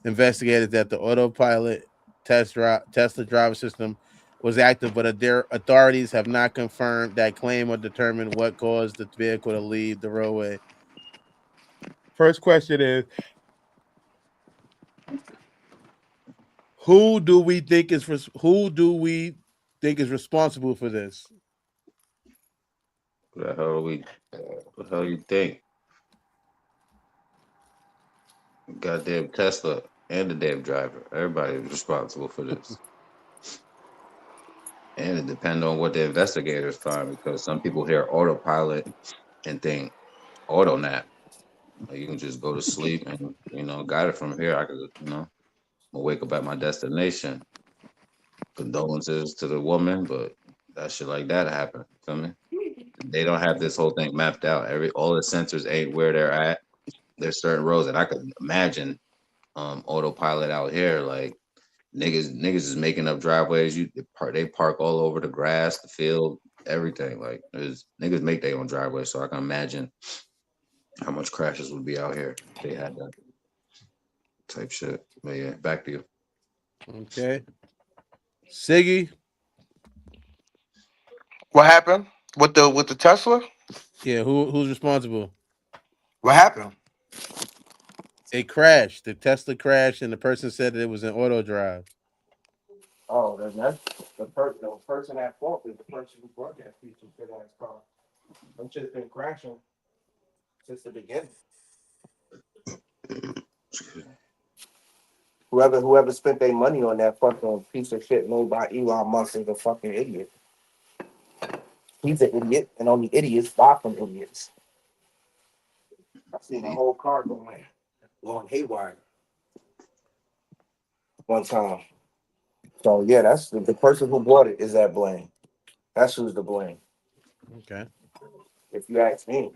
investigators that the autopilot Tesla driver system was active, but their authorities have not confirmed that claim or determined what caused the vehicle to leave the roadway. First question is, who do we think is responsible for this? What the hell you think? Goddamn Tesla and the damn driver. Everybody is responsible for this. And it depends on what the investigators find, because some people hear autopilot and think auto nap. Like, you can just go to sleep and, got it from here. I could, I'll wake up at my destination. Condolences to the woman, but that shit like that happened. Feel me? They don't have this whole thing mapped out. All the sensors ain't where they're at. There's certain roads, and I could imagine autopilot out here. Like, niggas is making up driveways. They park all over the grass, the field, everything. Like, niggas make their own driveway, so I can imagine how much crashes would be out here if they had that type shit. But yeah, back to you. Okay. Siggy. What happened with the Tesla? Yeah, who's responsible? What happened? It crashed. The Tesla crashed, and the person said that it was an auto drive. Oh, then that's the person at fault is the person who brought that feature to that car. Them shit's been crashing since the beginning. Whoever spent their money on that fucking piece of shit made by Elon Musk is a fucking idiot. He's an idiot, and only idiots buy from idiots. I've seen the whole car going haywire one time. So yeah, that's the person who bought it is at blame. That's who's to blame. Okay. If you ask me.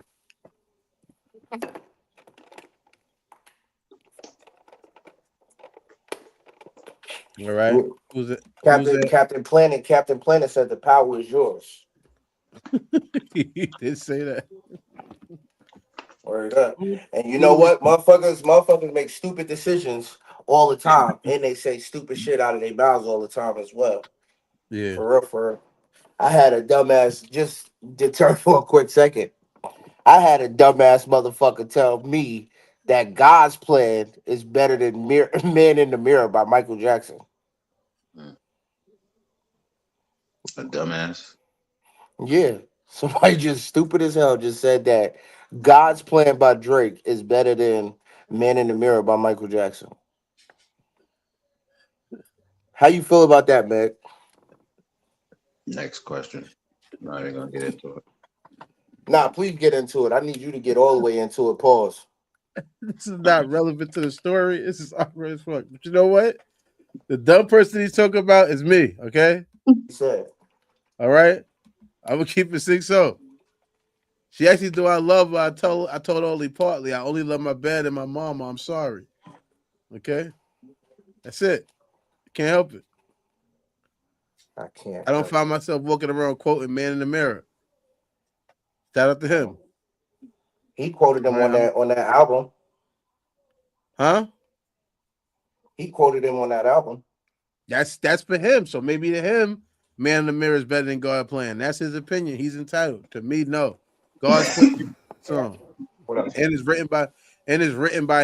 All right. Who's it? Captain Planet said the power is yours. He did say that. Word up. And you know what? Motherfuckers make stupid decisions all the time. And they say stupid shit out of their mouths all the time as well. Yeah. For real. I had a dumbass, just deter for a quick second. I had a dumbass motherfucker tell me that God's plan is better than Man in the Mirror by Michael Jackson. A dumbass. Yeah. Somebody just stupid as hell just said that God's Plan by Drake is better than Man in the Mirror by Michael Jackson. How you feel about that, Meg? Next question. I'm not even gonna get into it. Nah, please get into it. I need you to get all the way into it. Pause. This is not relevant to the story. This is awkward as fuck. But you know what? The dumb person he's talking about is me. Okay. He said. All right. I'm gonna keep it 6-0. She actually do I love her. I told only partly. I only love my bed and my mama. I'm sorry. Okay. That's it. Can't help it. I can't. I don't find myself walking around quoting Man in the Mirror. Shout out to him. He quoted him on that album. Huh? He quoted him on that album. That's for him. So maybe to him, Man in the Mirror is better than God Plan. That's his opinion. He's entitled. To me, no. God's Plan song. And it's written by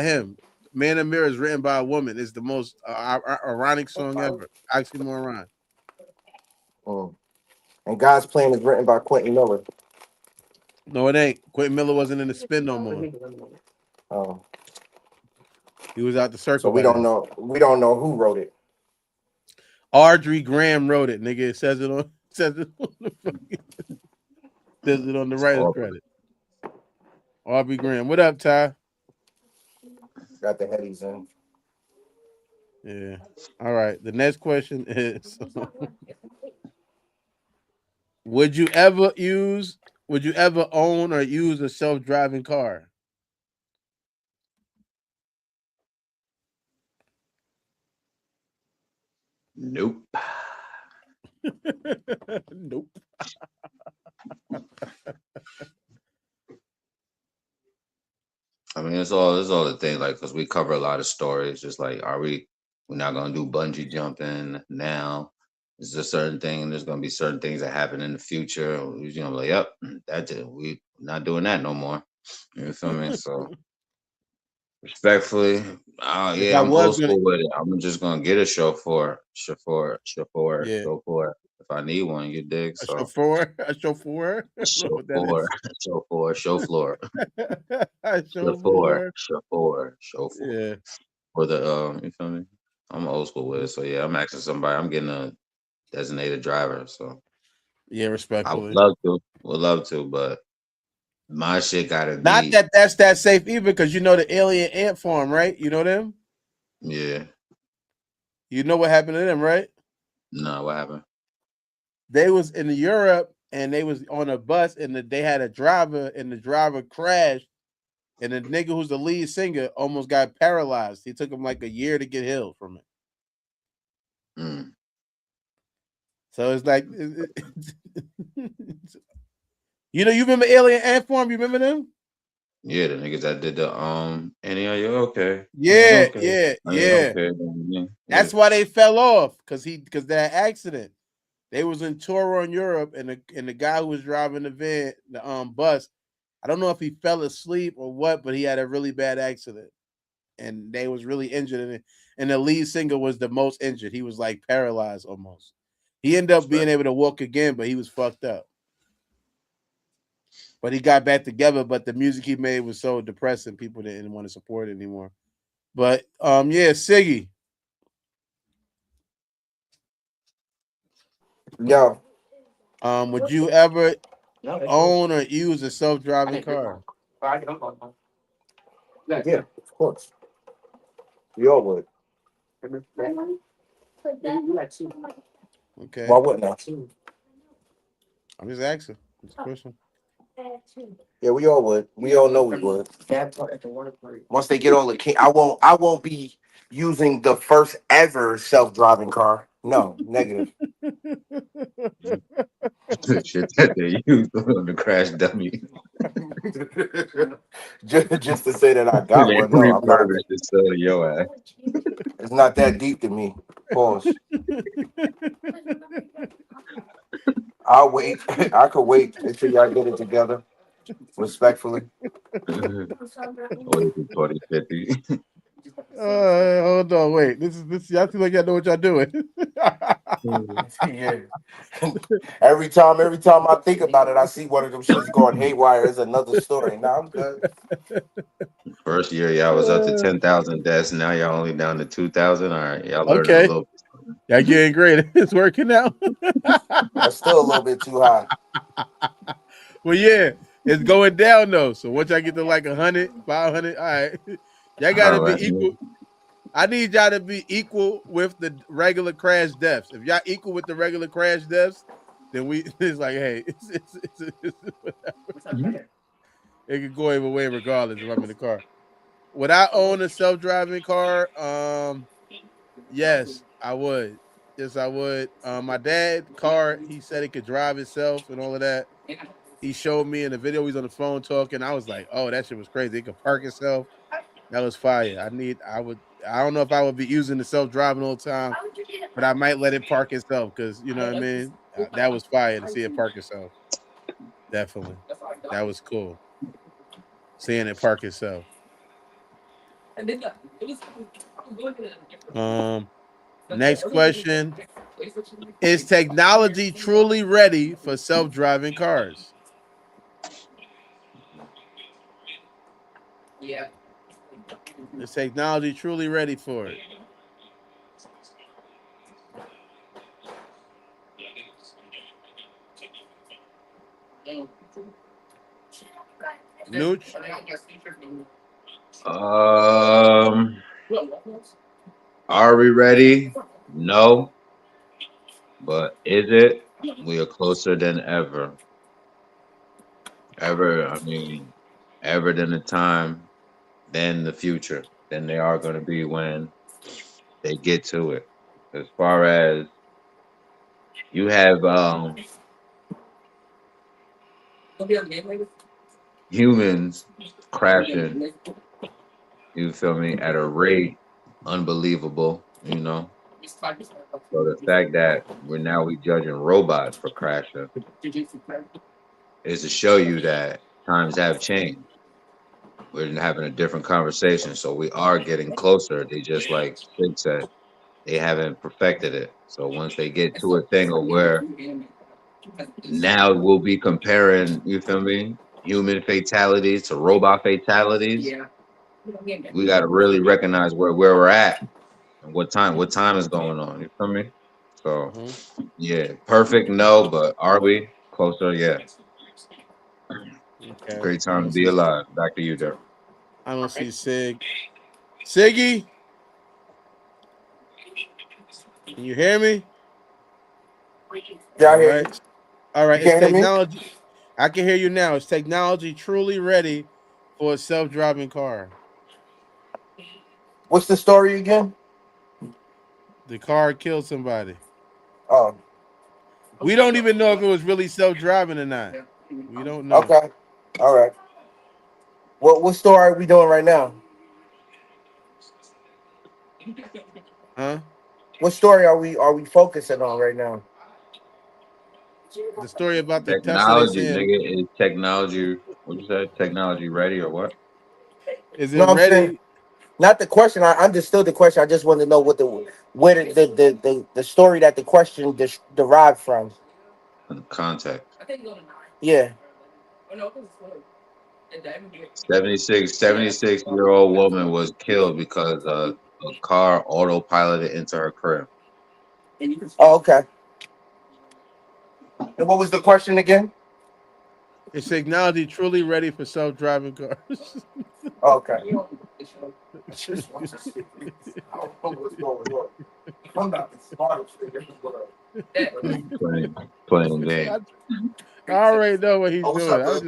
him. Man in the Mirror is written by a woman. It's the most ironic song ever. Oxymoron. And God's Plan is written by Quentin Miller. No, it ain't. Quentin Miller wasn't in the spin no more. Oh. He was out the circle. So we don't know. We don't know who wrote it. Audrey Graham wrote it, nigga. It says it on the writer's credit. Audrey Graham. What up, Ty? Got the headies in. Yeah. All right. The next question is would you ever own or use a self-driving car? Nope. Nope. I mean, it's all the thing, like, because we cover a lot of stories. Just like, we're not gonna do bungee jumping now? Is there certain thing? There's gonna be certain things that happen in the future. We're gonna be like, yep, that's it. We're not doing that no more. You feel me? So, respectfully, yeah, I'm old school with it. I'm just gonna get a chauffeur. Yeah. If I need one, you dig? A So chauffeur. chauffeur. Yeah. For the you feel me? I'm old school with it. So yeah, I'm asking somebody. I'm getting a designated driver. So yeah, respectfully. I would love to, but my shit gotta be not that's that safe either, because you know the alien ant farm, right? You know them? Yeah. You know what happened to them, right? No, what happened? They was in Europe and they was on a bus and they had a driver and the driver crashed and the nigga who's the lead singer almost got paralyzed. He took him like a year to get healed from it. So it's like, you remember Alien Ant Farm? You remember them? Yeah, the niggas that did the Annie, are you okay? Yeah, okay? yeah. Okay. That's why they fell off because that accident. They was in tour on Europe, and the guy who was driving the van, the bus, I don't know if he fell asleep or what, but he had a really bad accident, and they was really injured in it. And the lead singer was the most injured. He was like paralyzed almost. He ended up being able to walk again, but he was fucked up. But he got back together. But the music he made was so depressing, people didn't want to support it anymore. But yeah, Siggy. Yo. Would you ever own or use a self-driving car? Yeah, of course. We all would. Okay. Why wouldn't I? I'm just asking. It's a question. Yeah, we all would. We all know we would. Once they get all the key, I won't be using the first ever self-driving car. No, negative. Shit that they used on the crash dummy. just to say that I got one. No, I'm not. Your ass. It's not that deep to me. Pause. I'll wait. I could wait until y'all get it together. Respectfully. 2050. Hold on, wait. This y'all feel like y'all know what y'all doing. Yeah. every time I think about it, I see one of them shits going haywire. It's another story. Now I'm good. First year, y'all was up to 10,000 deaths. Now y'all only down to 2,000. All right, y'all learning a Okay. little. Y'all getting great. It's working out. That's still a little bit too high. Well, yeah, it's going down though. So once I get to like 100, 500, all right, y'all got to All be right. equal. I need y'all to be equal with the regular crash deaths. If y'all equal with the regular crash deaths, then it's like, hey, it could go either way regardless if I'm in the car. Would I own a self-driving car? Yes, I would. Yes, I would. My dad car, he said it could drive itself and all of that. He showed me in the video. He's on the phone talking. I was like, "Oh, that shit was crazy. It could park itself. That was fire." I don't know if I would be using the self driving all the time, but I might let it park itself because you know what I mean. That was fire to see it park itself. Definitely, that was cool. Seeing it park itself. Next question: is technology truly ready for self driving cars? Is technology truly ready for it? Nooch? Are we ready? No, but is it? We are closer than ever. Ever, I mean, ever than the time, than the future, than they are going to be when they get to it. As far as you have humans crashing, you feel me, at a rate unbelievable, you know. So the fact that we judging robots for crashing is to show you that times have changed. We're having a different conversation, so we are getting closer. They just like Sid said, they haven't perfected it. So once they get to a thing of where now we'll be comparing, you feel me, human fatalities to robot fatalities. We got to really recognize where we're at and what time is going on. You feel me? So yeah, perfect no, but are we closer? Yeah. Okay. Great time to be alive. Back to you, Derek. I don't see Sig. Siggy? Can you hear me? Yeah, I All hear you. right. All right. You It's can't hear me? technology. I can hear you now. Is technology truly ready for a self-driving car? What's the story again? The car killed somebody. Oh, We don't even know if it was really self-driving or not. We don't know. okay. All right. What story are we doing right now? Huh? What story are we focusing on right now? The story about the Tesla they Technology, saying, nigga, is technology. What you said? Technology ready or what? is No, it I'm saying ready? not the question. I understood the question. I just wanted to know where the story that the question derived from. Context. Yeah. 76-year-old woman was killed because a car autopiloted into her crib. Oh, okay. And what was the question again? Is technology truly ready for self-driving cars? Okay. I don't know what's going on. I'm not the smartest thing in the world. Playing game. I already know what he's Oh, what's doing. up, bud?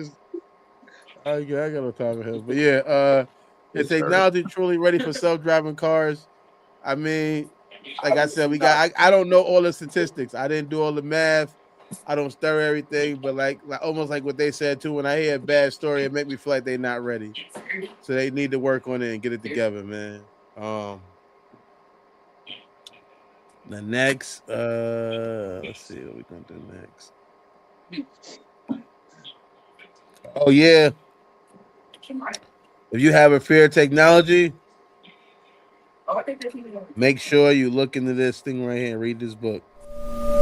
I got no time for him. But yeah, is Yes, sir. technology truly ready for self-driving cars? I mean, like I said, I don't know all the statistics. I didn't do all the math. I don't stir everything, but like almost like what they said too. When I hear a bad story, it make me feel like they're not ready. So they need to work on it and get it together, man. The next, let's see what we're gonna do next. Oh yeah, if you have a fear of technology, make sure you look into this thing right here and read this book.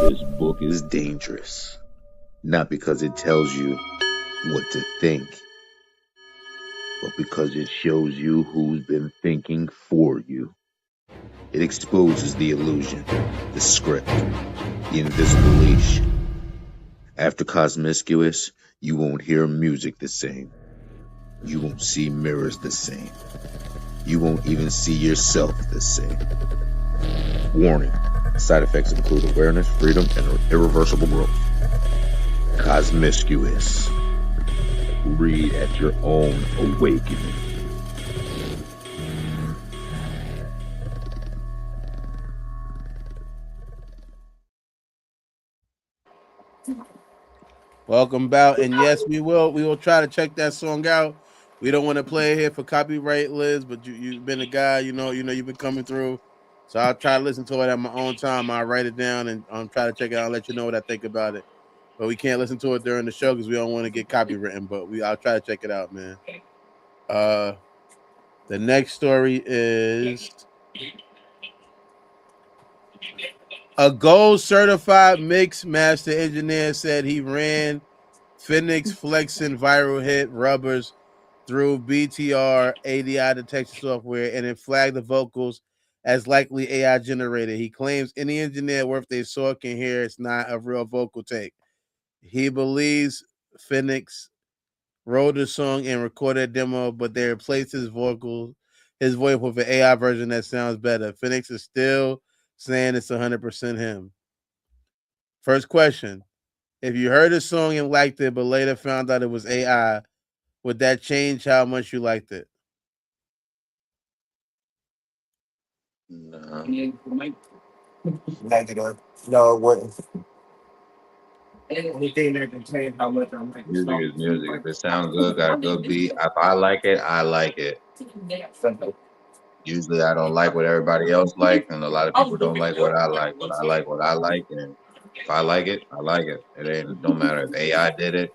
This book is dangerous, not because it tells you what to think, but because it shows you who's been thinking for you. It exposes the illusion, the script, the invisible leash. After Cosmiscuous, you won't hear music the same. You won't see mirrors the same. You won't even see yourself the same. Warning. Side effects include awareness, freedom, and irreversible growth. Cosmiscuous. Read at your own awakening. Welcome back, and yes, we will try to check that song out. We don't want to play it here for copyright, Liz, but you've been a guy, you've been coming through. So I'll try to listen to it at my own time. I'll write it down and try to check it out and let you know what I think about it. But we can't listen to it during the show because we don't want to get copywritten. But I'll try to check it out, man. The next story is a gold certified mix master engineer said he ran Phoenix flexing viral hit Rubbers through BTR ADI detection software, and it flagged the vocals as likely AI generated. He claims any engineer worth their salt can hear it's not a real vocal take. He believes Phoenix wrote the song and recorded a demo, but they replaced his voice with an AI version that sounds better. Phoenix is still saying it's 100% him. First question. If you heard a song and liked it, but later found out it was AI, would that change how much you liked it? No. Negative. No, it wouldn't. Anything that can change how much I'm like Music is music. If it sounds good, got a good beat. If I like it, I like it. Usually I don't like what everybody else like, and a lot of people don't like what I like. But I like what I like, and if I like it, I like it. It don't matter if AI did it,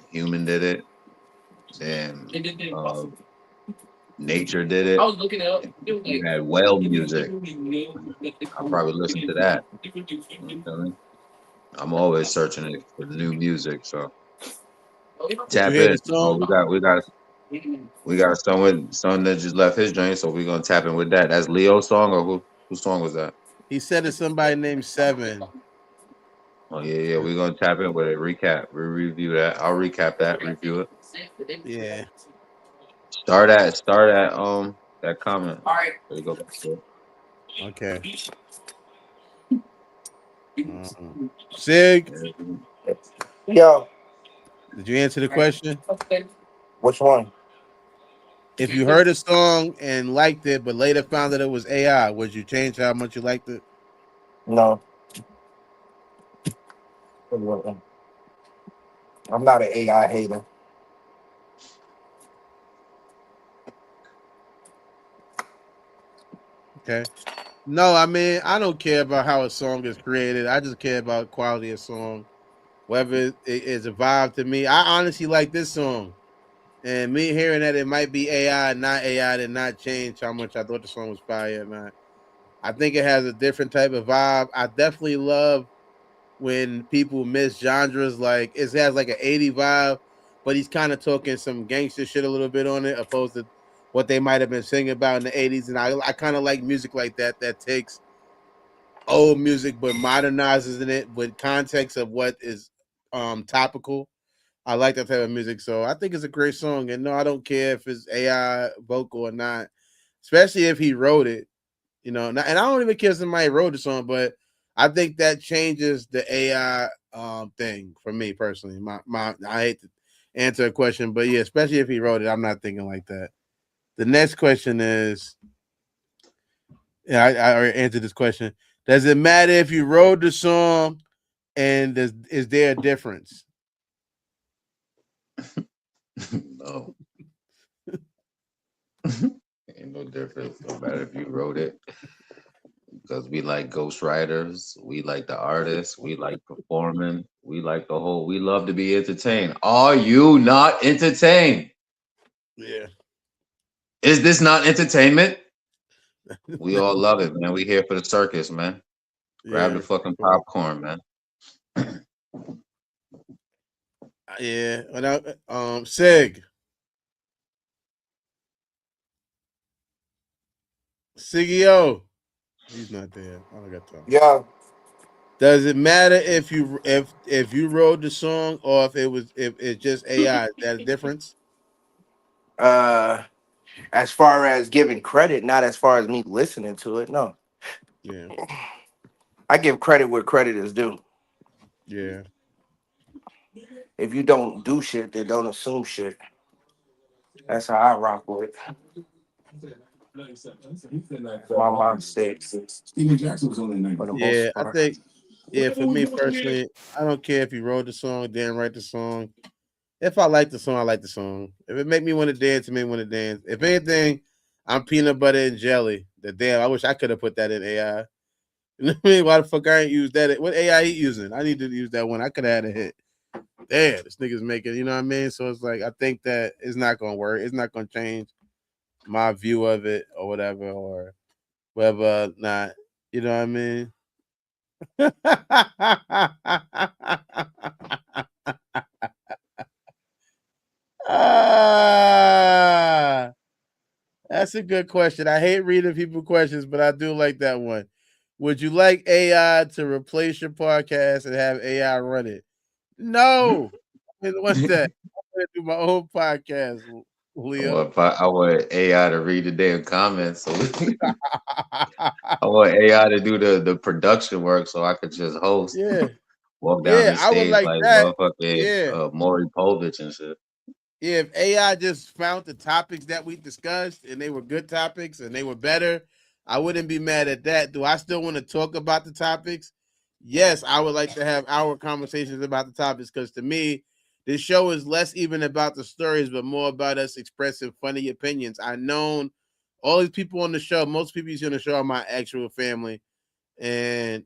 human did it, then nature did it. If you had whale music, I'll probably listen to that. You feel me? I'm always searching for new music, so tap in. Oh, we got someone that just left his joint, so we're gonna tap in with that. That's Leo's song, or whose song was that? He said it's somebody named Seven. Oh yeah, we're gonna tap in with it. Recap, review that. I'll recap that, review it. Yeah. Start at that comment. All right. There you go. Okay. Sig. Yo. Did you answer the question? Which one? If you heard a song and liked it, but later found that it was AI, would you change how much you liked it? No. I'm not an AI hater. Okay. No, I mean, I don't care about how a song is created. I just care about quality of song. Whether it is a vibe to me. I honestly like this song. And me hearing that it might be AI, not AI, did not change how much I thought the song was fire or not. I think it has a different type of vibe. I definitely love when people miss genres. Like it has like an 80 vibe, but he's kind of talking some gangster shit a little bit on it, opposed to what they might have been singing about in the 80s. And I kind of like music like that takes old music but modernizes in it with context of what is topical. I like that type of music, so I think it's a great song. And no, I don't care if it's AI vocal or not, especially if he wrote it. And I don't even care if somebody wrote the song, but I think that changes the AI thing for me personally. I hate to answer a question, but yeah, especially if he wrote it, I'm not thinking like that. The next question is, I already answered this question. Does it matter if you wrote the song, and is there a difference? No. Ain't no difference. No matter if you wrote it. Because we like ghostwriters, we like the artists, we like performing, we like we love to be entertained. Are you not entertained? Yeah. Is this not entertainment? We all love it, man. We here for the circus, man. Grab the Yeah, fucking for sure. popcorn, man. Yeah. Sig. Sigio. He's not there. I don't got time. Yeah. Does it matter if you wrote the song or if it's just AI? Is that a difference? As far as giving credit, not as far as me listening to it. No, Yeah. I give credit where credit is due. Yeah. If you don't do shit, then don't assume shit. That's how I rock with it. My mindset for the Yeah. most I part. think for me personally, I don't care if you wrote the song, didn't write the song. If I like the song, I like the song. If it make me want to dance, it make me want to dance. If anything, I'm peanut butter and jelly. The damn, I wish I could have put that in AI. You know what I mean? Why the fuck I ain't used that? What AI he using? I need to use that one. I could have had a hit. Damn, this nigga's making, you know what I mean? So it's like I think that it's not gonna work. It's not gonna change my view of it or whatever, or whether or not, you know what I mean? Ah, that's a good question. I hate reading people questions, but I do like that one. Would you like AI to replace your podcast and have AI run it? No. What's that? I'm gonna do my own podcast, Leo. I want AI to read the damn comments. So I want AI to do the production work so I could just host, Yeah. walk down Yeah, the I would stage like like that. motherfucking Yeah. Maury Povich and shit. Yeah, if AI just found the topics that we discussed and they were good topics and they were better, I wouldn't be mad at that. Do I still want to talk about the topics? Yes, I would like to have our conversations about the topics because to me, this show is less even about the stories, but more about us expressing funny opinions. I known all these people on the show, most people you see on the show are my actual family. And,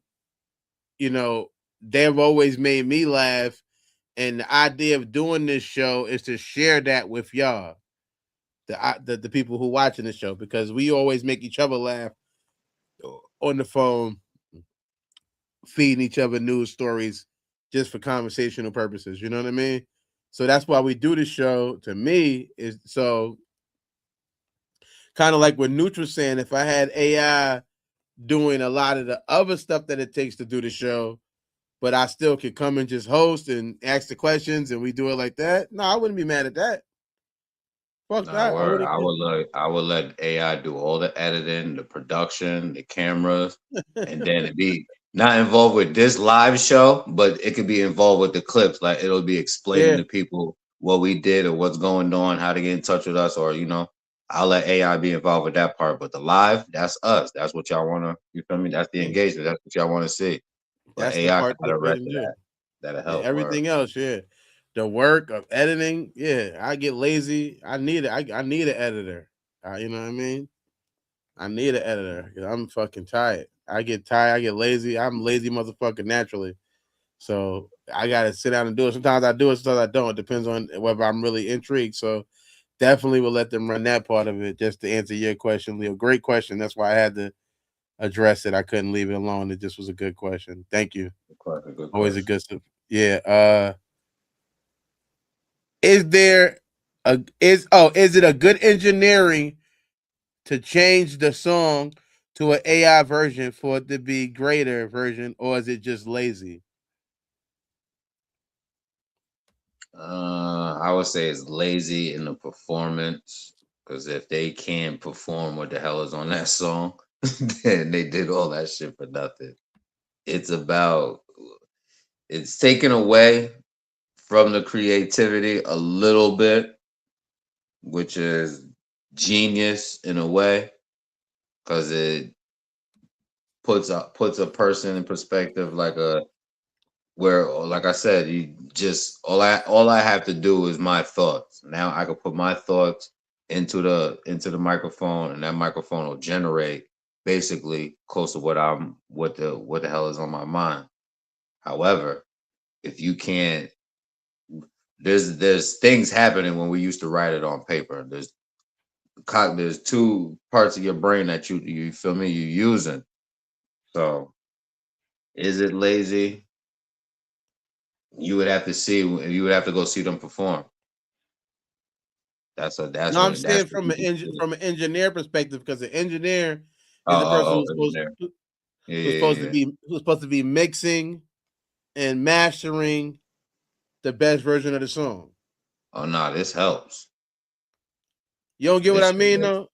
you know, they've always made me laugh. And the idea of doing this show is to share that with y'all, the people who watching the show, because we always make each other laugh on the phone, feeding each other news stories just for conversational purposes. You know what I mean? So that's why we do the show. To me, is so kind of like what Nutra was saying. If I had AI doing a lot of the other stuff that it takes to do the show, but I still could come and just host and ask the questions, and we do it like that. No, I wouldn't be mad at that. Fuck Nah, that. I word. wouldn't care. I would let AI do all the editing, the production, the cameras, and then it be not involved with this live show, but it could be involved with the clips. Like it'll be explaining Yeah. to people what we did or what's going on, how to get in touch with us, or I'll let AI be involved with that part. But the live, that's us. That's what y'all wanna, you feel me? That's the Yeah. engagement. That's what y'all want to see. But That's the AI part got that the made rest him of do. that. That'll Yeah, help word. everything else, yeah. The work of editing, yeah. I get lazy. I need it. I need an editor. You know what I mean? I need an editor because I'm fucking tired. I get tired. I get lazy. I'm lazy motherfucker naturally. So I gotta sit down and do it. Sometimes I do it, sometimes I don't. It depends on whether I'm really intrigued. So definitely will let them run that part of it. Just to answer your question, Leo. Great question. That's why I had to address it. I couldn't leave it alone. It just was a good question. Thank you. Good Always a question. good stuff. Yeah. Is there is it a good engineering to change the song to an AI version for it to be greater version, or is it just lazy? I would say it's lazy in the performance because if they can't perform what the hell is on that song, then they did all that shit for nothing. It's about it's taken away from the creativity a little bit, which is genius in a way because it puts a person in perspective where like I said, you just all I have to do is my thoughts. Now I can put my thoughts into the microphone and that microphone will generate basically close to what the hell is on my mind. However, if you can't there's things happening when we used to write it on paper. There's two parts of your brain that you feel me you using. So Is it lazy? You would have to see. You would have to go see them perform. That's No, I'm when saying from an engineer perspective, because the engineer is the person who's supposed to be mixing and mastering the best version of the song. Oh no, this helps. You don't get what I mean, though?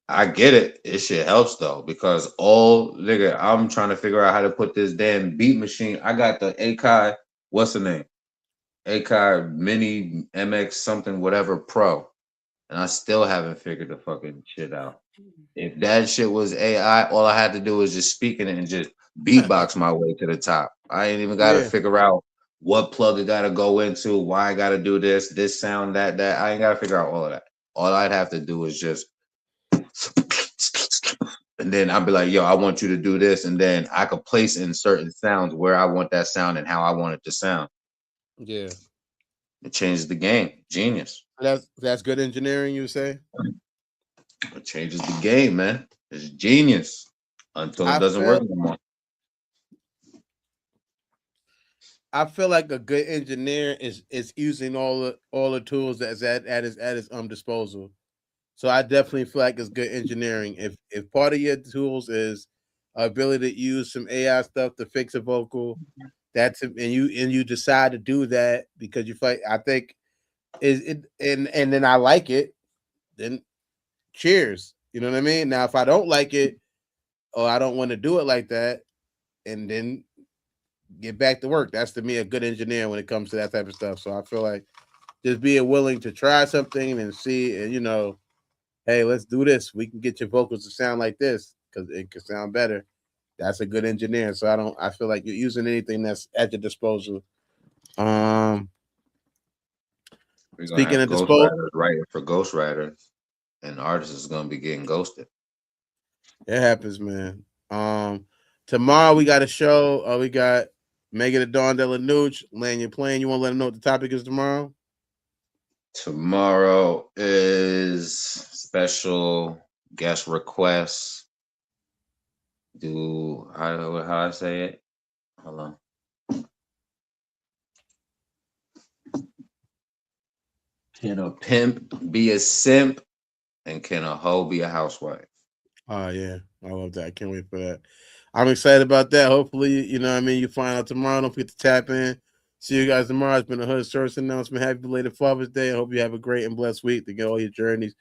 I get it. It shit helps though, because nigga, I'm trying to figure out how to put this damn beat machine. I got the Akai, what's the name? Akai Mini MX something whatever Pro, and I still haven't figured the fucking shit out. If that shit was AI, all I had to do was just speak in it and just beatbox my way to the top. I ain't even got to figure out what plug it got to go into, why I got to do this sound, that. I ain't got to figure out all of that. All I'd have to do is just, and then I'd be like, yo, I want you to do this. And then I could place in certain sounds where I want that sound and how I want it to sound. Yeah. It changes the game. Genius. That's good engineering, you say? It changes the game, man. It's genius until it doesn't work anymore. I feel like a good engineer is using all the tools that's at his disposal. So I definitely feel like it's good engineering. If part of your tools is ability to use some AI stuff to fix a vocal, and you decide to do that because you feel like, I think and then I like it, then cheers. You know what I mean? Now if I don't like it or I don't want to do it like that, and then get back to work. That's to me a good engineer when it comes to that type of stuff. So I feel like just being willing to try something and see, and hey, let's do this. We can get your vocals to sound like this because it can sound better. That's a good engineer. So I feel like you're using anything that's at your disposal. Speaking of disposal, writing for ghostwriters, and artists is gonna be getting ghosted. It happens, man. Tomorrow we got a show. We got Megan the Dawn De La Nuche, Land Your Plane. You want to let them know what the topic is tomorrow? Tomorrow is special guest requests. How I say it? Hold on. Can a pimp be a simp, and can a hoe be a housewife? Oh yeah, I love that. I can't wait for that. I'm excited about that. Hopefully, you find out tomorrow. Don't forget to tap in. See you guys tomorrow. It's been a Hood Service announcement. Happy belated Father's Day. I hope you have a great and blessed week to get all your journeys,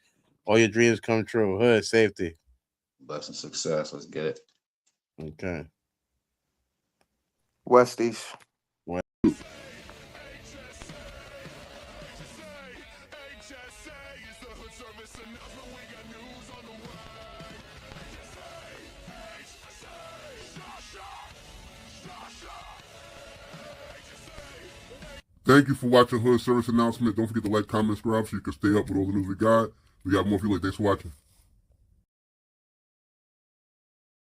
all your dreams come true. Hood safety. Blessing success. Let's get it. Okay. Westies. Thank you for watching Hood Service Announcement. Don't forget to like, comment, subscribe so you can stay up with all the news we got. We got more for you. Thanks for watching.